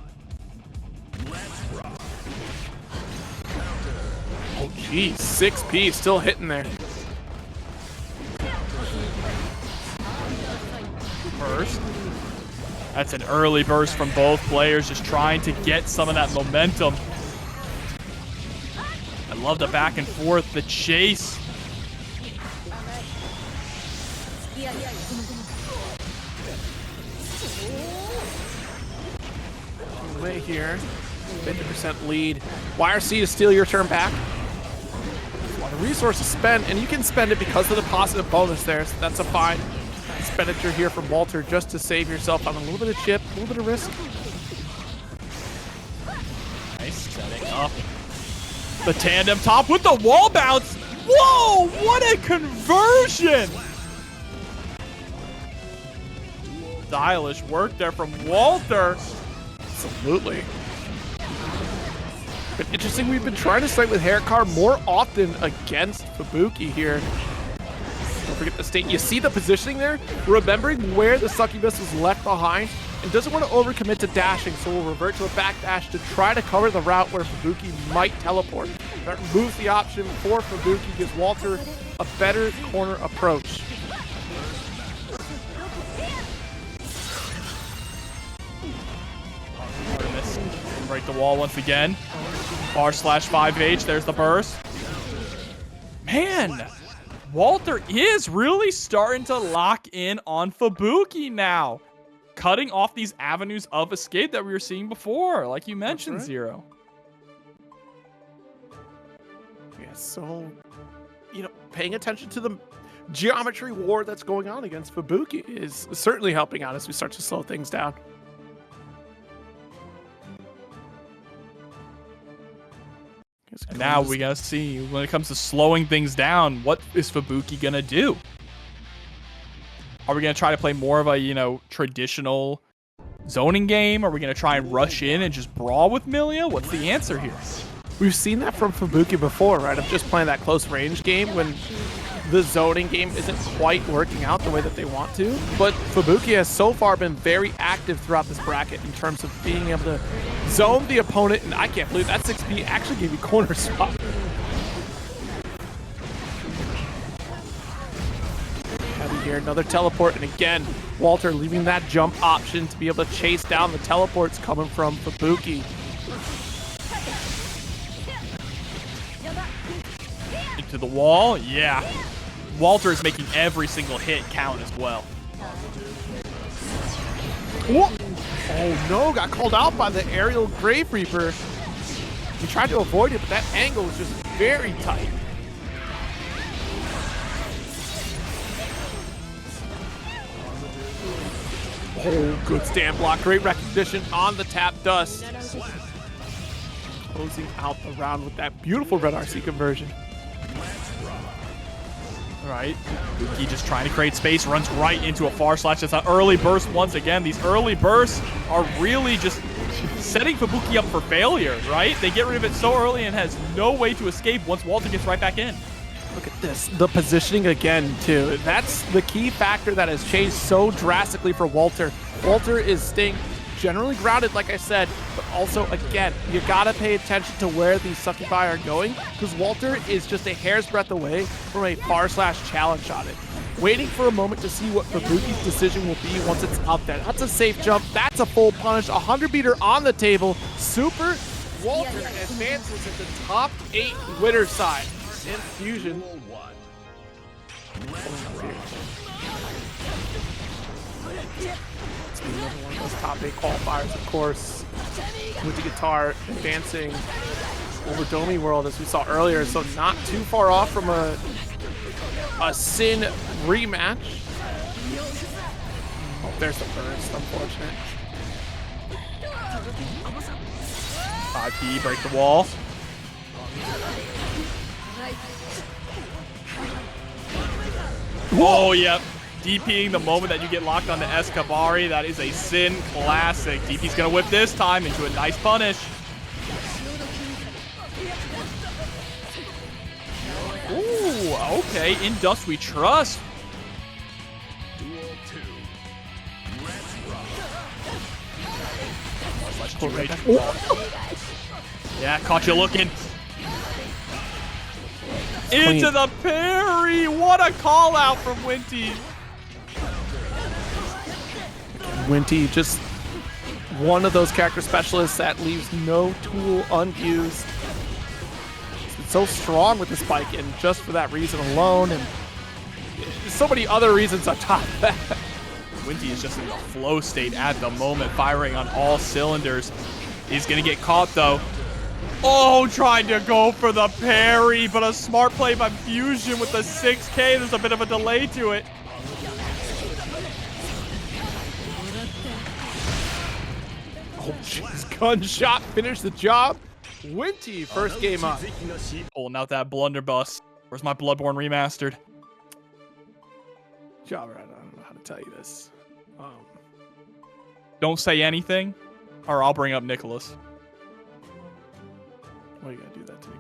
Let's rock. Oh, geez. 6P still hitting there. Burst. That's an early burst from both players, just trying to get some of that momentum. I love the back and forth, the chase. Way here, 50% lead. YRC to steal your turn back. A lot of resources spent, and you can spend it because of the positive bonus there, so that's a fine expenditure here from Walter just to save yourself on a little bit of chip, a little bit of risk. Nice setting up. The tandem top with the wall bounce. Whoa, what a conversion! Stylish work there from Walter. Absolutely. But interesting, we've been trying to fight with Haircar more often against Fubuki here. Don't forget the state. You see the positioning there? Remembering where the succubus was left behind and doesn't want to overcommit to dashing, so we'll revert to a back dash to try to cover the route where Fubuki might teleport. That removes the option for Fubuki, gives Walter a better corner approach. Break the wall once again. R/5H, there's the burst. Man, Walter is really starting to lock in on Fubuki now. Cutting off these avenues of escape that we were seeing before, like you mentioned, Zero. Yeah, so, paying attention to the geometry war that's going on against Fubuki is certainly helping out as we start to slow things down. And now we gotta see, when it comes to slowing things down, what is Fubuki gonna do? Are we gonna try to play more of a, traditional zoning game? Are we gonna try and rush in and just brawl with Millia? What's the answer here? We've seen that from Fubuki before, right? Of just playing that close range game when the zoning game isn't quite working out the way that they want to. But Fubuki has so far been very active throughout this bracket in terms of being able to zone the opponent, and I can't believe that 6P actually gave you corner spot. Heavy here, another teleport, and again, Walter leaving that jump option to be able to chase down the teleports coming from Fubuki. Into the wall, yeah. Walter is making every single hit count as well. Whoa. Oh no, got called out by the aerial Grave Reaper. He tried to avoid it, but that angle was just very tight. Oh, good stand block. Great recognition on the tap dust. Closing out the round with that beautiful red RC conversion. All right, Fubuki just trying to create space, runs right into a far slash. It's an early burst once again. These early bursts are really just setting Fubuki up for failure, right? They get rid of it so early and has no way to escape once Walter gets right back in. Look at this, the positioning again, too. That's the key factor that has changed so drastically for Walter. Walter is staying generally grounded, like I said, but also, again, you gotta pay attention to where these succubi are going, because Walter is just a hair's breadth away from a far slash challenge on it. Waiting for a moment to see what Fubuki's decision will be once it's out there. That's a safe jump. That's a full punish. 100 meter on the table. Super. Walter advances at the top 8 winner side. In Fusion. It's been another one of those top 8 qualifiers, of course. With the guitar advancing over DomiWurld, as we saw earlier, so not too far off from a Sin rematch. Oh, there's the burst, unfortunate. 5P, break the wall. Oh, yep. DPing the moment that you get locked on the Escabari. That is a Sin classic. DP's gonna whip this time into a nice punish. Ooh, okay. In Dust we trust. Duel 2. Let's rock. Yeah, caught you looking. Into the parry! What a call out from Winty. Winty, just one of those character specialists that leaves no tool unused. It's so strong with this Baiken just for that reason alone, and so many other reasons on top of that. Winty is just in a flow state at the moment, firing on all cylinders. He's gonna get caught though. Oh, trying to go for the parry, but a smart play by Fuzion with the 6K. There's a bit of a delay to it. Oh, jeez. Gunshot finished the job. Winty, first game up. Pulling out that blunderbuss. Where's my Bloodborne remastered? Jobber, I don't know how to tell you this. Don't say anything, or I'll bring up Nicholas. Why you gotta do that to me,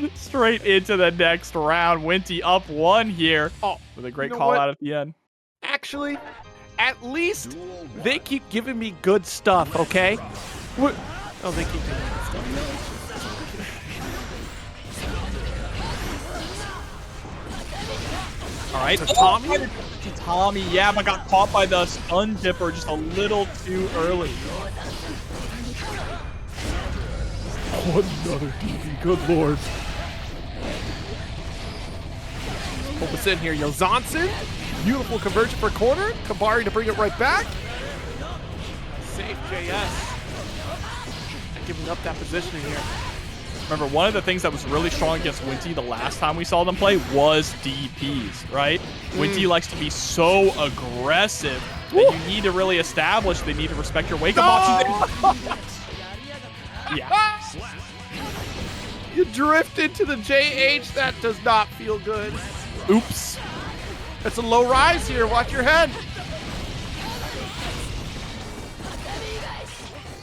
bro? Straight into the next round. Winty up 1 here. Oh, with a great you know call what? out at the end. Actually, at least they keep giving me good stuff, okay? Oh, they keep giving me good stuff. All right. Tommy? Tommy, yeah, but got caught by the stun dipper just a little too early. Oh, another DP, good lord. What was in here? Yozansen, beautiful conversion for corner. Kabari to bring it right back. Safe JS. Giving up that positioning here. Remember, one of the things that was really strong against Winty the last time we saw them play was DPs, right? Winty likes to be so aggressive that you need to really establish they need to respect your wake-up options. Yeah. You drift into the JH. That does not feel good. Oops. It's a low rise here. Watch your head.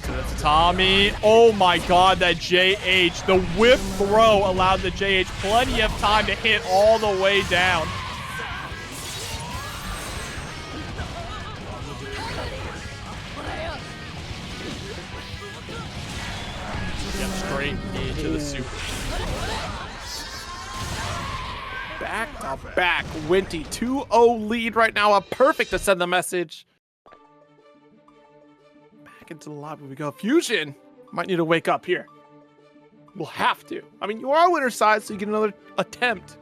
So that's Tommy. Oh my god, that JH. The whiff throw allowed the JH plenty of time to hit all the way down. Get straight into the super. Back to back. Winty 2-0 lead right now. A perfect to send the message. Back into the lobby we go. Fuzion might need to wake up here. We'll have to. I mean, you are winner side, so you get another attempt.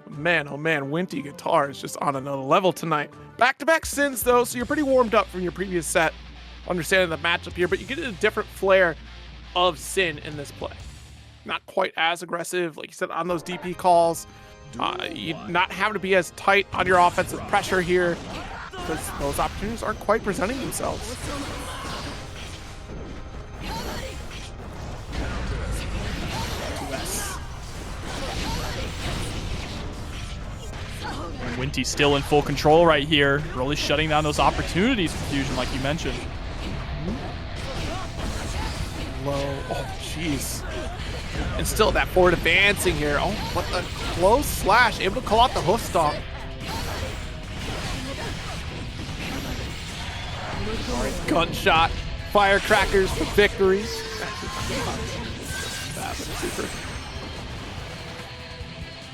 Man, oh man, Winty guitar is just on another level tonight. Back-to-back Sins, though, so you're pretty warmed up from your previous set. Understanding the matchup here, but you get a different flair of Sin in this play. Not quite as aggressive, like you said, on those DP calls. You not having to be as tight on your offensive pressure here because those opportunities aren't quite presenting themselves. Winty's still in full control right here, really shutting down those opportunities for Fuzion, like you mentioned. Low. Oh, jeez. And still that forward advancing here. Oh, what a close slash. Able to call out the hoof stomp. All right, gunshot. Firecrackers for victory.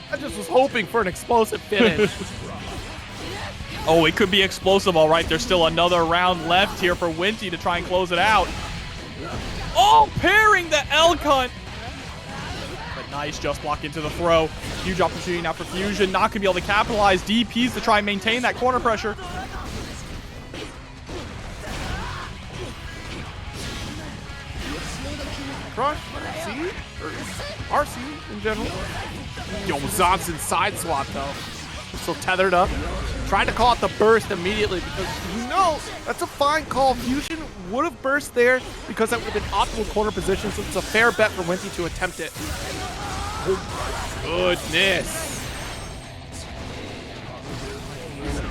I just was hoping for an explosive finish. Oh, it could be explosive, all right. There's still another round left here for Winty to try and close it out. Oh, pairing the L-Cunt. But nice just block into the throw. Huge opportunity now for Fuzion. Not going to be able to capitalize. DPs to try and maintain that corner pressure. Crush, RC, or RC in general. Yo, Johnson side swap though. Still tethered up. Tried to call out the burst immediately because you know that's a fine call. Fuzion would have burst there because that would have been optimal corner position, so it's a fair bet for Winty to attempt it. Oh, goodness.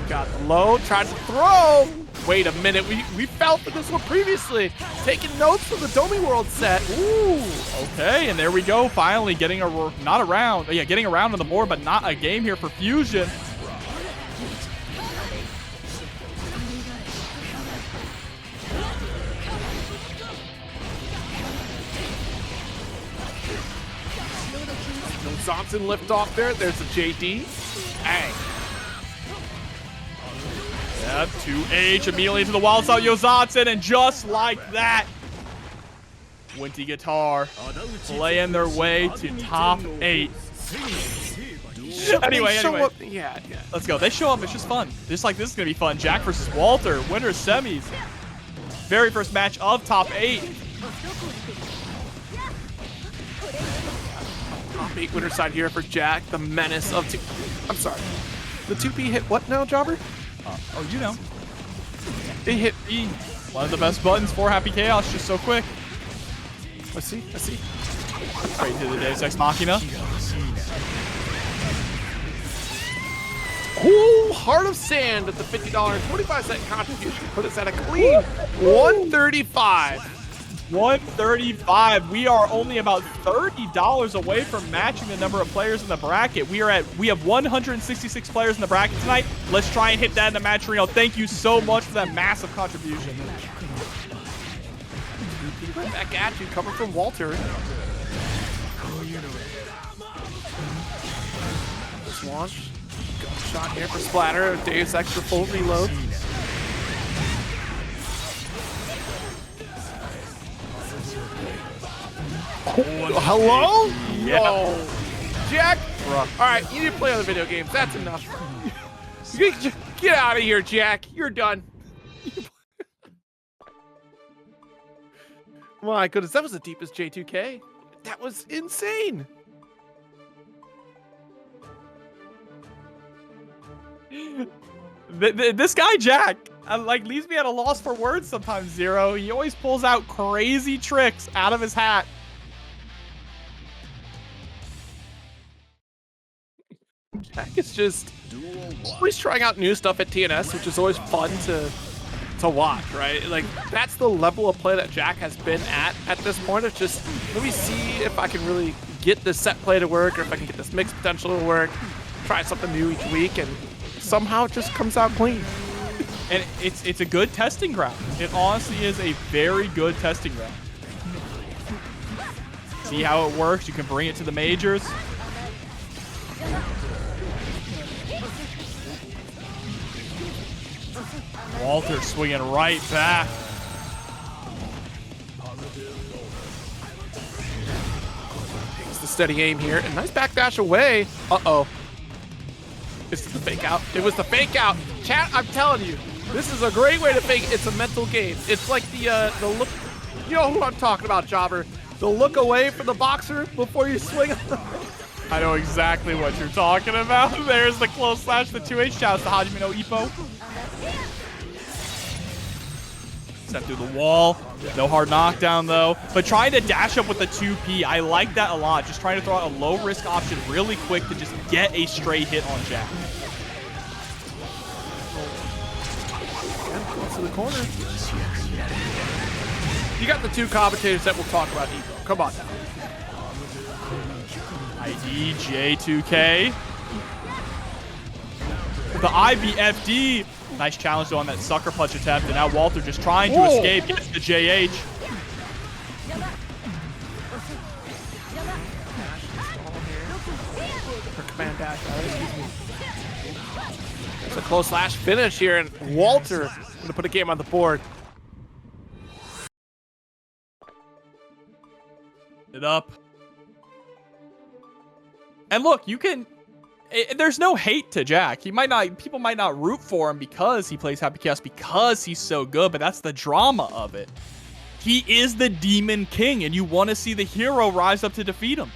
Got the low, tried to throw. Wait a minute, we fell for this one previously. Taking notes from the DomiWurld set. Ooh, okay, and there we go. Finally getting not a round. Yeah, getting around on the board, but not a game here for Fuzion. Johnson lift off there. There's a JD. Hey. Yep, 2H immediately into the wild side, Yozatsen, and just like that, Winty Guitar playing their way to top 8. Anyway, yeah. Let's go. They show up. It's just fun. Just like this is going to be fun. Jack versus Walter, winner semis. Very first match of top 8. Top 8 winner side here for Jack, the menace of I'm sorry. The 2P hit what now, Jobber? Oh, you know. It hit E. One of the best buttons for Happy Chaos, just so quick. I see. Straight to the Deus Ex Machina. Cool Heart of Sand at the $50 25-cent contribution. Put us at a clean 135. 135. We are only about $30 away from matching the number of players in the bracket. We have 166 players in the bracket tonight. Let's try and hit that in the match arena. Thank you so much for that massive contribution. Back at you, coming from Walter. Let's launch. Gunshot here for Splatter. Deus Ex for full reload. Oh, hello? Yeah. Yo. Jack? All right, you need to play other video games. That's enough. Get out of here, Jack. You're done. My goodness, that was the deepest J2K. That was insane. This guy, Jack, leaves me at a loss for words sometimes, Zero. He always pulls out crazy tricks out of his hat. Jack is just always trying out new stuff at TNS, which is always fun to watch, right? Like, that's the level of play that Jack has been at this point. It's just, let me see if I can really get this set play to work, or if I can get this mix potential to work, try something new each week, and somehow it just comes out clean. And it's a good testing ground. It honestly is a very good testing ground. See how it works. You can bring it to the majors. Walter swinging right back. Takes the steady aim here, and nice backdash away. Uh-oh. Is it the fake out? It was the fake out. Chat, I'm telling you, this is a great way to fake. It's a mental game. It's like the look. You know who I'm talking about, Jobber. The look away from the boxer before you swing. I know exactly what you're talking about. There's the close slash, the 2H. Shouts to Hajime no Ippo. Step through the wall. No hard knockdown, though. But trying to dash up with the 2P, I like that a lot. Just trying to throw out a low-risk option really quick to just get a straight hit on Jack. And close to the corner. You got the two commentators that will talk about Evo. Come on now. ID, J2K. The IBFD. Nice challenge, though, on that sucker punch attempt. And now Walter just trying to escape. Gets the JH. Command dash. It's a close slash finish here, and Walter going to put a game on the board. It up. And look, you can... there's no hate to Jack. People might not root for him because he plays Happy Chaos, because he's so good, but that's the drama of it. He is the Demon King, and you want to see the hero rise up to defeat him.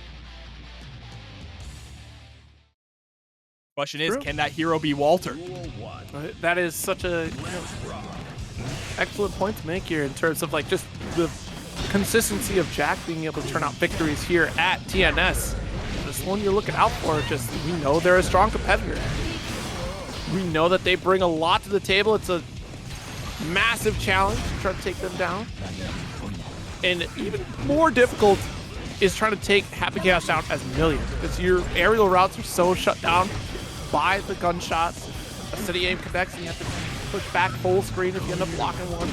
Question is, can that hero be Walter? That is such a excellent point to make here in terms of like just the consistency of Jack being able to turn out victories here at TNS. This one you're looking out for. Just we know they're a strong competitor. We know that they bring a lot to the table. It's a massive challenge to try to take them down. And even more difficult is trying to take Happy Chaos down as Millia, because your aerial routes are so shut down by the gunshots. A steady aim connects and you have to push back full screen if you end up blocking one.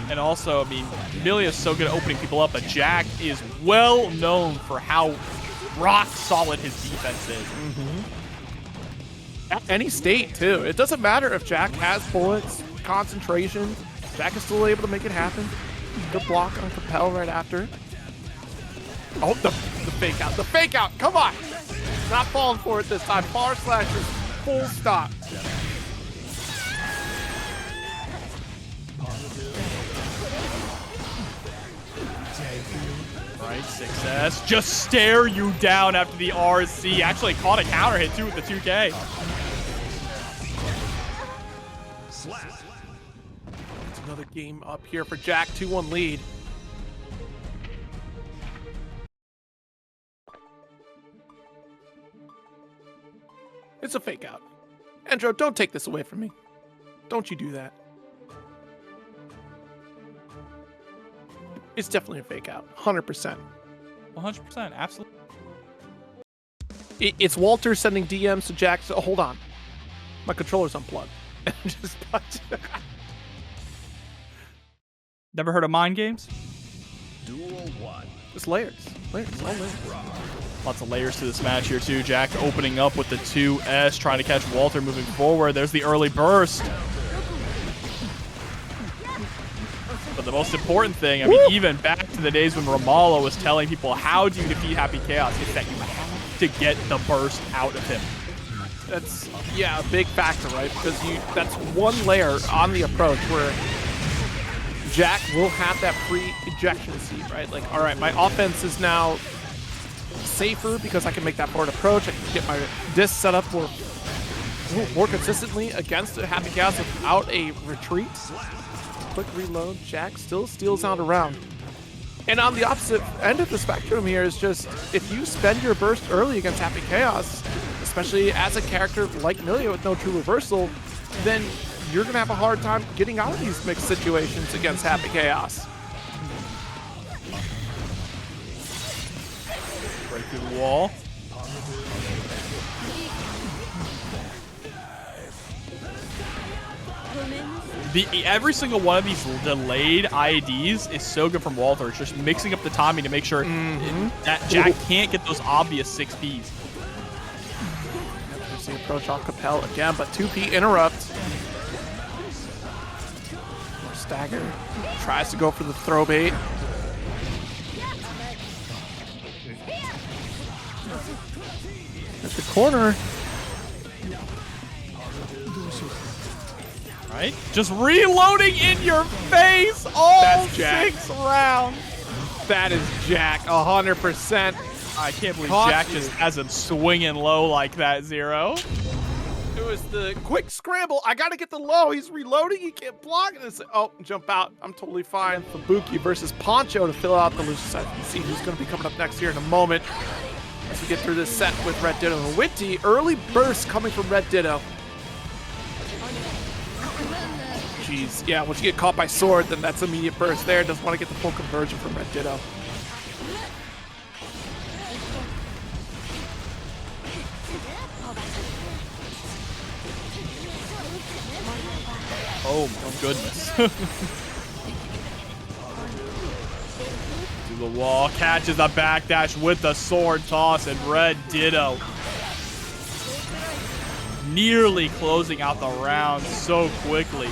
And also, I mean, Millia is so good at opening people up, but Jack is well known for how rock solid his defense is. At any state, too. It doesn't matter if Jack has bullets, concentration. Jack is still able to make it happen. Good block on Capel right after. Oh, the fake out. The fake out. Come on. Not falling for it this time. Bar slashers. Full stop. Right, 6S. Just stare you down after the RC. Actually caught a counter hit, too, with the 2K. It's another game up here for Jack. 2-1 lead. It's a fake out. Andrew, don't take this away from me. Don't you do that. It's definitely a fake out. 100%. 100%, absolutely. It's Walter sending DMs to Jack. So, hold on. My controller's unplugged. Just punch. Never heard of mind games? Duel 1. It's layers. Layers. All layers. Lots of layers to this match here, too. Jack opening up with the 2S, trying to catch Walter moving forward. There's the early burst. But the most important thing, I mean, even back to the days when Ramlethal was telling people how do you defeat Happy Chaos, is that you have to get the burst out of him. That's, yeah, a big factor, right? Because that's one layer on the approach where Jack will have that pre-ejection seat, right? Like, all right, my offense is now safer because I can make that forward approach. I can get my disc set up more consistently against a Happy Chaos without a retreat. Quick reload. Jack still steals out around. And on the opposite end of the spectrum here is just, if you spend your burst early against Happy Chaos, especially as a character like Millia with no true reversal, then you're going to have a hard time getting out of these mixed situations against Happy Chaos. Break through the wall. Every single one of these delayed IEDs is so good from Walter. It's just mixing up the timing to make sure that Jack can't get those obvious 6Ps. There's the approach off Capel again, but 2P interrupt. More stagger. Tries to go for the throw bait. At the corner. Right? Just reloading in your face all That's Jack. 6 rounds. That is Jack, 100%. I can't believe Caught Jack you. just has him swinging low like that, Zero. It was the quick scramble. I got to get the low. He's reloading. He can't block it. Oh, jump out. I'm totally fine. Fubuki versus Poncho to fill out the loser set. You see who's going to be coming up next here in a moment as we get through this set with RedDitto and Winty. Early burst coming from RedDitto. Jeez. Yeah, once you get caught by sword, then that's immediate burst there. Doesn't want to get the full conversion from RedDitto. Oh my goodness. To the wall, catches the backdash with the sword toss, and RedDitto nearly closing out the round so quickly.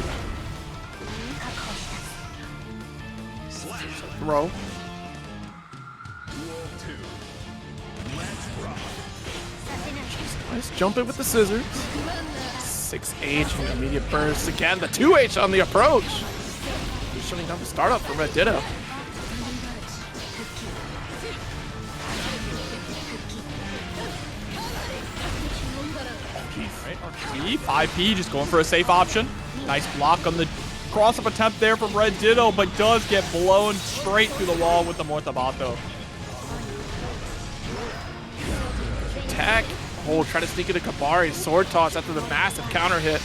Throw. Nice jumping with the scissors. 6H and immediate burst. Again, the 2H on the approach. He's shutting down the startup for RedDitto. Right, RP, 5P, just going for a safe option. Nice block on the cross-up attempt there from RedDitto, but does get blown straight through the wall with the Mortabato. Attack. Oh, try to sneak into Kabari's sword toss after the massive counter hit.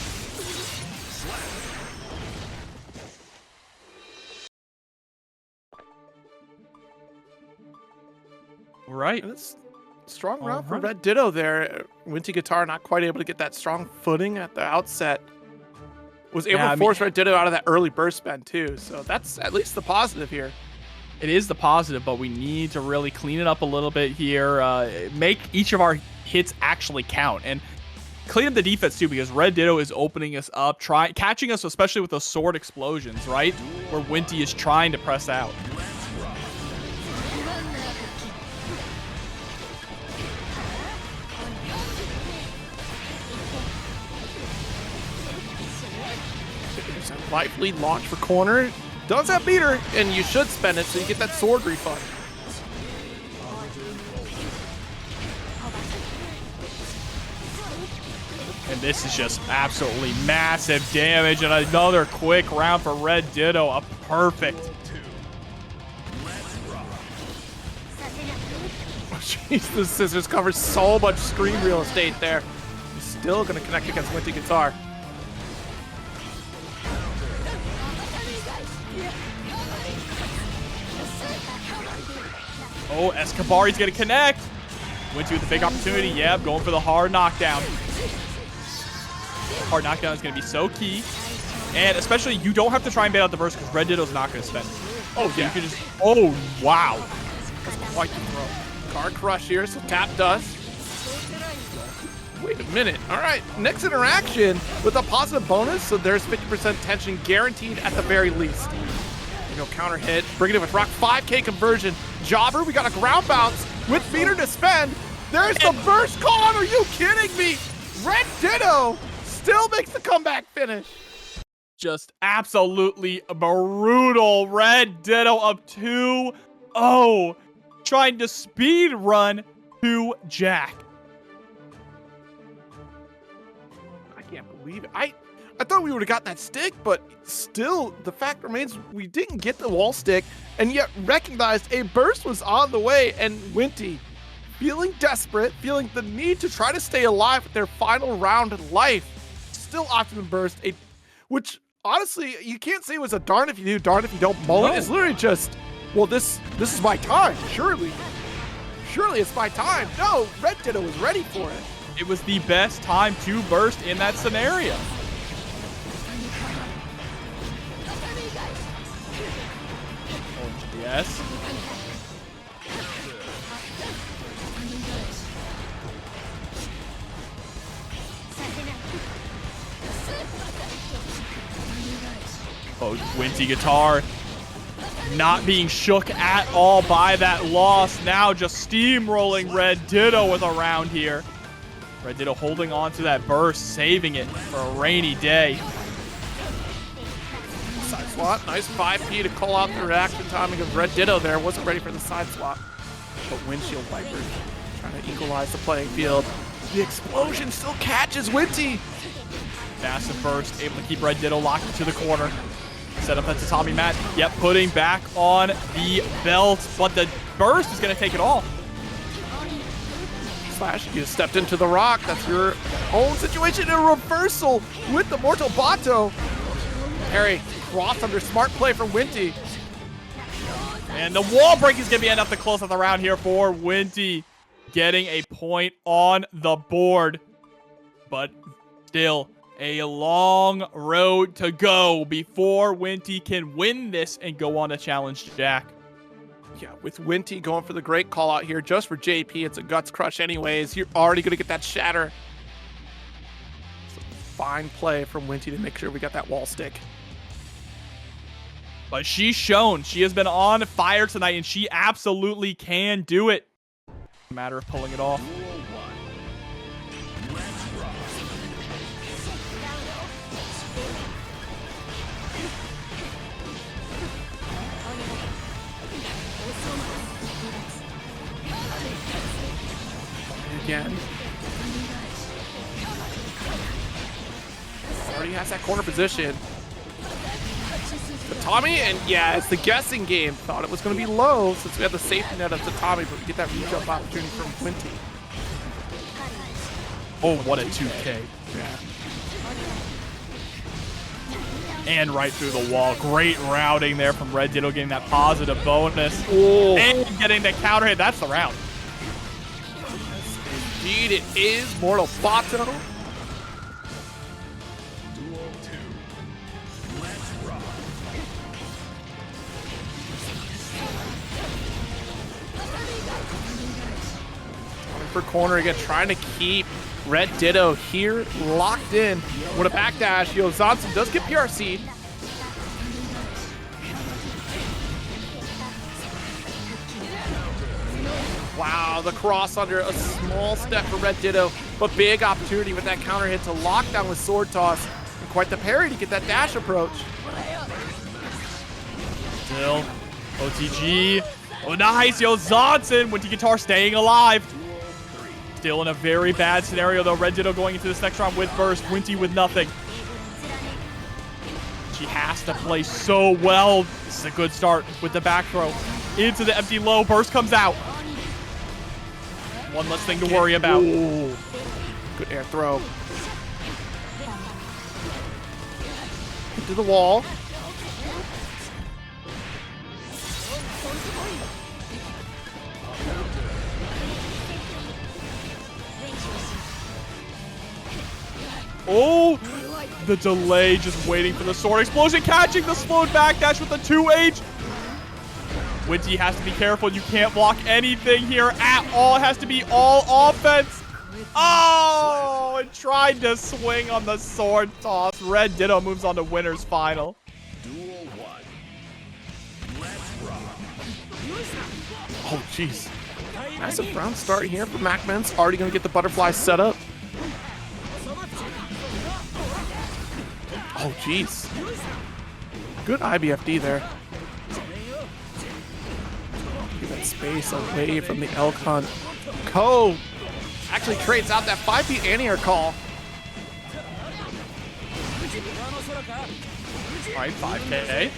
Right. And it's a strong round for RedDitto there. Winty Guitar not quite able to get that strong footing at the outset. Was able to force RedDitto out of that early burst spend too. So that's at least the positive here. It is the positive, but we need to really clean it up a little bit here. Make each of our hits actually count. And clean up the defense too, because RedDitto is opening us up, catching us, especially with those sword explosions, right? Where Winty is trying to press out. Life lead launch for corner. Does have meter, and you should spend it so you get that sword refund. And this is just absolutely massive damage, and another quick round for RedDitto. A perfect. Jeez, the scissors cover so much screen real estate there. He's still going to connect against Winty Guitar. Oh, Escabari's going to connect. Winty with a big opportunity. Yep, going for the hard knockdown. Hard knockdown is going to be so key. And especially, you don't have to try and bait out the burst because RedDitto's not going to spend. Oh, yeah. You can just... Oh, wow. That's quite the throw. Card crush here, so tap dust. Wait a minute. All right, next interaction with a positive bonus, so there's 50% tension guaranteed at the very least. You know, counter hit, bringing it with rock, 5K conversion. Jobber, we got a ground bounce with meter to spend. There's the burst con. Are you kidding me? RedDitto still makes the comeback finish. Just absolutely brutal. RedDitto up 2-0. Trying to speed run to Jack. I can't believe it. I thought we would have got that stick, but still, the fact remains we didn't get the wall stick, and yet recognized a burst was on the way, and Winty, feeling desperate, feeling the need to try to stay alive with their final round in life, still opted to burst, which, honestly, you can't say it was a darn if you do, darn if you don't moment. No. It's literally just, well, this is my time, surely. Surely it's my time. No, RedDitto was ready for it. It was the best time to burst in that scenario. Yes. Oh, Winty Guitar not being shook at all by that loss. Now just steamrolling RedDitto with a round here. RedDitto holding on to that burst, saving it for a rainy day. Side swap, nice 5P to call out the reaction timing of RedDitto there. Wasn't ready for the side swap. But windshield wipers trying to equalize the playing field. The explosion still catches Winty. Massive burst, able to keep RedDitto locked into the corner. Set up that tatami mat. Yep, putting back on the belt, but the burst is going to take it all. Slash, you stepped into the rock. That's your own situation. A reversal with the Mortal Bato. Harry, cross under smart play from Winty. And the wall break is going to be enough to close out the round here for Winty. Getting a point on the board. But still a long road to go before Winty can win this and go on to challenge Jack. Yeah, with Winty going for the great call out here just for JP. It's a guts crush anyways. You're already going to get that shatter. So fine play from Winty to make sure we got that wall stick. But she's shown she has been on fire tonight, and she absolutely can do it. A matter of pulling it off. Again. Already has that corner position. Tatami, and yeah, it's the guessing game. Thought it was going to be low since we had the safety net of Tatami, but we get that re-jump opportunity from Winty. Oh, what a 2K. Yeah. And right through the wall. Great routing there from RedDitto, getting that positive bonus. Oh. And getting the counter hit. That's the round. Indeed, it is Mortal Bato. Duel 2. Let's rock. Coming for corner again, trying to keep RedDitto here locked in. With a backdash, Zanson does get PRC. Wow, the cross under, a small step for RedDitto, but big opportunity with that counter hit to lock down with sword toss. And quite the parry to get that dash approach. Still, OTG. Oh, nice, Zanson with the guitar staying alive. Still in a very bad scenario, though. RedDitto going into this next round with burst. Winty with nothing. She has to play so well. This is a good start with the back throw. Into the empty low. Burst comes out. One less thing to worry about. Ooh. Good air throw. Into the wall. Oh, the delay, just waiting for the sword explosion, catching the slowed backdash with the 2H. Winty has to be careful. You can't block anything here at all. It has to be all offense. Oh, it tried to swing on the sword toss. RedDitto moves on to winner's final. Duel 1. Let's rock. Oh, jeez. Massive round start here for MacMens. Already going to get the butterfly set up. Oh, jeez. Good IBFD there. Get that space away from the elk hunt. Ko actually trades out that 5-beat anti-air call. All right, 5K.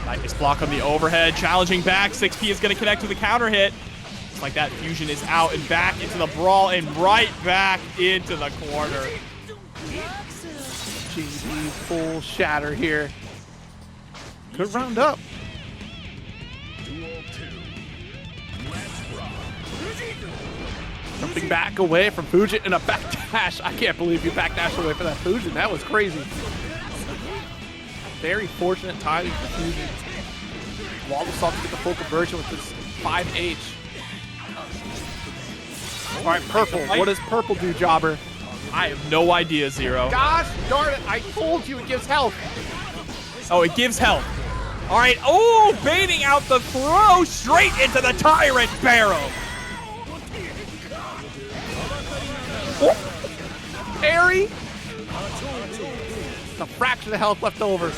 Nice block on the overhead. Challenging back. 6P is going to connect to the counter hit. Looks like that fusion is out and back into the brawl and right back into the corner. GG, full shatter here. Good round up. Duel 2. Let's rock. Jumping back away from Fuzion and a backdash. I can't believe you backdashed away for that Fuzion. That was crazy. Very fortunate timing for Fuzion. Lolo sought to get the full conversion with this 5H. All right, purple. What does purple do, Jobber? I have no idea, Zero. Gosh darn it. I told you it gives health. Oh, it gives health. All right. Oh, baiting out the throw straight into the Tyrant Barrel. Parry. A fraction of health left over.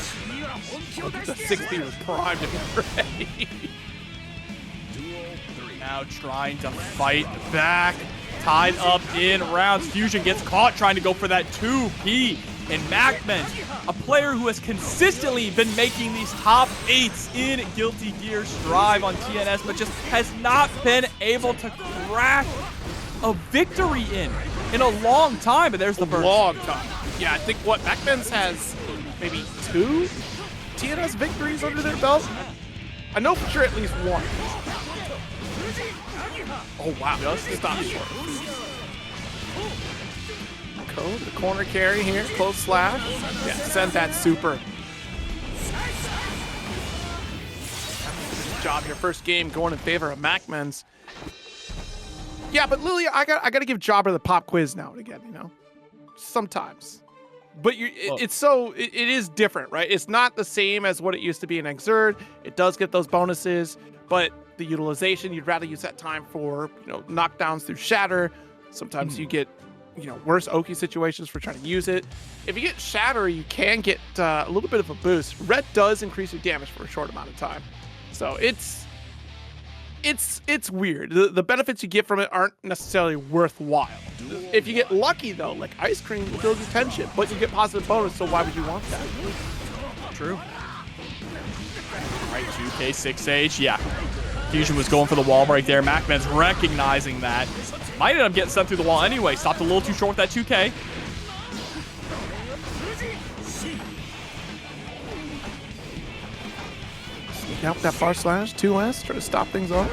The 60 was primed and ready. Now trying to fight back. Tied up in rounds. Fuzion gets caught trying to go for that 2P. And MacMens, a player who has consistently been making these top 8s in Guilty Gear Strive on TNS, but just has not been able to crack a victory in a long time. But there's the burst. Long time. Yeah, I think what MacMens has maybe 2 TNS victories under their belt. I know for sure at least 1. Oh wow, just stop short. Code, the corner carry here, close slash. Yeah, send that super. Good job, your first game going in favor of MacMens. Yeah, but Lilia, I gotta give Jobber the pop quiz now and again, you know? Sometimes. But it is different, right? It's not the same as what it used to be in Exert. It does get those bonuses, but the utilization, you'd rather use that time for, you know, knockdowns through shatter. Sometimes you get, you know, worse Oki situations for trying to use it. If you get shatter, you can get a little bit of a boost. Red does increase your damage for a short amount of time. So it's weird. The benefits you get from it aren't necessarily worthwhile. If you get lucky though, like Ice Cream builds your tension, but you get positive bonus, so why would you want that? True. Right, 2K, 6H, yeah. Fuzion was going for the wall break there. MacMens recognizing that. Might end up getting sent through the wall anyway. Stopped a little too short with that 2K. Sneak out with that far slash, 2S, try to stop things off.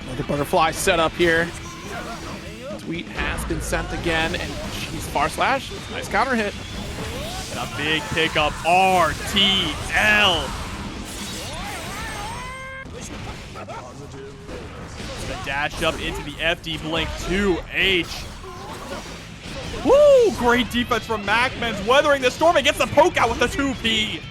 Another butterfly setup here. Tweet has been sent again, and she's far slash. Nice counter hit. And a big pickup, RTL. The dash up into the FD blink 2H. Woo! Great defense from MacMens, weathering the storm and gets the poke out with the 2P.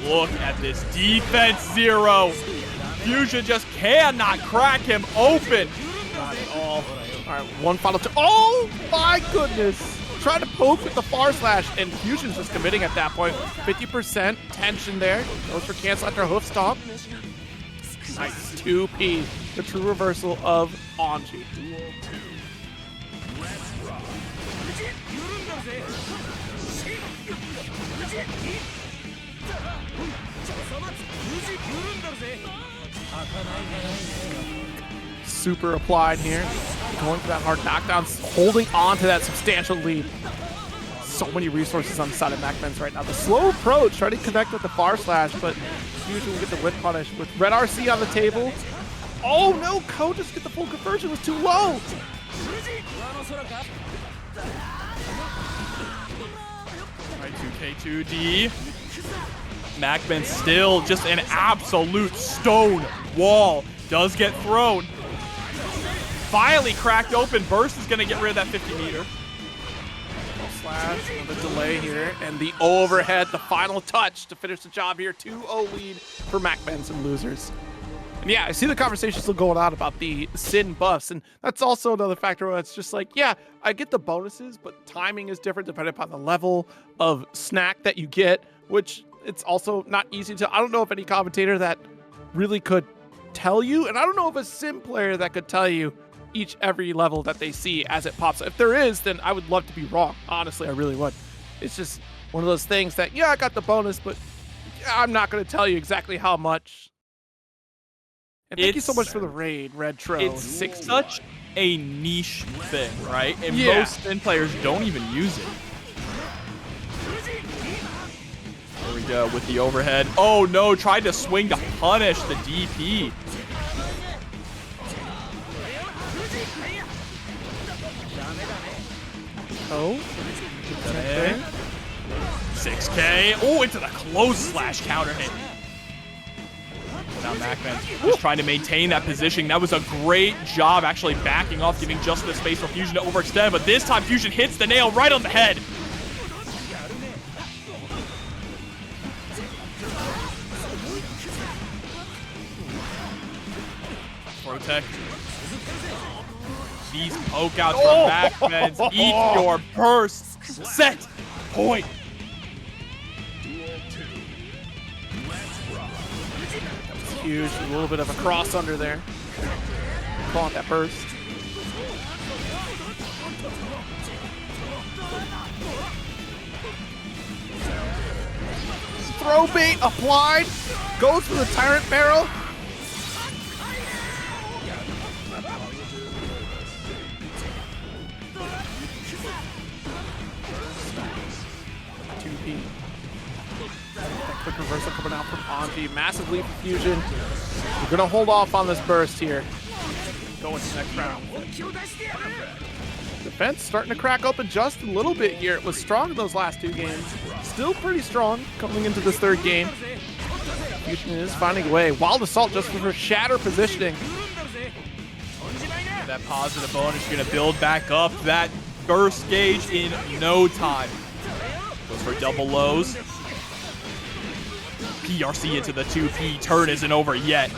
Look at this defense, Zero. Fuzion just cannot crack him open. Not at all. All right, one final turn. Oh my goodness! Trying to poke with the far slash, and Fuzion's just committing at that point. 50% tension there. Goes for cancel after a hoof stomp. Nice 2P. The true reversal of Anji. Super applied here. Going for that hard knockdown, holding on to that substantial lead. So many resources on the side of MacMens right now. The slow approach, trying to connect with the far slash, but usually we get the whip punish with red RC on the table. Oh no, Code just get the full conversion, was too low. Right, 2K2D. MacMens still just an absolute stone wall. Does get thrown. Finally cracked open. Burst is going to get rid of that 50 meter. Slash, another delay here, and the overhead, the final touch to finish the job here. 2-0 lead for MacMens and losers. And yeah, I see the conversation still going on about the Sin buffs, and that's also another factor where it's just like, yeah, I get the bonuses, but timing is different depending upon the level of snack that you get, which it's also not easy to. I don't know if any commentator that really could tell you, and I don't know if a Sim player that could tell you every level that they see as it pops. If there is, then I would love to be wrong. Honestly, I really would. It's just one of those things that, yeah, I got the bonus, but I'm not going to tell you exactly how much. And thank you so much for the raid, Retro. It's such a niche thing, right? And most Spin players don't even use it. There we go with the overhead. Oh no, tried to swing to punish the DP. Oh, 6K. Oh, into the close slash counter hit. Now MacMens just trying to maintain that position. That was a great job actually backing off, giving just the space for Fuzion to overextend, but this time Fuzion hits the nail right on the head. Protect. These poke outs from MacMens. Eat your burst. Set point. Duel 2. Let's rock. Huge. A little bit of a cross under there. Calling that burst. Throw bait applied. Goes for the Tyrant Barrel. Quick reversal coming out from Anji. Massive leap of fusion. We're going to hold off on this burst here. Go into the next round. Defense starting to crack open just a little bit here. It was strong in those last 2 games. Still pretty strong coming into this 3rd game. Fusion is finding a way. Wild Assault just for her shatter positioning. That positive bonus, you're going to build back up that burst gauge in no time. Goes for double lows. PRC into the 2P. Turn isn't over yet.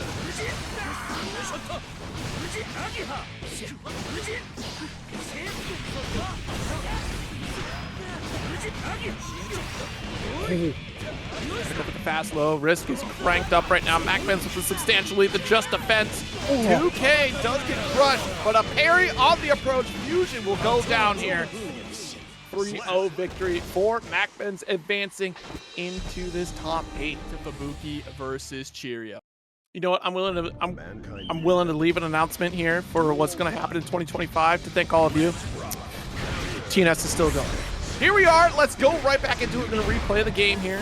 Pick up with the fast low. Risk is cranked up right now. MacMens with a substantial lead. The just defense. 2K does get crushed, but a parry on the approach. Fusion will go down here. 3-0 victory for MacMens, advancing into this top 8. To Fubuki versus Cheryo. You know what? I'm willing to leave an announcement here for what's going to happen in 2025 to thank all of you. TNS is still going. Here we are. Let's go right back into it. We're going to replay the game here.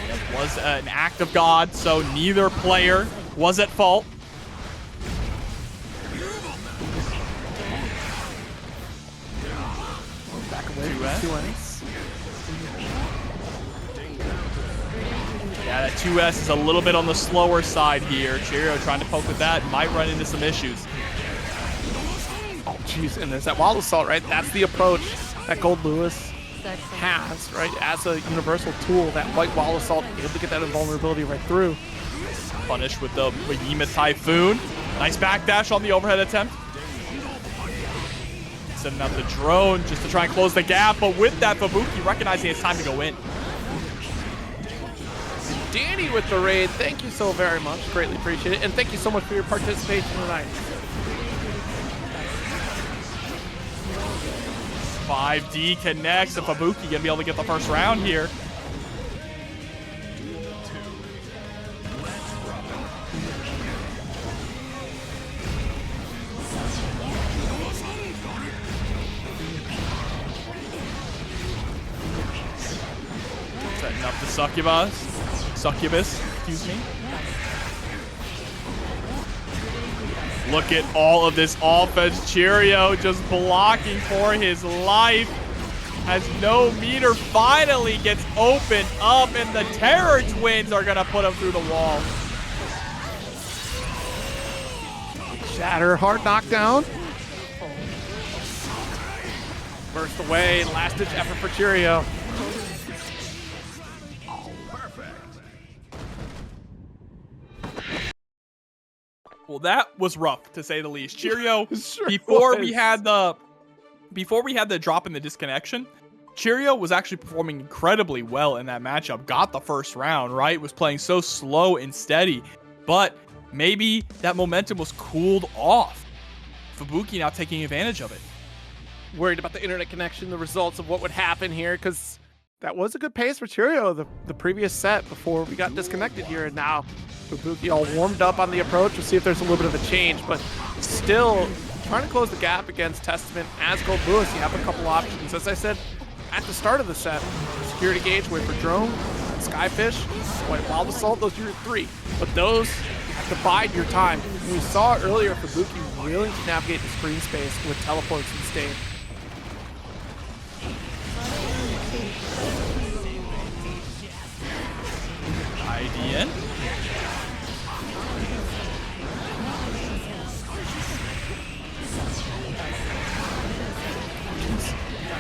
It was an act of God, so neither player was at fault. Back away. 2S. Yeah, that 2S is a little bit on the slower side here. Cheryo trying to poke with that. Might run into some issues. Oh, jeez. And there's that Wild Assault, right? That's the approach that Goldlewis has, right? As a universal tool, that white Wild Assault, able to get that invulnerability right through. Punished with the Yima Typhoon. Nice backdash on the overhead attempt. Setting up the drone just to try and close the gap, but with that, Fubuki recognizing it's time to go in. Danny with the raid, thank you so very much. Greatly appreciate it. And thank you so much for your participation tonight. 5D connects, and Fubuki gonna be able to get the first round here. Setting up the succubus, excuse me. Look at all of this offense. Cheryo just blocking for his life. As no meter finally gets opened up, and the Terror Twins are gonna put him through the wall. Shatter, hard knockdown. Burst away, last-ditch effort for Cheryo. Well, that was rough, to say the least. Cheryo, Sure before was. we had the drop in the disconnection, Cheryo was actually performing incredibly well in that matchup. Got the first round, right? Was playing so slow and steady, but maybe that momentum was cooled off. Fubuki now taking advantage of it. Worried about the internet connection, the results of what would happen here, because that was a good pace for Cheryo the previous set before we got disconnected here, and now Fubuki all warmed up on the approach. We'll see if there's a little bit of a change, but still trying to close the gap against Testament as Goldlewis. You have a couple options. As I said at the start of the set, security gauge, wait for drone, Skyfish, White Wild Assault, those are your 3. But those you have to bide your time. And we saw earlier Fubuki willing to navigate the screen space with teleports instead. IDN.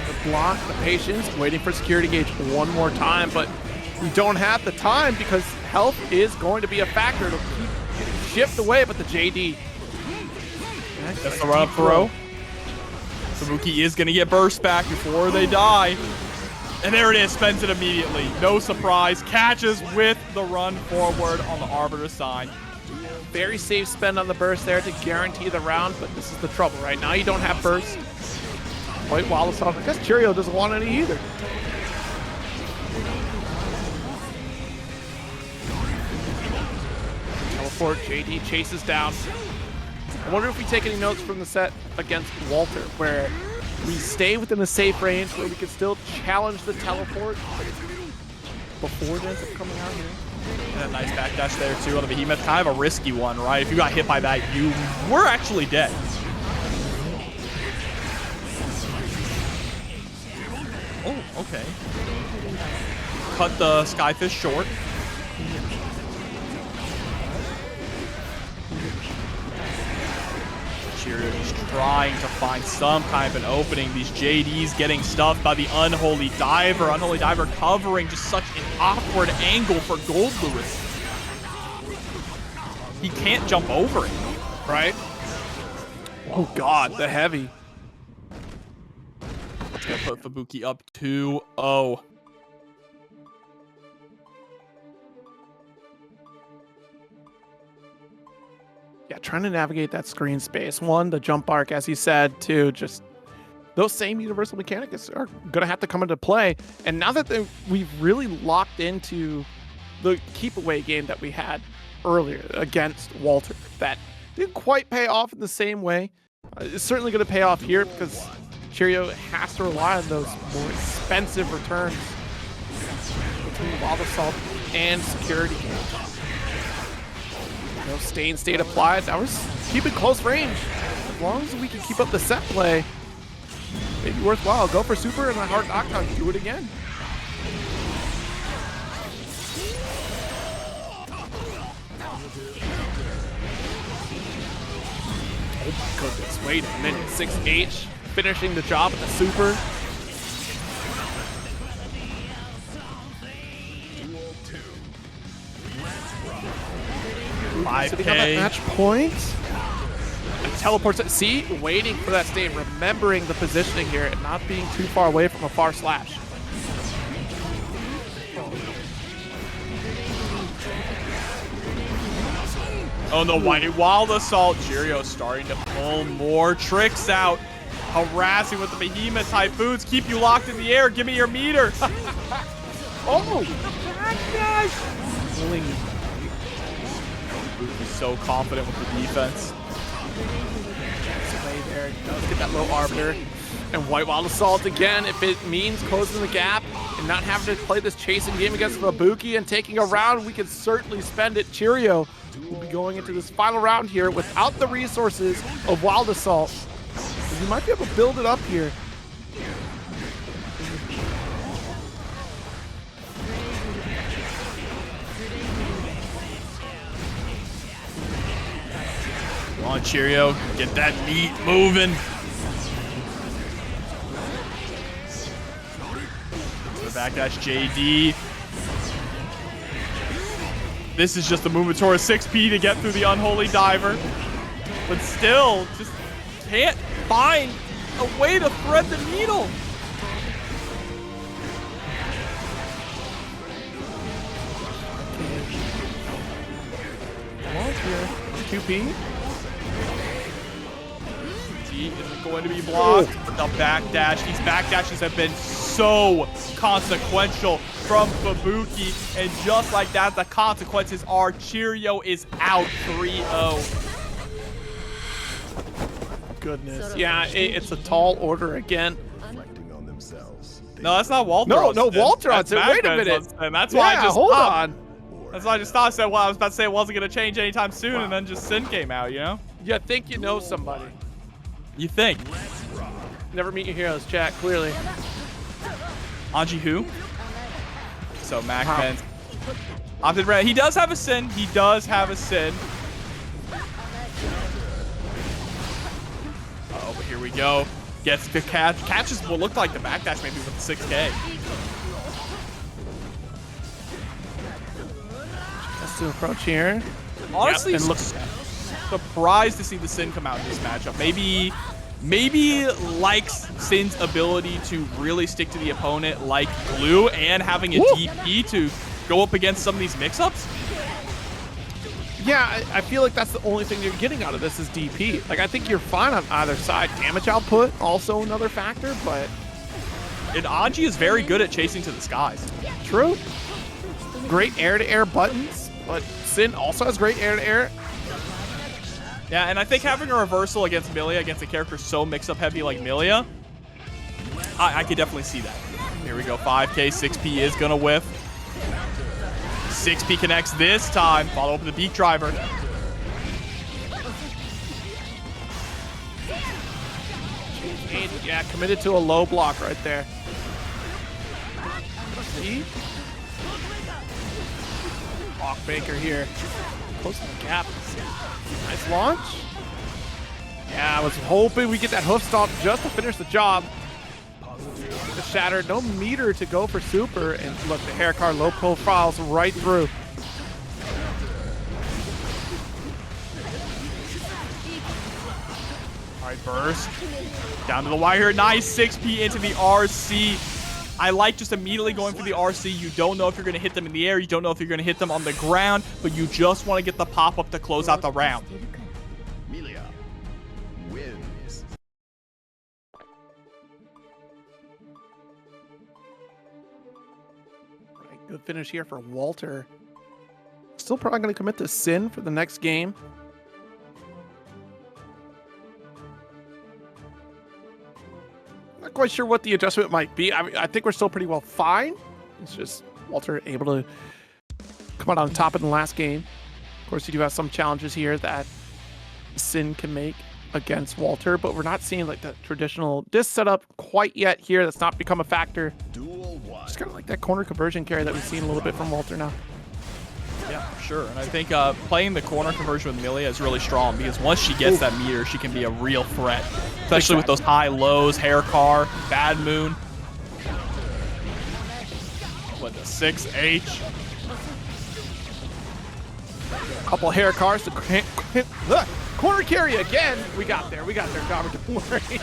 The block, the patience, waiting for security gauge one more time, but we don't have the time because health is going to be a factor. It'll keep getting shift away, but the JD. That's the run up throw. Fubuki is going to get burst back before they die. And there it is, spends it immediately. No surprise. Catches with the run forward on the Arbiter sign. Very safe spend on the burst there to guarantee the round, but this is the trouble, right? Now you don't have burst. Quite Wallace off. I guess Cheryo doesn't want any either. Teleport, JD chases down. I wonder if we take any notes from the set against Walter, where we stay within a safe range, where we can still challenge the teleport before it ends up coming out here. And a nice backdash there too on the Behemoth. Kind of a risky one, right? If you got hit by that, you were actually dead. Oh, okay. Cut the Skyfish short. Cheryo just trying to find some kind of an opening. These JDs getting stuffed by the Unholy Diver. Unholy Diver covering just such an awkward angle for Goldlewis. He can't jump over it, right? Oh God, the heavy. It's gonna put Fubuki up 2-0. Yeah, trying to navigate that screen space. One, the jump arc, as he said, two, just those same universal mechanics are going to have to come into play. And now that we've really locked into the keep away game that we had earlier against Walter, that didn't quite pay off in the same way. It's certainly going to pay off here because Cheryo has to rely on those more expensive returns between Wild Assault and security games. No staying state applied. Now we're keeping close range. As long as we can keep up the set play, maybe worthwhile. Go for super and a hard knockdown. Do it again. Oh my goodness. Wait a minute. 6H finishing the job with the super. Sitting on that match point. And teleports. See, waiting for that state, remembering the positioning here and not being too far away from a far slash. Oh, the Wild Assault. Cheryo starting to pull more tricks out. Harassing with the Behemoth Typhoons. Keep you locked in the air. Give me your meter. Oh! Pulling. He's so confident with the defense. Away there. He does get that low arbiter. And Wild Assault again, if it means closing the gap and not having to play this chasing game against Fubuki and taking a round, we can certainly spend it. Cheryo will be going into this final round here without the resources of Wild Assault. You might be able to build it up here. Come on, Cheryo. Get that meat moving. To the backdash JD. This is just a movement towards 6P to get through the Unholy Diver. But still, just can't find a way to thread the needle. Come on, here. 2P. Isn't going to be blocked. But the backdash, these backdashes have been so consequential from Fubuki, and just like that, the consequences are Cheryo is out 3-0. Goodness, yeah, it's a tall order again. Reflecting on themselves. No, that's not Walter. No, Walter on it. Wait a minute. And that's why I just hold stopped. on. That's why I just thought. I said, well, I was about to say it wasn't going to change anytime soon, and then just Sin came out, you know? You think you know somebody. You think? Never meet your heroes, chat, clearly. Anji who? So MacMens opted red. He does have a Sin. He does have a Sin. Oh, but here we go. Gets the catch. Catches what looked like the backdash maybe with the 6K. Let's do approach here. Honestly, Yep, and look, surprised to see the Sin come out in this matchup. Maybe likes Sin's ability to really stick to the opponent like glue and having a DP to go up against some of these mix-ups. yeah, I feel like that's the only thing you're getting out of this is DP. Like, I think you're fine on either side. Damage output, also another factor, but... And Anji is very good at chasing to the skies. True. Great air-to-air buttons, but Sin also has great air-to-air. Yeah, and I think having a reversal against Millia, against a character so mix-up heavy like Millia, I could definitely see that. Here we go, 5K, 6P is gonna whiff. 6P connects this time. Follow up with the beak driver. Yeah, committed to a low block right there. See? Block Baker here. Close to the gap. Nice launch. Yeah, I was hoping we get that hoof stomp just to finish the job. The shatter, no meter to go for super, and look, the hair car low profiles right through. All right, burst. Down to the wire. Nice 6P into the RC. I like just immediately going for the RC. You don't know if you're going to hit them in the air. You don't know if you're going to hit them on the ground, but you just want to get the pop-up to close out the round. Millia wins. Right, good finish here for Walter. Still probably going to commit to Sin for the next game. Not quite sure what the adjustment might be. I think we're still pretty well fine. It's just Walter able to come out on top in the last game. Of course, you do have some challenges here that Sin can make against Walter, but we're not seeing like the traditional disc setup quite yet here. That's not become a factor. Duel 1. Just kind of like that corner conversion carry that we've seen a little bit from Walter now. Yeah, for sure. And I think playing the corner conversion with Millia is really strong because once she gets that meter, she can be a real threat, especially with those high lows, hair car, bad moon. What, the 6H? Couple hair cars to look, corner carry again. We got there, Jobber, don't worry.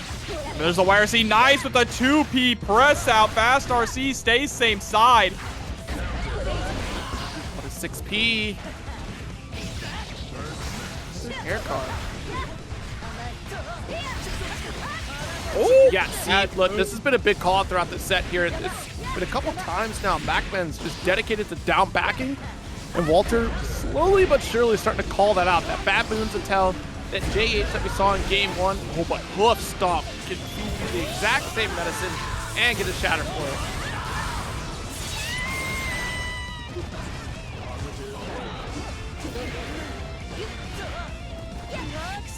There's a wire C. Nice with the 2P press out. Fast RC stays same side. 6P. Hair car. Oh, yeah, see, look, this has been a big call throughout the set here. It's been a couple times now. MacMens just dedicated to down backing, and Walter slowly but surely starting to call that out. That bad moon's a tell. That J8 that we saw in game 1. Oh, but hoof stomp can do the exact same medicine and get a shatter for it.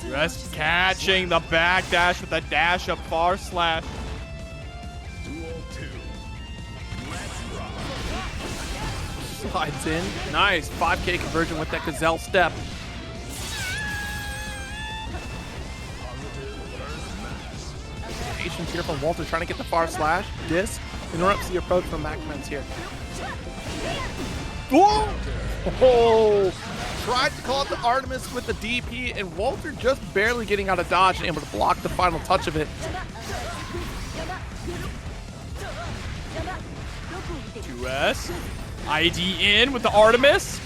Just catching the back dash with a dash up far slash. Duel 2. Let's rock. Slides in. Nice 5K conversion with that gazelle step. Patience here from Walter trying to get the far slash. Disc interrupts the approach from MacMens here. Whoa! Oh! Tried to call out the Artemis with the DP, and Walter just barely getting out of dodge and able to block the final touch of it. 2S. ID in with the Artemis.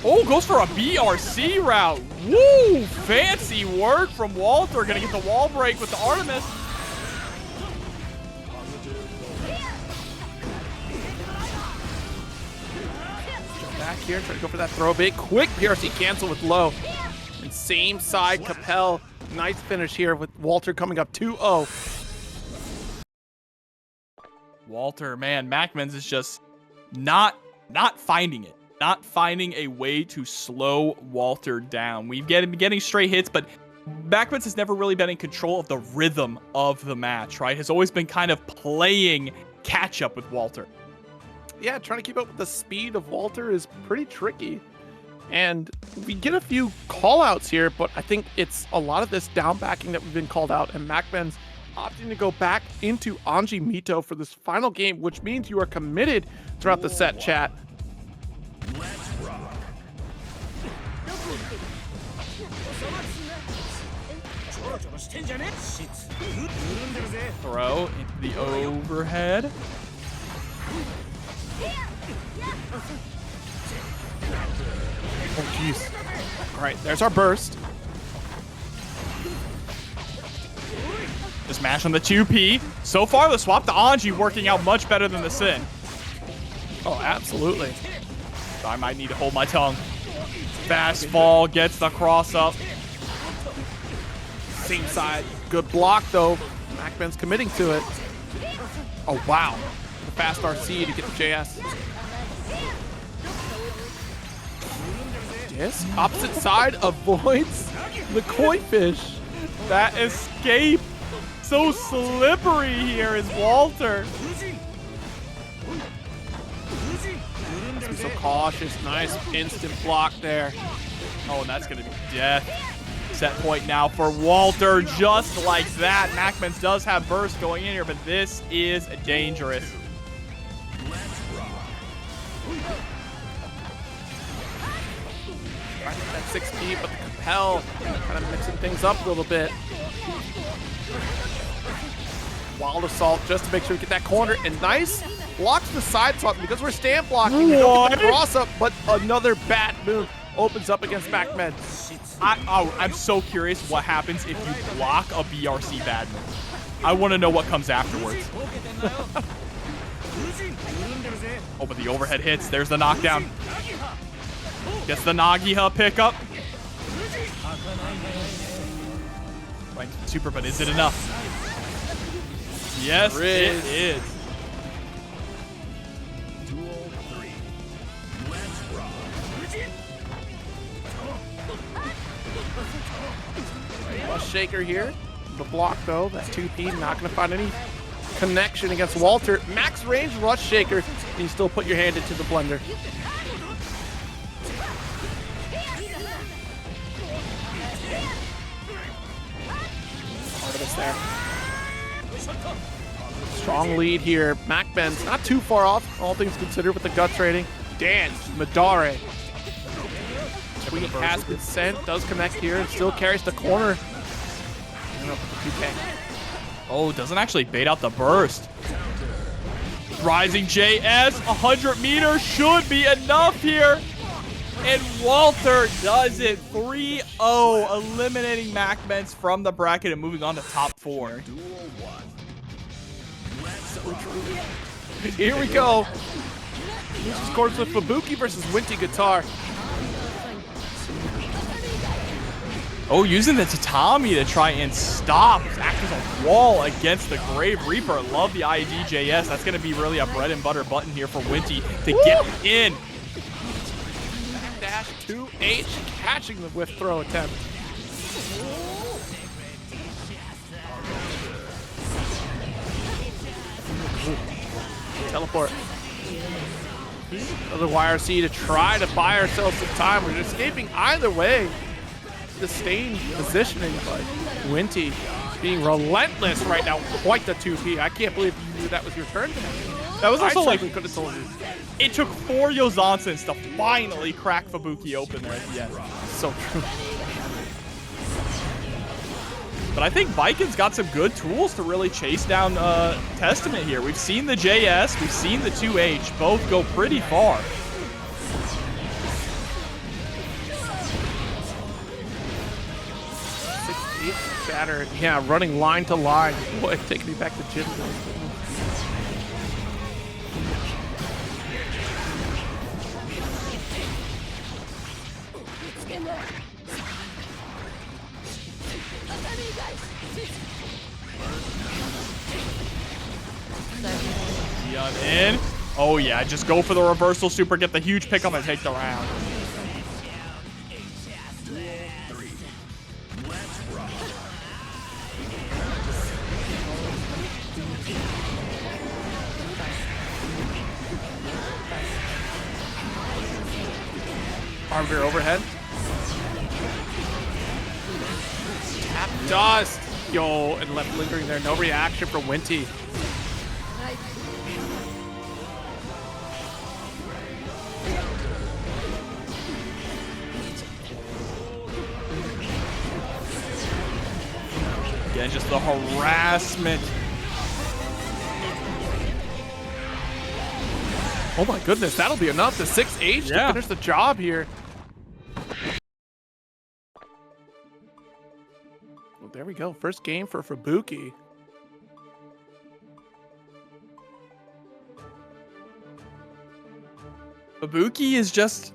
Oh, goes for a BRC route. Woo! Fancy work from Walter. Gonna get the wall break with the Artemis. Back here, try to go for that throw big. Quick PRC cancel with low. And same side, Capel. Nice finish here with Walter coming up 2-0. Walter, man, MacMens is just not finding it. Not finding a way to slow Walter down. We've been getting straight hits, but MacMens has never really been in control of the rhythm of the match, right? Has always been kind of playing catch up with Walter. Yeah, trying to keep up with the speed of Walter is pretty tricky. And we get a few call-outs here, but I think it's a lot of this down backing that we've been called out, and MacMens opting to go back into Anji Mito for this final game, which means you are committed throughout the set, chat. Let's rock. Throw into the overhead. Oh, jeez. All right, there's our burst. Just mash on the 2P. So far, the swap to Anji working out much better than the Sin. Oh, absolutely. So I might need to hold my tongue. Fast fall, gets the cross up. Same side. Good block, though. MacMens committing to it. Oh, wow. The fast RC to get the JS. Yes, opposite side avoids the koi fish. That escape. So slippery here is Walter. So cautious. Nice instant block there. Oh, and that's going to be death. Set point now for Walter, just like that. MacMens does have burst going in here, but this is dangerous. That 6P, but the compel kind of mixing things up a little bit. Wild assault just to make sure we get that corner, and nice blocks the side swap because we're stand blocking. What? The cross up, but another bad move opens up against MacMens. I'm so curious what happens if you block a BRC bad move. I want to know what comes afterwards. Oh, but the overhead hits. There's the knockdown. Gets the Nagiha pickup. Right, super, but is it enough? Yes, it is. Duel 3. Let's rock. Rush shaker here. The block though, that 2P not going to find any connection against Walter. Max range rush shaker, and you still put your hand into the blender. Artemis there. Strong lead here. MacMens not too far off, all things considered, with the guts rating. Dance, Madare. Tweet has been sent, does connect here, and still carries the corner. Oh, doesn't actually bait out the burst. Rising JS, 100 meters should be enough here. And Walter does it 3-0, eliminating MacMens from the bracket and moving on to top 4. Duel 1. Here we go. This is course with Fubuki versus Winty Guitar. Oh, using the tatami to try and stop, act as a wall against the Grave Reaper. Love the IDJS. That's going to be really a bread and butter button here for Winty to get in. Dash 2H, catching the whiff throw attempt. Teleport. Another YRC to try to buy ourselves some time. We're escaping either way. Sustained positioning, but Winty being relentless right now. Quite the 2P. I can't believe you knew that was your turn. That was also like, we could have told you. it took 4 Yozansons to finally crack Fubuki open there at the end. So true. But I think Baiken's got some good tools to really chase down Testament here. We've seen the JS, we've seen the 2H, both go pretty far. Shatter, yeah, running line to line. Boy, taking me back to gym. Fuzion in. Oh yeah, just go for the reversal super, get the huge pickup and take the round. Arbiter overhead. Tap dust. Yo, and left lingering there. No reaction from Winty. Again, just the harassment. Oh my goodness, that'll be enough. The 6H to finish the job here. Well, there we go. First game for Fubuki. Fubuki is just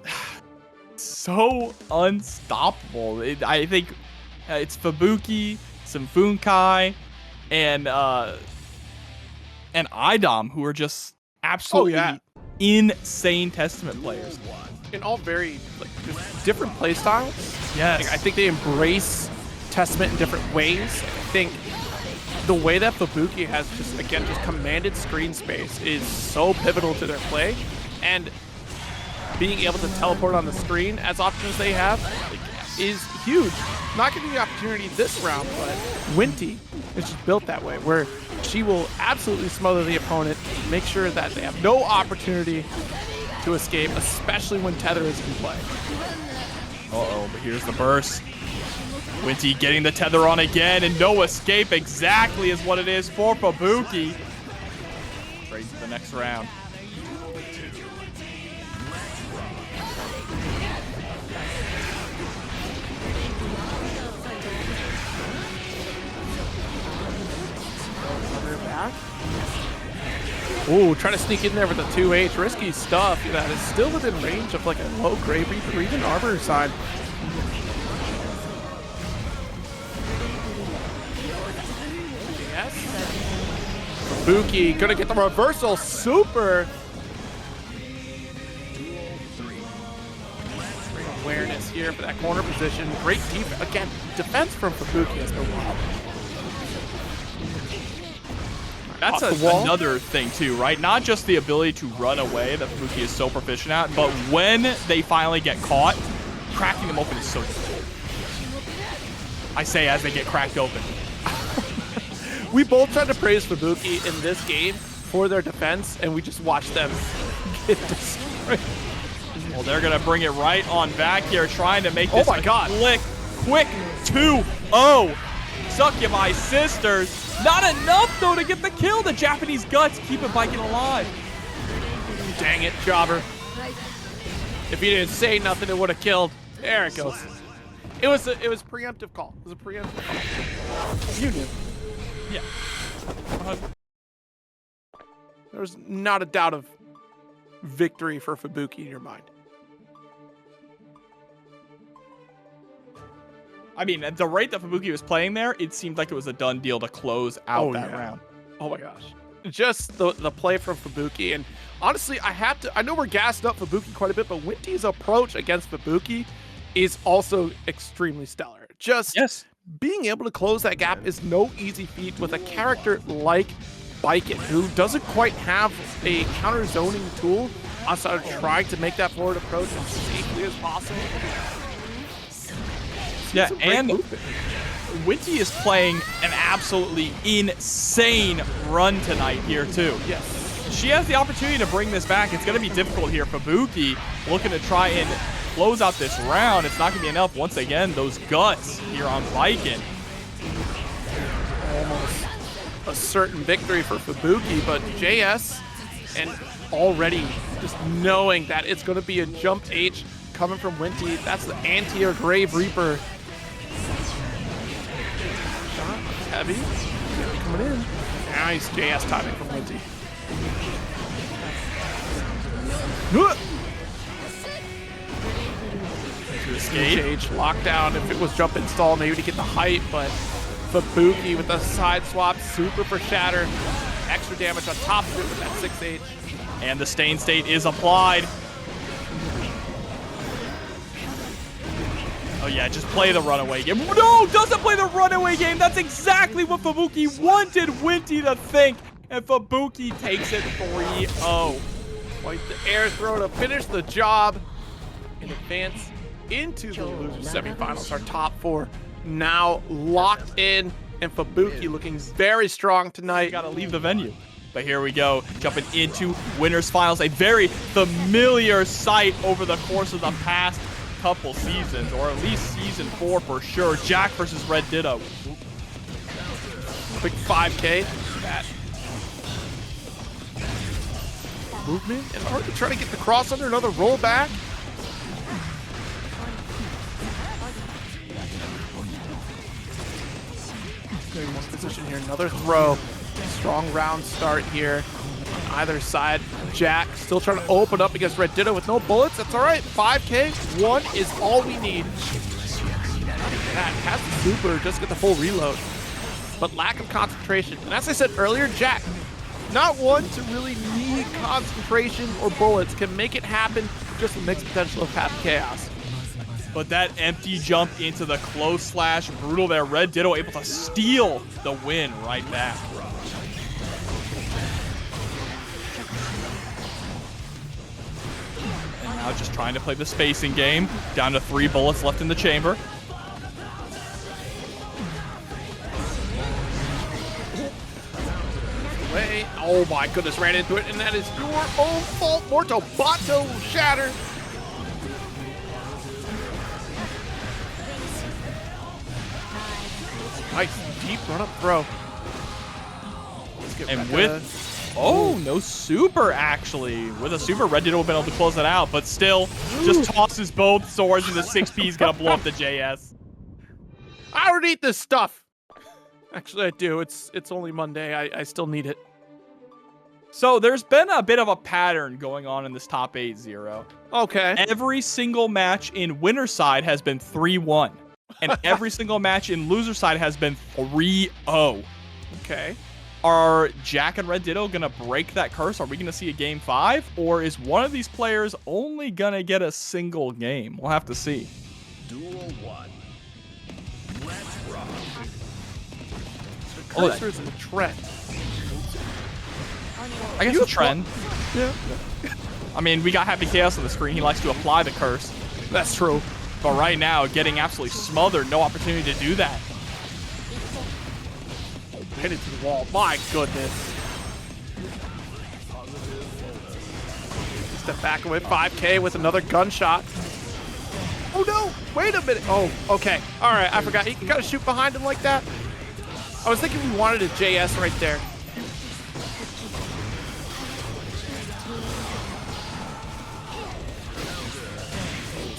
so unstoppable. I think it's Fubuki, some Funkai, and Idom, who are just absolutely insane Testament players. In all very just different play styles. Yes. I think they embrace Testament in different ways. I think the way that Fubuki has just commanded screen space is so pivotal to their play, and being able to teleport on the screen as often as they have is huge. Not getting the opportunity this round, but Winty is just built that way, where she will absolutely smother the opponent, make sure that they have no opportunity to escape, especially when Tether is in play. Uh-oh, but here's the burst. Winty getting the tether on again, and no escape exactly is what it is for Fubuki. Straight to the next round. Ooh, trying to sneak in there with a 2H. Risky stuff. That is still within range of like a low Grave Reaper or even Arbor side. Yes. Fubuki gonna get the reversal. Super. Great awareness here for that corner position. Great defense. Again, defense from Fubuki has been wild. That's another thing too, right? Not just the ability to run away that Fubuki is so proficient at, but when they finally get caught, cracking them open is so difficult. I say as they get cracked open. We both tried to praise Fubuki in this game for their defense, and we just watched them get destroyed. Well, they're going to bring it right on back here, trying to make this quick 2-0. Suck you, my sisters. Not enough, though, to get the kill. The Japanese guts keep it Baiken alive. Dang it, Jobber. If he didn't say nothing, it would have killed. There it goes. It was preemptive call. It was a preemptive call. You knew. Yeah. There was not a doubt of victory for Fubuki in your mind. I mean, at the rate that Fubuki was playing there, it seemed like it was a done deal to close out that round. Oh my gosh. Just the play from Fubuki. And honestly, I know we're gassed up Fubuki quite a bit, but Winty's approach against Fubuki is also extremely stellar. Just being able to close that gap is no easy feat with a character like Baiken, who doesn't quite have a counter zoning tool outside of trying to make that forward approach as safely as possible. Yeah, and Winty is playing an absolutely insane run tonight here, too. Yes. She has the opportunity to bring this back. It's going to be difficult here. Fubuki looking to try and close out this round. It's not going to be enough. Once again, those guts here on Baiken. Almost a certain victory for Fubuki, but JS, and already just knowing that it's going to be a jump H coming from Winty. That's the anti-air Grave Reaper. Shot heavy. Coming in. Nice JS timing from Winty. Stage lockdown. If it was jump install, maybe to get the height, but Fubuki with the side swap, super for shatter. Extra damage on top of it with that 6H. And the stain state is applied. Oh yeah, just play the runaway game. No, doesn't play the runaway game. That's exactly what Fubuki wanted Winty to think. And Fubuki takes it 3-0. Quite the air throw to finish the job and advance into the loser semifinals. Our top four now locked in, and Fubuki looking very strong tonight. Gotta leave the venue. But here we go, jumping into winners finals, a very familiar sight over the course of the past couple seasons, or at least season 4 for sure. Jack versus RedDitto. Quick 5K. That movement and hard to try to get the cross under another rollback. Very more position here. Another throw. Strong round start here on either side. Jack still trying to open up against RedDitto with no bullets. That's all right. 5K. 1 is all we need. That has the super, just get the full reload. But lack of concentration. And as I said earlier, Jack, not one to really need concentration or bullets, can make it happen with just the mixed potential of Path of Chaos. But that empty jump into the close slash brutal there. RedDitto able to steal the win right back. And now just trying to play the spacing game. Down to 3 bullets left in the chamber. Wait, oh my goodness, ran into it, and that is your own fault. Morto Bato shatter. Nice deep run up throw. And with, oh, no super actually. With a super, RedDitto would have been able to close it out, but still just tosses both swords and the 6P is gonna blow up the JS. I don't need this stuff. Actually, I do. It's only Monday. I still need it. So there's been a bit of a pattern going on in this top 8-0. Okay. Every single match in winner side has been 3-1. And every single match in loser side has been 3-0. Okay. Are Jack and RedDitto going to break that curse? Are we going to see a game 5? Or is one of these players only going to get a single game? We'll have to see. Duel 1. Let's rock. Closer is a trend. I guess a trend. Yeah. I mean, we got Happy Chaos on the screen. He likes to apply the curse. That's true. But right now, getting absolutely smothered. No opportunity to do that. Hit it to the wall. My goodness. Step back away. 5K with another gunshot. Oh no! Wait a minute. Oh, okay. All right. I forgot. He can kind of shoot behind him like that. I was thinking we wanted a JS right there.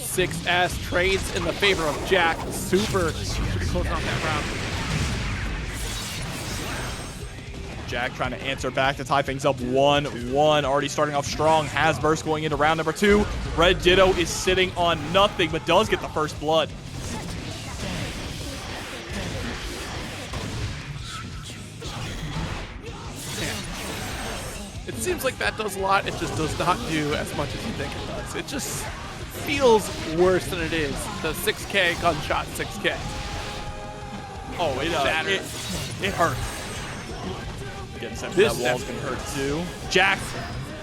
.6S trades in the favor of Jack. Super. Should be closing off that round. Jack trying to answer back to tie things up 1-1. Already starting off strong. Has burst going into round number 2. RedDitto is sitting on nothing, but does get the first blood. It seems like that does a lot. It just does not do as much as you think it does. It just feels worse than it is. The 6K gunshot 6K. Oh, it hurts. Getting sent from that wall's gonna hurt too. Jack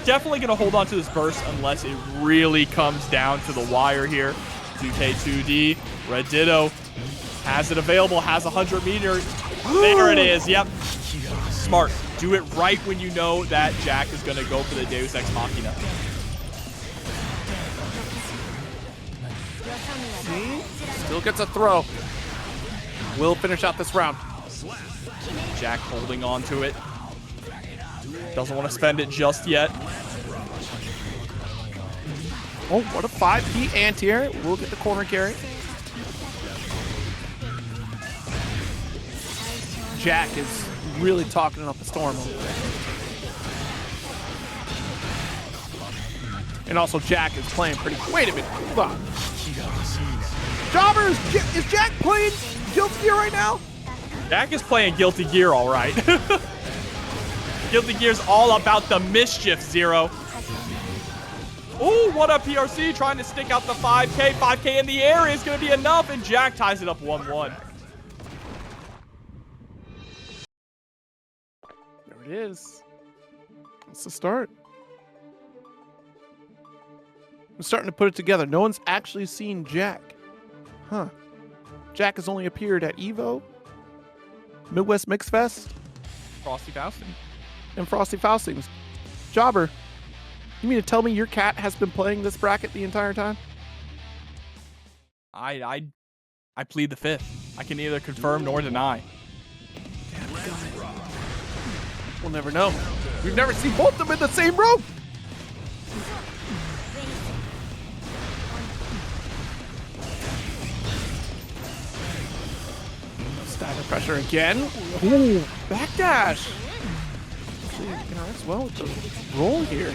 definitely gonna hold on to this burst unless it really comes down to the wire here. 2K2D. RedDitto has it available, has 100 meters. There it is. Yep. Smart. Do it right when you know that Jack is gonna go for the Deus Ex Machina. Still gets a throw. Will finish out this round. Jack holding on to it. Doesn't want to spend it just yet. Oh, what a 5P anti-air. We'll get the corner carry. Jack is really talking up a storm over there. And also Jack is playing pretty... Wait a minute. Hold on. Jobbers, is Jack playing Guilty Gear right now? Jack is playing Guilty Gear all right. Guilty Gear's all about the mischief, Zero. Ooh, what a PRC trying to stick out the 5K. 5K in the air is going to be enough, and Jack ties it up 1-1. There it is. That's the start. I'm starting to put it together. No one's actually seen Jack. Huh. Jack has only appeared at EVO, Midwest Mix Fest, Frosty Fausting. and Frosty Faustings. Jobber, you mean to tell me your cat has been playing this bracket the entire time? I plead the fifth. I can neither confirm nor deny. Damn, We'll never know. We've never seen both of them in the same room. Stagger pressure again. Ooh, backdash. Actually, interacts well with the roll here.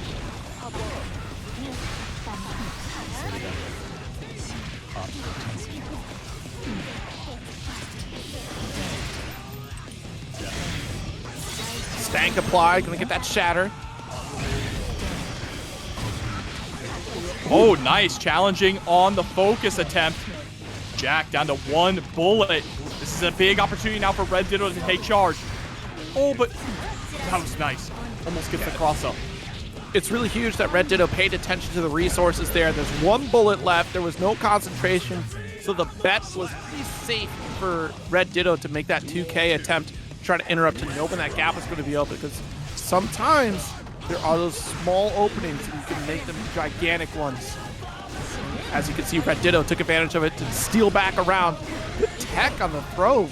Stank applied, gonna get that shatter. Oh, nice. Challenging on the focus attempt. Jack down to 1 bullet. This is a big opportunity now for RedDitto to take charge. Oh, but that was nice. Almost gets the cross up. It's really huge that RedDitto paid attention to the resources there. There's 1 bullet left. There was no concentration. So the bet was pretty safe for RedDitto to make that 2K attempt, try to interrupt and know when that gap was going to be open, because sometimes there are those small openings and you can make them gigantic ones. As you can see, RedDitto took advantage of it to steal back around. Good tech on the throw.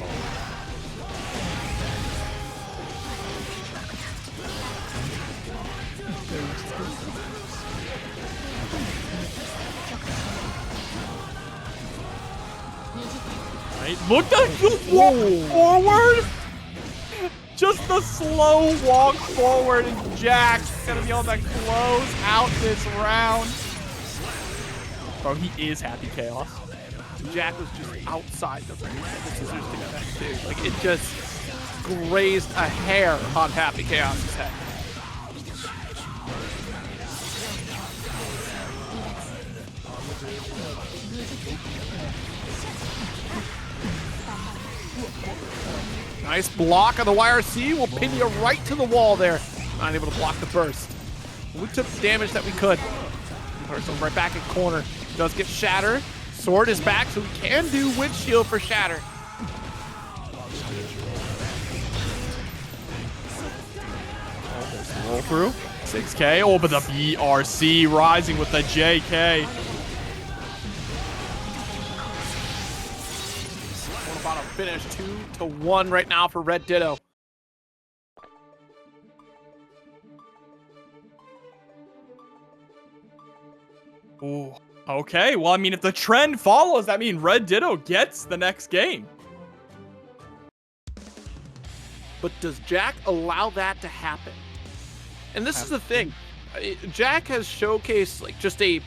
Right. Look at just walk forward. Just the slow walk forward, and Jack's gonna be able to close out this round. Bro, he is Happy Chaos. Jack was just outside the ring. The scissors to connect too. Like, it just grazed a hair on Happy Chaos's head. Nice block on the YRC. We'll pin you right to the wall there. Not able to block the burst. We took the damage that we could. Personal right back in corner. Does get shatter. Sword is back, so we can do windshield for shatter. Roll through. 6K. Oh, but the BRC rising with the JK. What about a finish? 2-1 right now for RedDitto. Ooh. Okay, well, I mean, if the trend follows, that means RedDitto gets the next game. But does Jack allow that to happen? And this is the thing. Jack has showcased like just a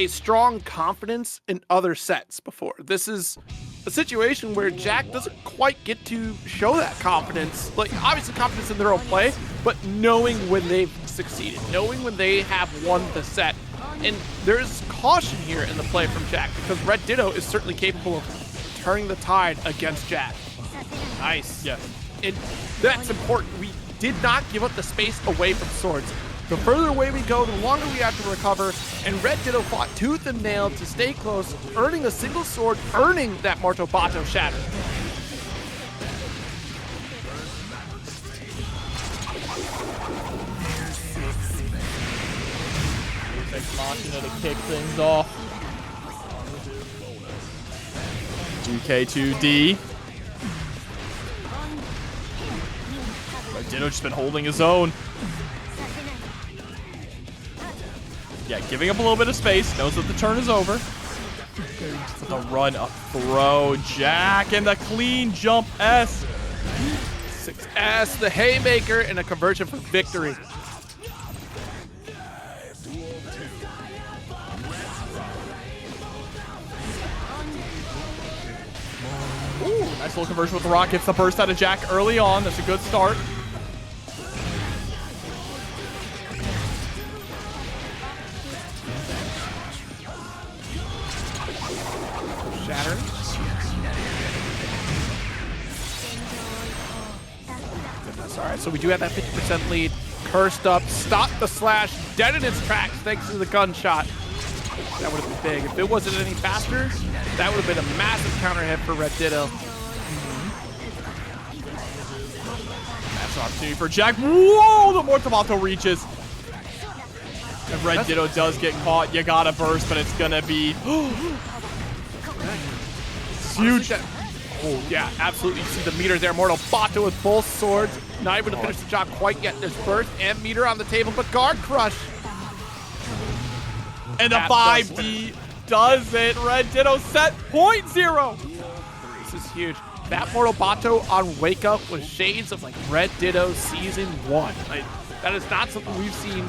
strong confidence in other sets before. This is a situation where Jack doesn't quite get to show that confidence. Like, obviously confidence in their own play, but knowing when they've succeeded, knowing when they have won the set. And there's caution here in the play from Jack, because RedDitto is certainly capable of turning the tide against Jack. Nice. Yes. And that's important. We did not give up the space away from swords. The further away we go, the longer we have to recover, and RedDitto fought tooth and nail to stay close, earning a single sword, earning that Marto Bato shatter. Machina to kick things off. 2K2D. RedDitto just been holding his own. Yeah, giving up a little bit of space. Knows that the turn is over. With a run up throw. Jack and the clean jump S. 6S, the haymaker, and a conversion for victory. Ooh, nice little conversion with the rock. Gets the burst out of Jack early on. That's a good start. Shatter. That's all right. So we do have that 50% lead. Cursed up. Stop the slash. Dead in its tracks thanks to the gunshot. That would have been big. If it wasn't any faster, that would have been a massive counter hit for RedDitto. That's an opportunity for Jack. Whoa, the Mortomato reaches. If RedDitto does get caught, you gotta burst, but it's gonna be... it's huge. Oh, yeah, absolutely. You see the meter there. Mortal Bato with both swords. Not able to finish the job quite yet. There's burst and meter on the table, but guard crush. And the 5D does it. RedDitto set 0.0. This is huge. That Mortal Bato on Wake Up was shades of like RedDitto Season 1. Like, that is not something we've seen in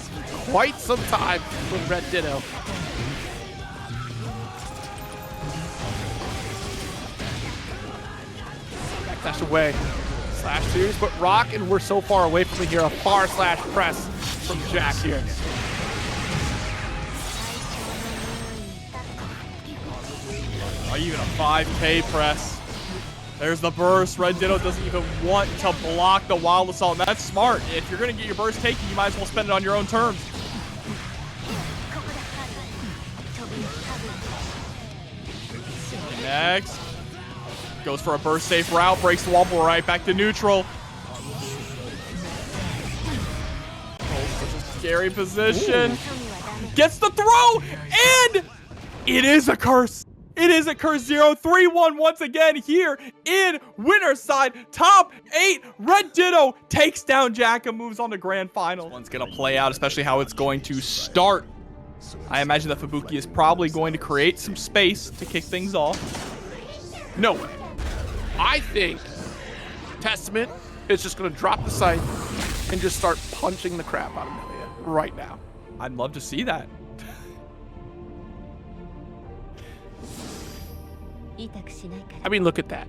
quite some time from RedDitto. Backdash away. Slash series, but Rock, and we're so far away from it here. A far slash press from Jack here. Not even a 5K press. There's the burst. RedDitto doesn't even want to block the Wild Assault. And that's smart. If you're going to get your burst taken, you might as well spend it on your own terms. Next. Goes for a burst safe route. Breaks the wobble right back to neutral. Oh, such a scary position. Ooh. Gets the throw. And it is a curse. It is a curse 0-3-1 once again here in winner's side. Top 8. RedDitto takes down Jack and moves on to grand final. This one's going to play out, especially how it's going to start. I imagine that Fubuki is probably going to create some space to kick things off. No way. I think Testament is just going to drop the sight and just start punching the crap out of Millia right now. I'd love to see that. I mean, look at that.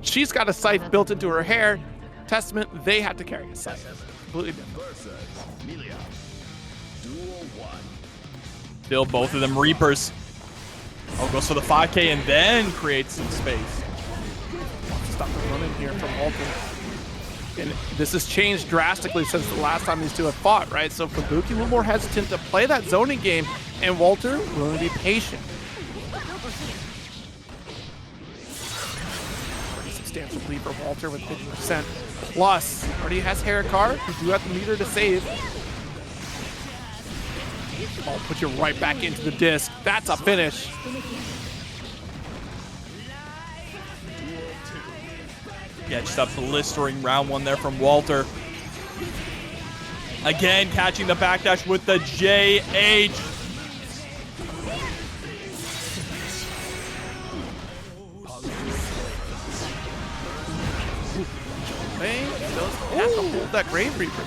She's got a scythe built into her hair. Testament, they had to carry a scythe. Completely different. Millia. Duel 1. Still both of them Reapers. Oh, goes for the 5K and then creates some space. Stop the running here from Walter. And this has changed drastically since the last time these two have fought, right? So Fubuki a little more hesitant to play that zoning game, and Walter willing to be patient. Substantial lead for Walter with 50%. Plus, already has Herikar, who do have the meter to save. Oh, put you right back into the disc. That's a finish. Yeah, just a blistering round one there from Walter. Again, catching the backdash with the JH. He does have to hold that Grave Reaper though.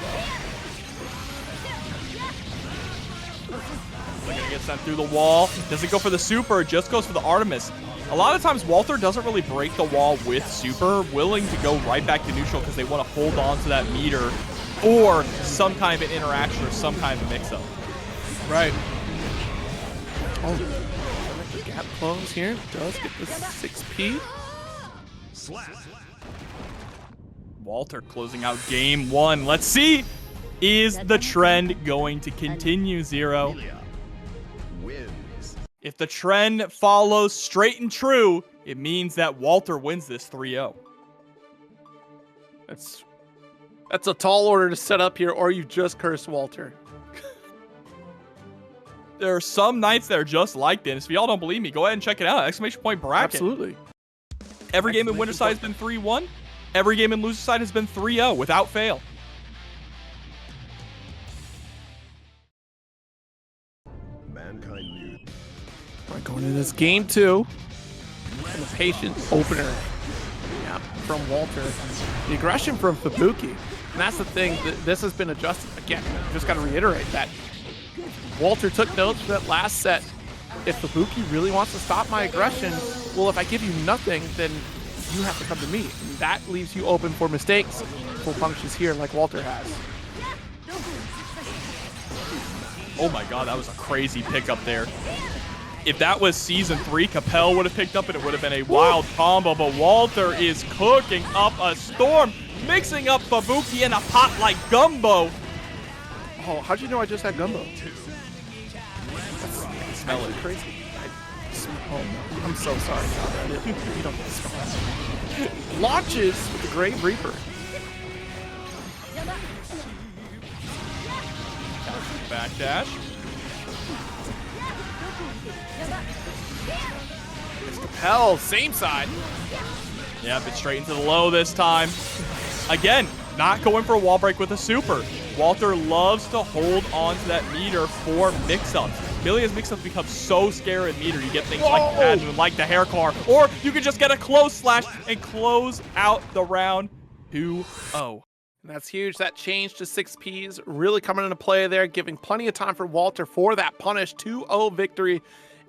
They're gonna get sent through the wall. Doesn't go for the super, just goes for the Artemis. A lot of times Walter doesn't really break the wall with super, willing to go right back to neutral because they want to hold on to that meter or some kind of an interaction or some kind of a mix-up. Right. Oh, the gap close here. Does get the 6P. Slap. Walter closing out game one. Let's see. Is the trend going to continue, Zero? Millia wins. If the trend follows straight and true, it means that Walter wins this 3-0. That's a tall order to set up here, or you just cursed Walter. There are some nights that are just like this. If y'all don't believe me, go ahead and check it out. Exclamation point bracket. Absolutely. Every game in winner's side has been 3-1. Every game in loser's side has been 3-0 without fail. Mankind knew. All right, going into this game two. And the patient opener. Yeah, from Walter. The aggression from Fubuki. And that's the thing, this has been adjusted. Again, just got to reiterate that Walter took notes for that last set. If Fubuki really wants to stop my aggression, well, if I give you nothing, then you have to come to me. And that leaves you open for mistakes, full punctures here like Walter has. Oh my god, that was a crazy pickup there. If that was Season 3, Capel would have picked up and it would have been a wild combo, but Walter is cooking up a storm, mixing up Fubuki in a pot like gumbo. Oh, how'd you know I just had gumbo? That's smell it. Crazy. Oh no, I'm so sorry. You don't smell it. Launches with the Grave Reaper. Backdash. It's Capel, same side. Yep, it's straight into the low this time. Again, not going for a wall break with a super. Walter loves to hold on to that meter for mix-ups. Millia's mix-ups become so scary in meter. You get things like Bad Moon, like the hair car, or you can just get a close slash and close out the round 2-0. And that's huge. That change to 6Ps really coming into play there, giving plenty of time for Walter for that punish 2-0 victory.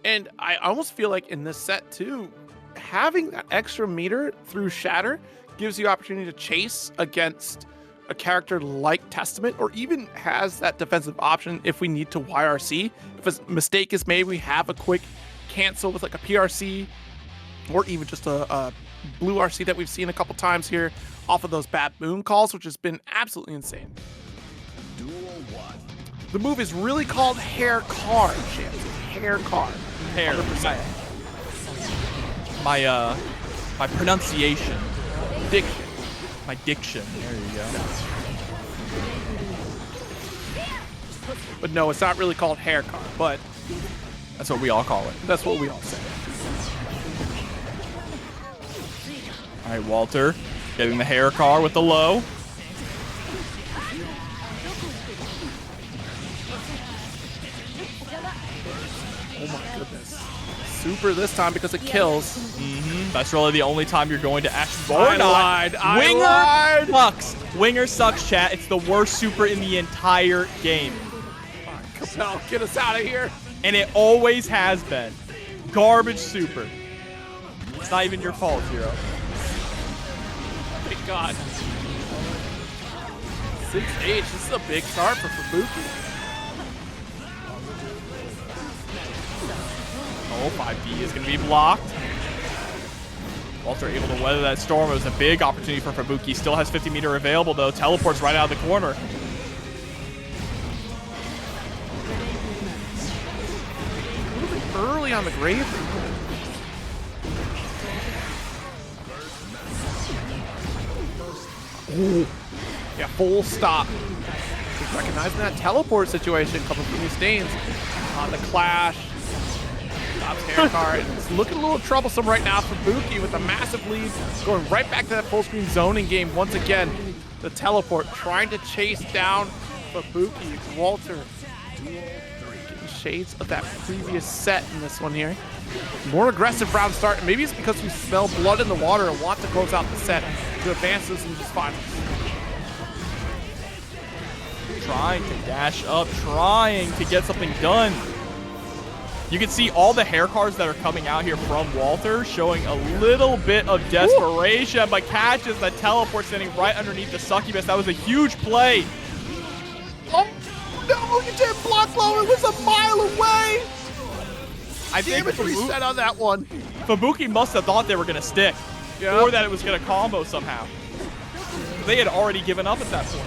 And I almost feel like in this set too, having that extra meter through Shatter gives you opportunity to chase against a character like Testament, or even has that defensive option if we need to YRC. If a mistake is made, we have a quick cancel with like a PRC, or even just a blue RC that we've seen a couple times here off of those bad moon calls, which has been absolutely insane. Duel 1. The move is really called hair car, champs. Hair car. Hair. 100%. My pronunciation. Diction. My diction. There you go. But no, it's not really called hair car, but That's what we all call it. that's what we all say. All right, Walter getting the hair car with the low. Oh my goodness. Super this time because it kills. That's really the only time you're going to actually. I lied. Winger sucks. Winger sucks, chat. It's the worst super in the entire game. No, get us out of here. And it always has been. Garbage super. It's not even your fault, Zero. Thank God. 6H. This is a big start for Fubuki. Oh, 5D is going to be blocked. Walter able to weather that storm. It was a big opportunity for Fubuki. Still has 50 meter available, though. Teleports right out of the corner. A little bit early on the grave. Ooh. Yeah, full stop. Just recognizing that teleport situation coming from these stains. On the clash. Stops hair car. It's looking a little troublesome right now for Fubuki with a massive lead. Going right back to that full screen zoning game once again. The teleport trying to chase down Fubuki. Walter. Getting shades of that previous set in this one here. More aggressive round start. Maybe it's because we smell blood in the water and want to close out the set to advance this into finals. Trying to dash up, trying to get something done. You can see all the hair cars that are coming out here from Walter showing a little bit of desperation, but catches the teleport standing right underneath the succubus. That was a huge play. Oh, no, you didn't block low. It was a mile away. I think Damage reset on that one. Fubuki must have thought they were going to stick, or that it was going to combo somehow. They had already given up at that point.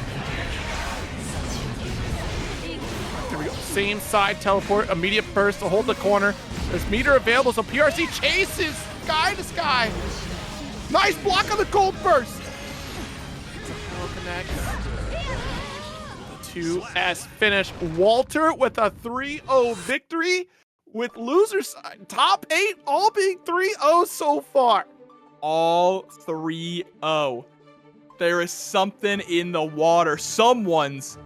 There we go. Same side teleport, immediate burst to hold the corner. There's meter available, so PRC chases sky to sky. Nice block on the gold burst. Connects. 2S finish. Walter with a 3-0 victory with loser side. Top 8 all being 3-0 so far. All 3-0. There is something in the water. Someone's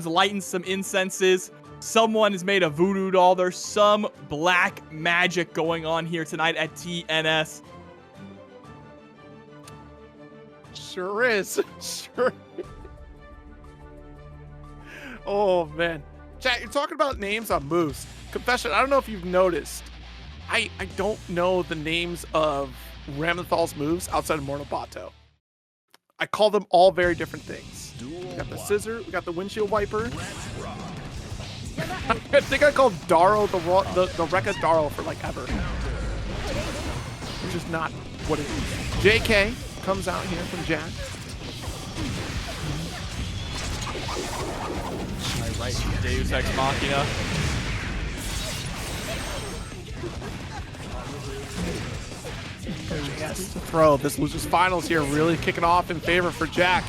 lighting some incenses. Someone has made a voodoo doll. There's some black magic going on here tonight at TNS. Sure is. Sure. Oh, man. Chat, you're talking about names on moves. Confession, I don't know if you've noticed. I don't know the names of Ramlethal's moves outside of Mortal Bato. I call them all very different things. We got the scissor, we got the windshield wiper. I think I called Daro the Rekka Daro for like ever. Which is not what it is. JK comes out here from Jack. Right, Deus Ex Machina. Yes, to throw. This losers finals here really kicking off in favor for Jack.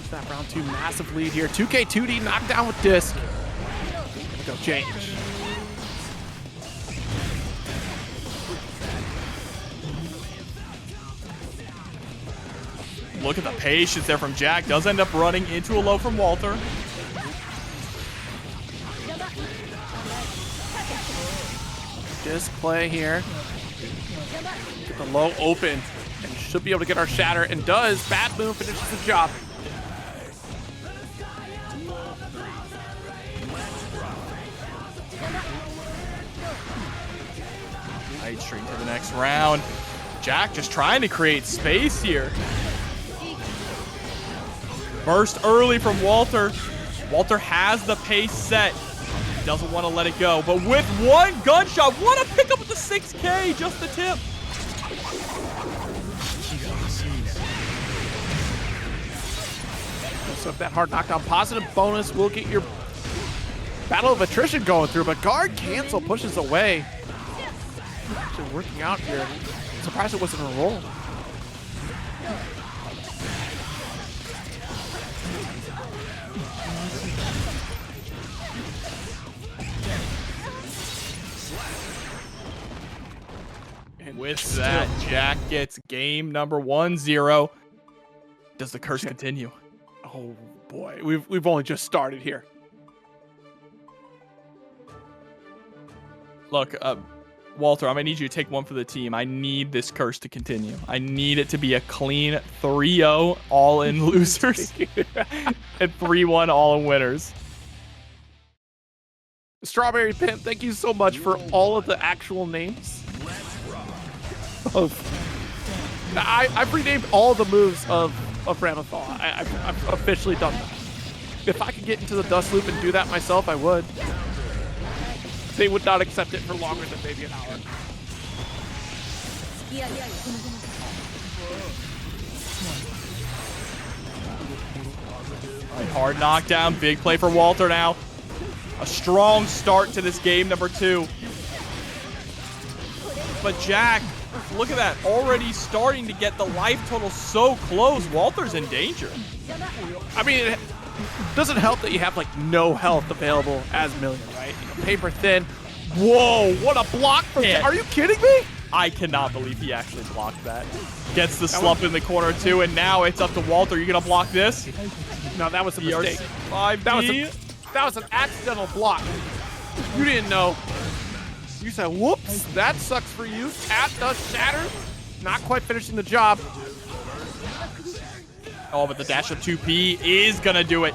Push that round 2 massive lead here. 2K 2D knockdown with disc. Gonna go change. Look at the patience there from Jack. Does end up running into a low from Walter. Disc play here. Get the low open. And should be able to get our shatter. And does. Bad move finishes the job. Right, straight to the next round. Jack just trying to create space here. Burst early from Walter. Walter has the pace set. Doesn't want to let it go. But with one gunshot, what a pickup with the 6K, just the tip. So if that hard knockdown positive bonus will get your battle of attrition going through, but guard cancel pushes away. Actually working out here. Surprised it wasn't a roll. And with that, Jack gets game number 1-0. Does the curse continue? Oh boy, we've only just started here. Look, Walter, I'm gonna need you to take one for the team. I need this curse to continue. I need it to be a clean 3-0 all-in losers and 3-1 all-in winners. Strawberry Pimp, thank you so much for all of the actual names. I've renamed all the moves of Ramlethal. I've officially done that. If I could get into the dust loop and do that myself, I would. They would not accept it for longer than maybe an hour. All right, hard knockdown, big play for Walter now. A strong start to this game number 2. But Jack, look at that, already starting to get the life total so close. Walter's in danger. I mean, it doesn't help that you have like no health available as Millia, right? You know, paper thin. Whoa, what a block from Jack. Are you kidding me? I cannot believe he actually blocked that. Gets the slump in the corner too, and now it's up to Walter. You gonna block this? No, that was a mistake. 5D. That was an accidental block. You didn't know. You said, whoops, that sucks for you. Tap does shatter. Not quite finishing the job. Oh, but the dash of 2P is gonna do it.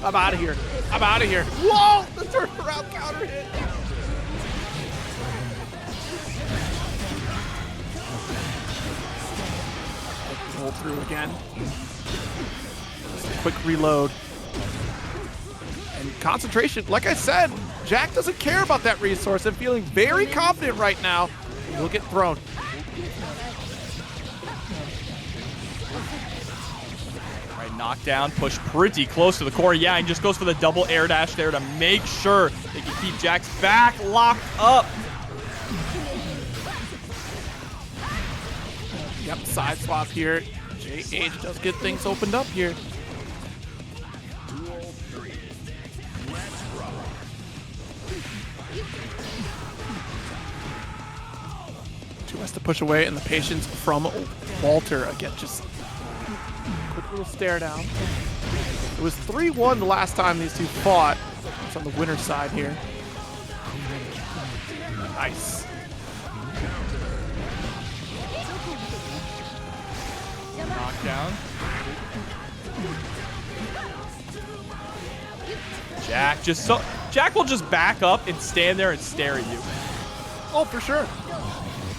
I'm out of here. I'm out of here. Whoa, the turnaround counter hit. Pull through again. Just a quick reload. And concentration, like I said, Jack doesn't care about that resource and feeling very confident right now. He'll get thrown. All right, knockdown, push pretty close to the core. Yeah, and just goes for the double air dash there to make sure they can keep Jack's back locked up. Yep, side swap here. JH does get things opened up here. Two has to push away, and the patience from Walter again. Just quick little stare down. It was 3-1 the last time these two fought. It's on the winner's side here. Nice. Knockdown. Jack will just back up and stand there and stare at you. Oh, for sure.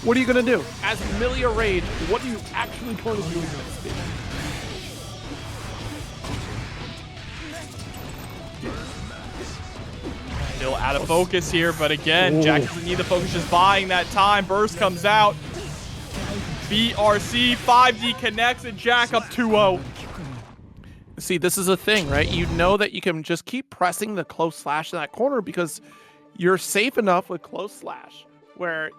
What are you gonna do? As Millia Rage, what are you actually going to do in this game? Still out of focus here, but again, Jack doesn't need the focus, just buying that time. Burst comes out. BRC 5D connects and Jack up 2-0. See, this is a thing, right? You know that you can just keep pressing the close slash in that corner because you're safe enough with close slash. where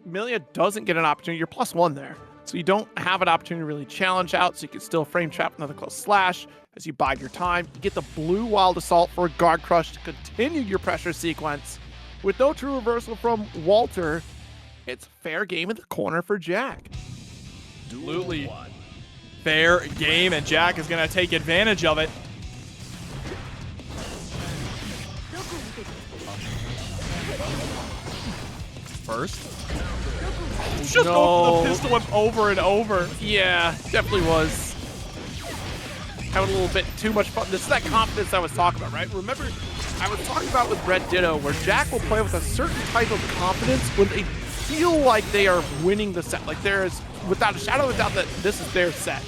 Millia doesn't get an opportunity. You're +1 there. So you don't have an opportunity to really challenge out, so you can still frame trap another close slash as you bide your time. You get the blue wild assault for a guard crush to continue your pressure sequence. With no true reversal from Walter, it's fair game in the corner for Jack. Absolutely fair game, and Jack is going to take advantage of it. First. Just No. the pistol whip over and over. Yeah, definitely was. Having a little bit too much fun. This is that confidence I was talking about, right? Remember, I was talking about with RedDitto, where Jack will play with a certain type of confidence when they feel like they are winning the set. Like there is, without a shadow of a doubt, that this is their set.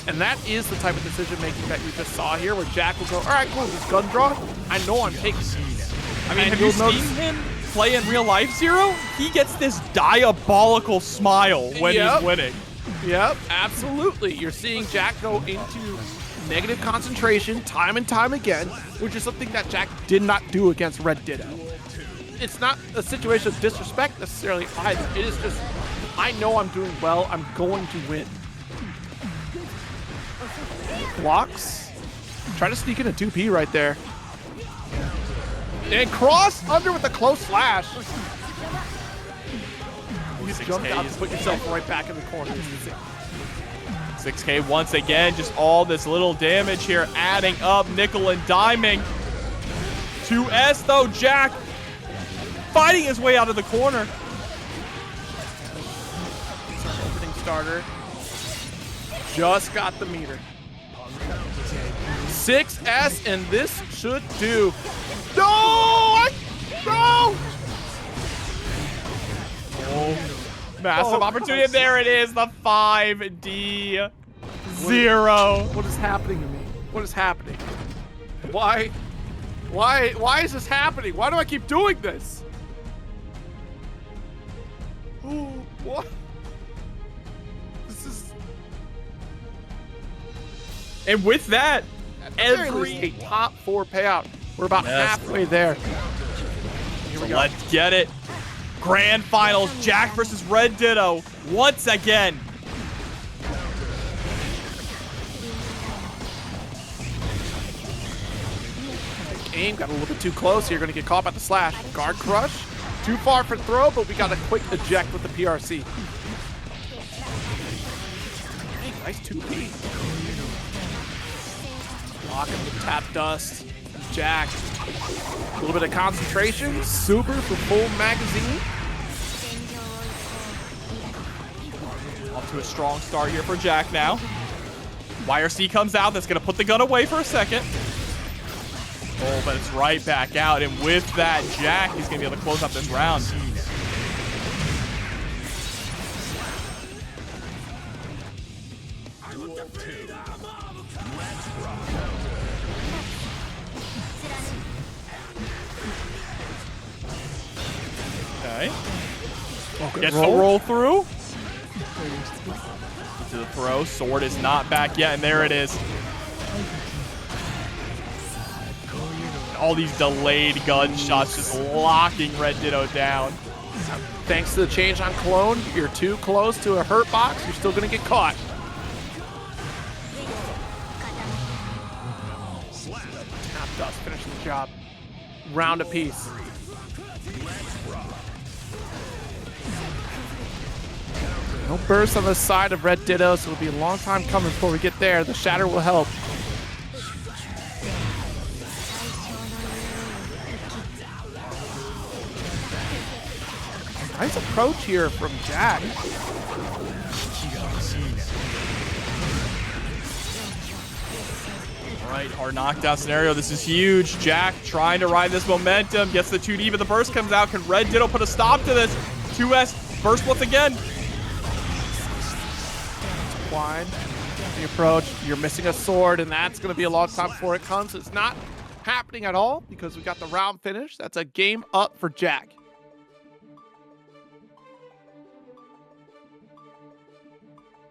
And that is the type of decision-making that we just saw here, where Jack will go, all right, cool, this gun draw, I know I'm taking it. I mean, have you seen him play in real life, Zero? He gets this diabolical smile when he's winning. Yep, absolutely. You're seeing Jack go into negative concentration time and time again, which is something that Jack did not do against RedDitto. It's not a situation of disrespect necessarily either. It is just, I know I'm doing well, I'm going to win. Blocks. Try to sneak in a 2P right there. And cross under with a close slash. You jumped out to put yourself right back in the corner. 6K once again, just all this little damage here, adding up, nickel and diming. 2S though, Jack fighting his way out of the corner. Opening starter. Just got the meter. 6S, and this should do. No! No! Oh, massive opportunity. There it is, the 5D0. What is happening to me? What is happening? Why is this happening? Why do I keep doing this? Oh, what? This is... And with that, every a top 4 payout. We're about halfway there. Here we go. Let's get it. Grand Finals, Jack versus RedDitto once again. Aim got a little bit too close. You're going to get caught by the slash. Guard crush. Too far for throw, but we got a quick eject with the PRC. Dang, nice 2P. Blocking the tap dust. Jack. A little bit of concentration. Super for full magazine. Off to a strong start here for Jack now. YRC comes out. That's going to put the gun away for a second. Oh, but it's right back out. And with that, Jack is going to be able to close out this round. Okay. Gets the roll through. To the throw. Sword is not back yet, and there it is. All these delayed gunshots just locking RedDitto down. Thanks to the change on clone, you're too close to a hurt box, you're still going to get caught. Tap dust finishing the job. Round apiece. No burst on the side of RedDitto, so it'll be a long time coming before we get there. The shatter will help. Nice approach here from Jack. All right, hard knockdown scenario. This is huge. Jack trying to ride this momentum. Gets the 2D, but the burst comes out. Can RedDitto put a stop to this? 2S, burst once again. Twine, the approach. You're missing a sword, and that's going to be a long time before it comes. It's not happening at all because we got the round finish. That's a game up for Jack.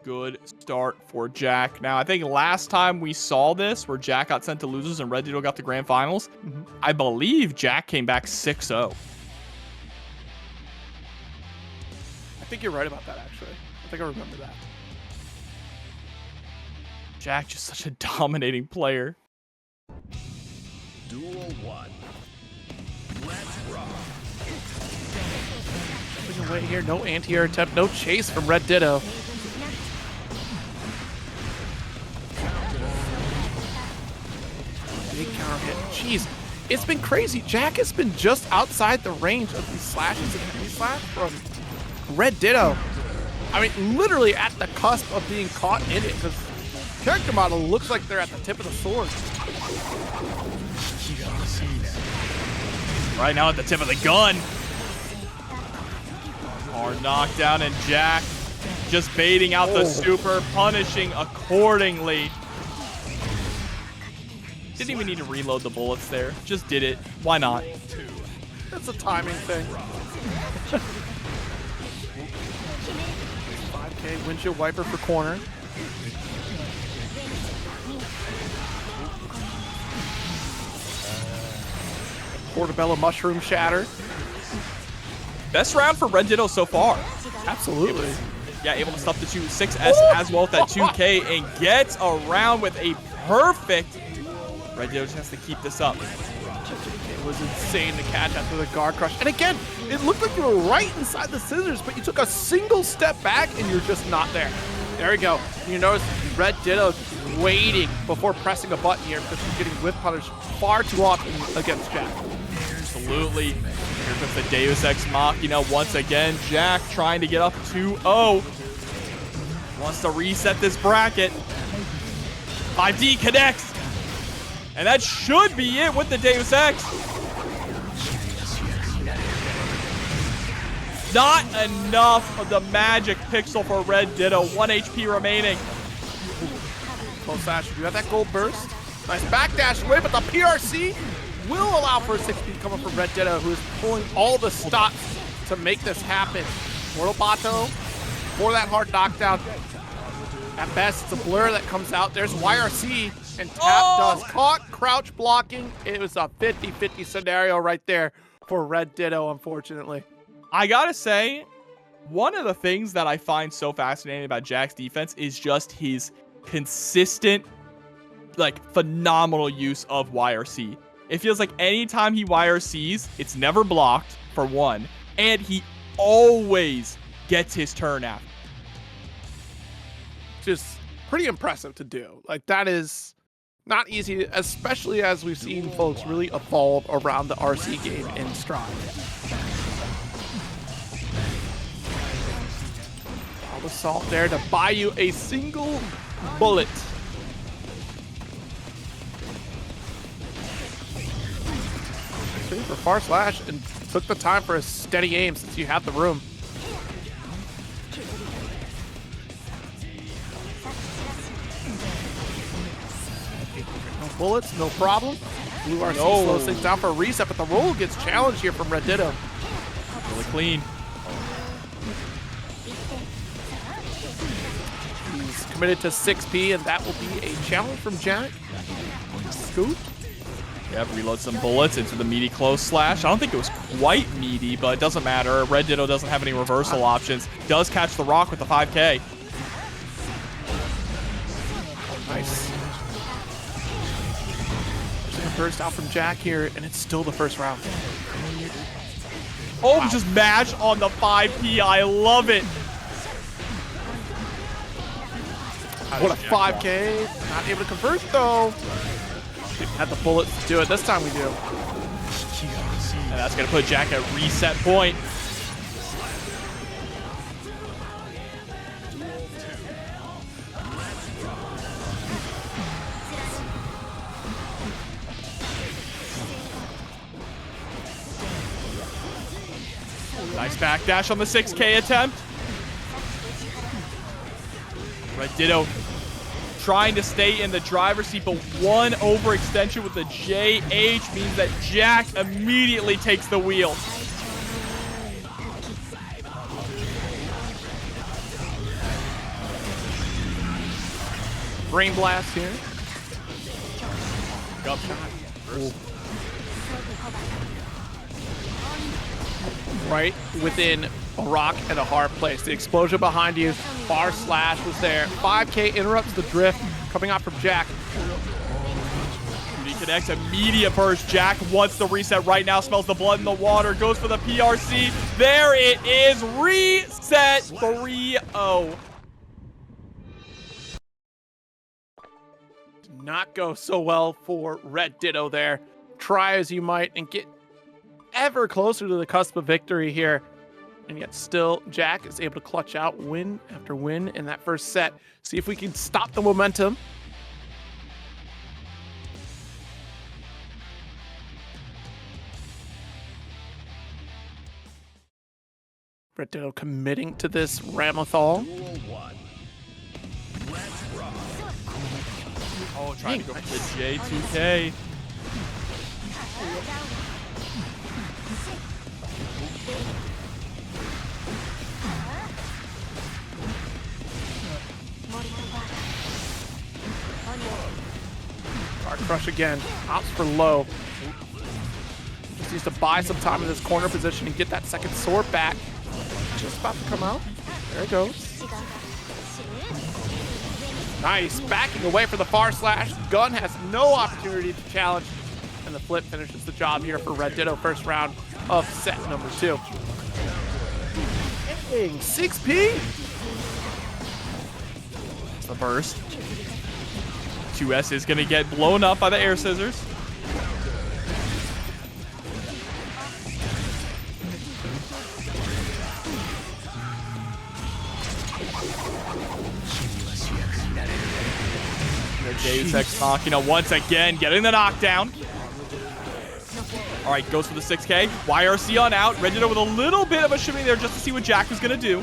Good start for Jack. Now, I think last time we saw this, where Jack got sent to losers and RedDitto got to grand finals, I believe Jack came back 6-0. think you're right about that, actually. I think I remember that. Jack just such a dominating player. Duel 1. Let's rock. Pushing away here, no anti-air attempt, no chase from RedDitto. Big counter hit. Jeez, it's been crazy. Jack has been just outside the range of these slashes and heavy slash from RedDitto. I mean, literally at the cusp of being caught in it, because character model looks like they're at the tip of the sword. Right now at the tip of the gun. Hard knockdown, and Jack just baiting out the super, punishing accordingly. Didn't even need to reload the bullets there. Just did it. Why not? That's a timing thing. 5K windshield wiper for corner. Portobello mushroom shatter. Best round for RedDitto so far. Absolutely. Yeah, able to stuff the 6S as well with that 2K and gets around with a perfect. RedDitto just has to keep this up. It was insane to catch after the guard crush. And again, it looked like you were right inside the scissors, but you took a single step back and you're just not there. There we go. You notice RedDitto waiting before pressing a button here because he's getting whip punished far too often against Jack. Absolutely. Here comes the Deus Ex Machina once again. Jack trying to get up 2-0. Wants to reset this bracket. 5D connects. And that should be it with the Deus Ex. Not enough of the magic pixel for RedDitto. 1 HP remaining. Close slash. You got that gold burst. Nice backdash away, but the PRC will allow for a 6P coming from RedDitto, who is pulling all the stops to make this happen. Mortal Bato for that hard knockdown. At best, it's a blur that comes out. There's YRC, and Tap does caught crouch blocking. It was a 50-50 scenario right there for RedDitto, unfortunately. I gotta say, one of the things that I find so fascinating about Jack's defense is just his consistent, like, phenomenal use of YRC. It feels like anytime he YRCs, it's never blocked, for one, and he always gets his turn after. Just pretty impressive to do. Like, that is not easy, especially as we've seen folks really evolve around the RC game in Stride. All the salt there to buy you a single bullet. For far slash, and took the time for a steady aim since you have the room. No bullets, no problem. Blue RC slows things down for a reset, but the roll gets challenged here from RedDitto. Really clean. He's committed to 6P, and that will be a challenge from Jack. Scoop. Yep, reload some bullets into the meaty close slash. I don't think it was quite meaty, but it doesn't matter. RedDitto doesn't have any reversal options. Does catch the rock with the 5K. Nice. There's a burst out from Jack here, and it's still the first round. Oh, wow. Just mash on the 5P. I love it. What a 5K. Not able to convert, though. Had the bullets to do it. This time we do. And that's going to put Jack at reset point. Nice backdash on the 6K attempt. RedDitto trying to stay in the driver's seat, but one overextension with the JH means that Jack immediately takes the wheel. Brain blast here. Up shot. Right within a rock and a hard place. The explosion behind you, bar slash was there. 5K interrupts the drift coming out from Jack. He connects immediate burst. Jack wants the reset right now, smells the blood in the water, goes for the PRC. There it is, reset 3-0. Did not go so well for RedDitto there. Try as you might and get ever closer to the cusp of victory here. And yet still, Jack is able to clutch out win after win in that first set. See if we can stop the momentum. RedDitto committing to this Ramlethal. Duel 1. Let's rock. Oh, trying to go for the J2K. Guard crush again. Opts for low. Just needs to buy some time in this corner position and get that second sword back. Just about to come out. There it goes. Nice. Backing away for the far slash. Gun has no opportunity to challenge. And the flip finishes the job here for RedDitto. First round of set number 2. Dang, 6P? It's the burst. 2S is going to get blown up by the air scissors. Deus Ex Machina once again getting the knockdown. All right, goes for the 6K. YRC on out. RedDitto with a little bit of a shimmy there just to see what Jack was going to do.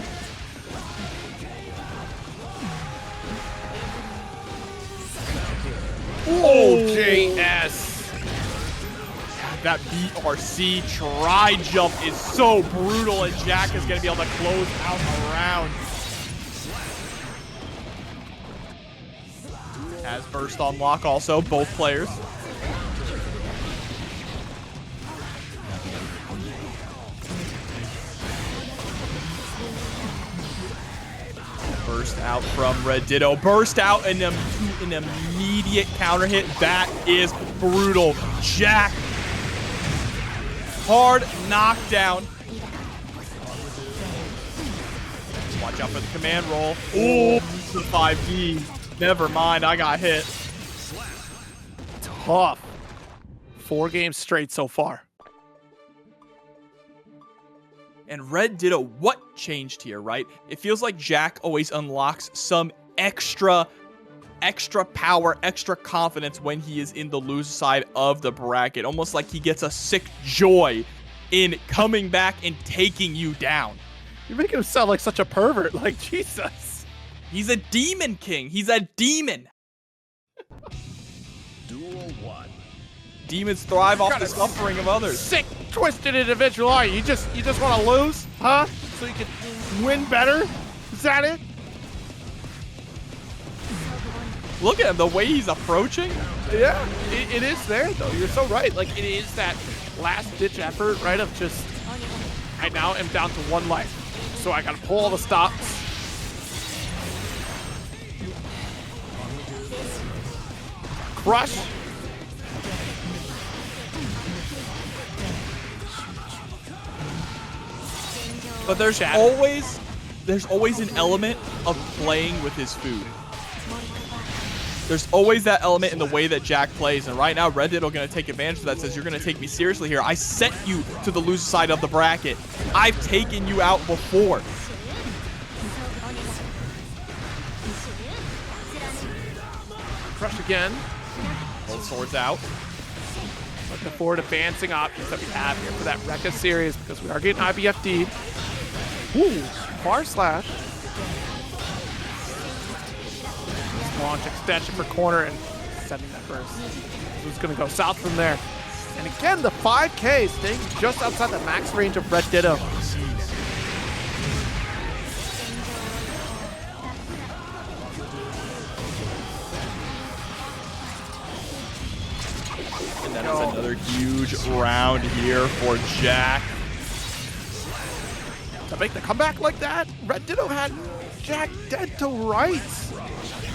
Oh, JS. That BRC try jump is so brutal, and Jack is going to be able to close out a round. Has burst on lock also, both players. Burst out from RedDitto. Burst out and an immediate counter hit. That is brutal. Jack. Hard knockdown. Watch out for the command roll. Ooh, the 5D. Never mind, I got hit. Tough. 4 games straight so far. And RedDitto, what changed here, right? It feels like Jack always unlocks some extra power, extra confidence when he is in the loser side of the bracket. Almost like he gets a sick joy in coming back and taking you down. You're making him sound like such a pervert. Like, Jesus. He's a demon king. He's a demon. Duel 1. Demons thrive off the suffering of others. Sick, twisted individual, are you? You just want to lose, huh? So you can win better? Is that it? Look at him, the way he's approaching. Yeah, it is there, though. You're so right. Like, it is that last-ditch effort, right, of just, I now am down to 1 life. So I got to pull all the stops. Crush. But there's always an element of playing with his food. There's always that element in the way that Jack plays, and right now RedDitto going to take advantage of that. Says, you're going to take me seriously here. I sent you to the loser side of the bracket. I've taken you out before. Crush again. Both swords out. Looking forward to advancing options that we have here for that Rekka series, because we are getting IBFD'd. Ooh, bar slash. Launch extension for corner and sending that burst. So it's going to go south from there. And again, the 5K staying just outside the max range of RedDitto. And that is another huge round here for Jack. to make the comeback like that. RedDitto had Jack dead to rights.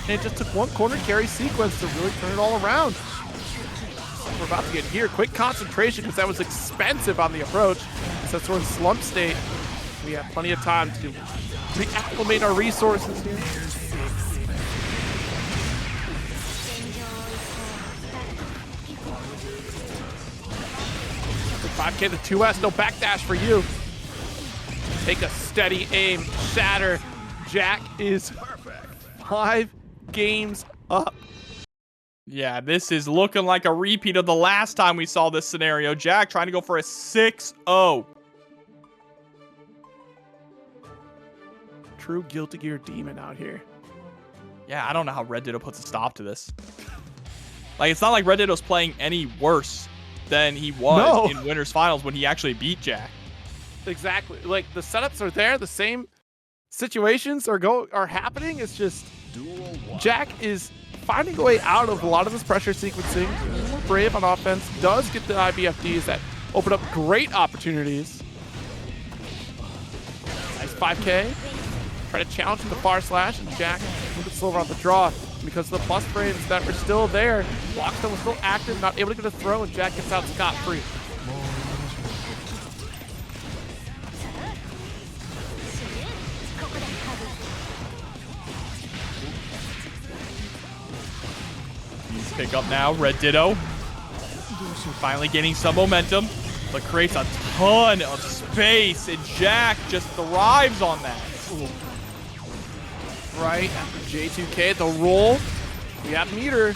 And it just took one corner carry sequence to really turn it all around. So we're about to get here. Quick concentration because that was expensive on the approach. Since we're in slump state, we have plenty of time to reacclimate our resources here. 5K the 2S, no backdash for you. Take a steady aim, shatter. Jack is 5 games up. Yeah, this is looking like a repeat of the last time we saw this scenario. Jack trying to go for a 6-0. True Guilty Gear demon out here. Yeah, I don't know how RedDitto puts a stop to this. Like, it's not like RedDitto's playing any worse than he was in Winners Finals when he actually beat Jack. Exactly. Like, the setups are there. The same situations are happening. It's just Jack is finding a way out of a lot of this pressure sequencing. More brave on offense. Does get the IBFDs that open up great opportunities. Nice 5K. Try to challenge with the far slash, and Jack a little bit slower on the draw because of the plus frames that were still there. Blockstone was still active, not able to get a throw, and Jack gets out scot-free. Pick up now, RedDitto. Finally getting some momentum, but creates a ton of space, and Jack just thrives on that. Ooh. Right after J2K, the roll. We have meter.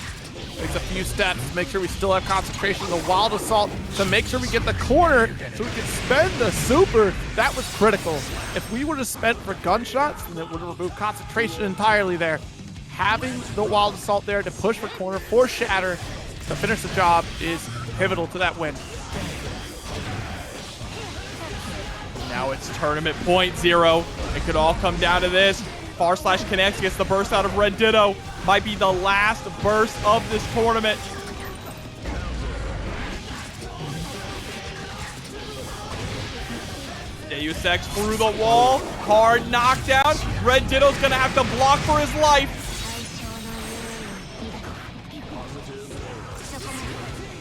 Takes a few steps to make sure we still have concentration. The wild assault to make sure we get the corner so we can spend the super. That was critical. If we would have spent for gunshots, then it would have removed concentration entirely there. Having the wild assault there to push for corner for shatter to finish the job is pivotal to that win. Now it's tournament point 0. It could all come down to this. Far slash connects, gets the burst out of RedDitto. Might be the last burst of this tournament. Deus Ex through the wall. Hard knockdown. RedDitto's gonna have to block for his life.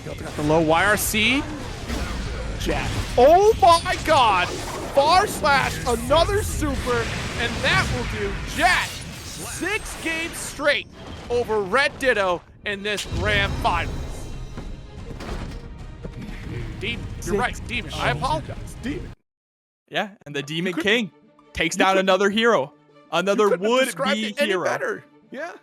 Got the low YRC. Jack. Oh my god! Far slash, another super, and that will do Jack 6 games straight over RedDitto in this grand finals. Demon, you're right, Demon. I apologize, Demon. Yeah, and the Demon King takes down another hero. Another would-be hero. Better. Yeah.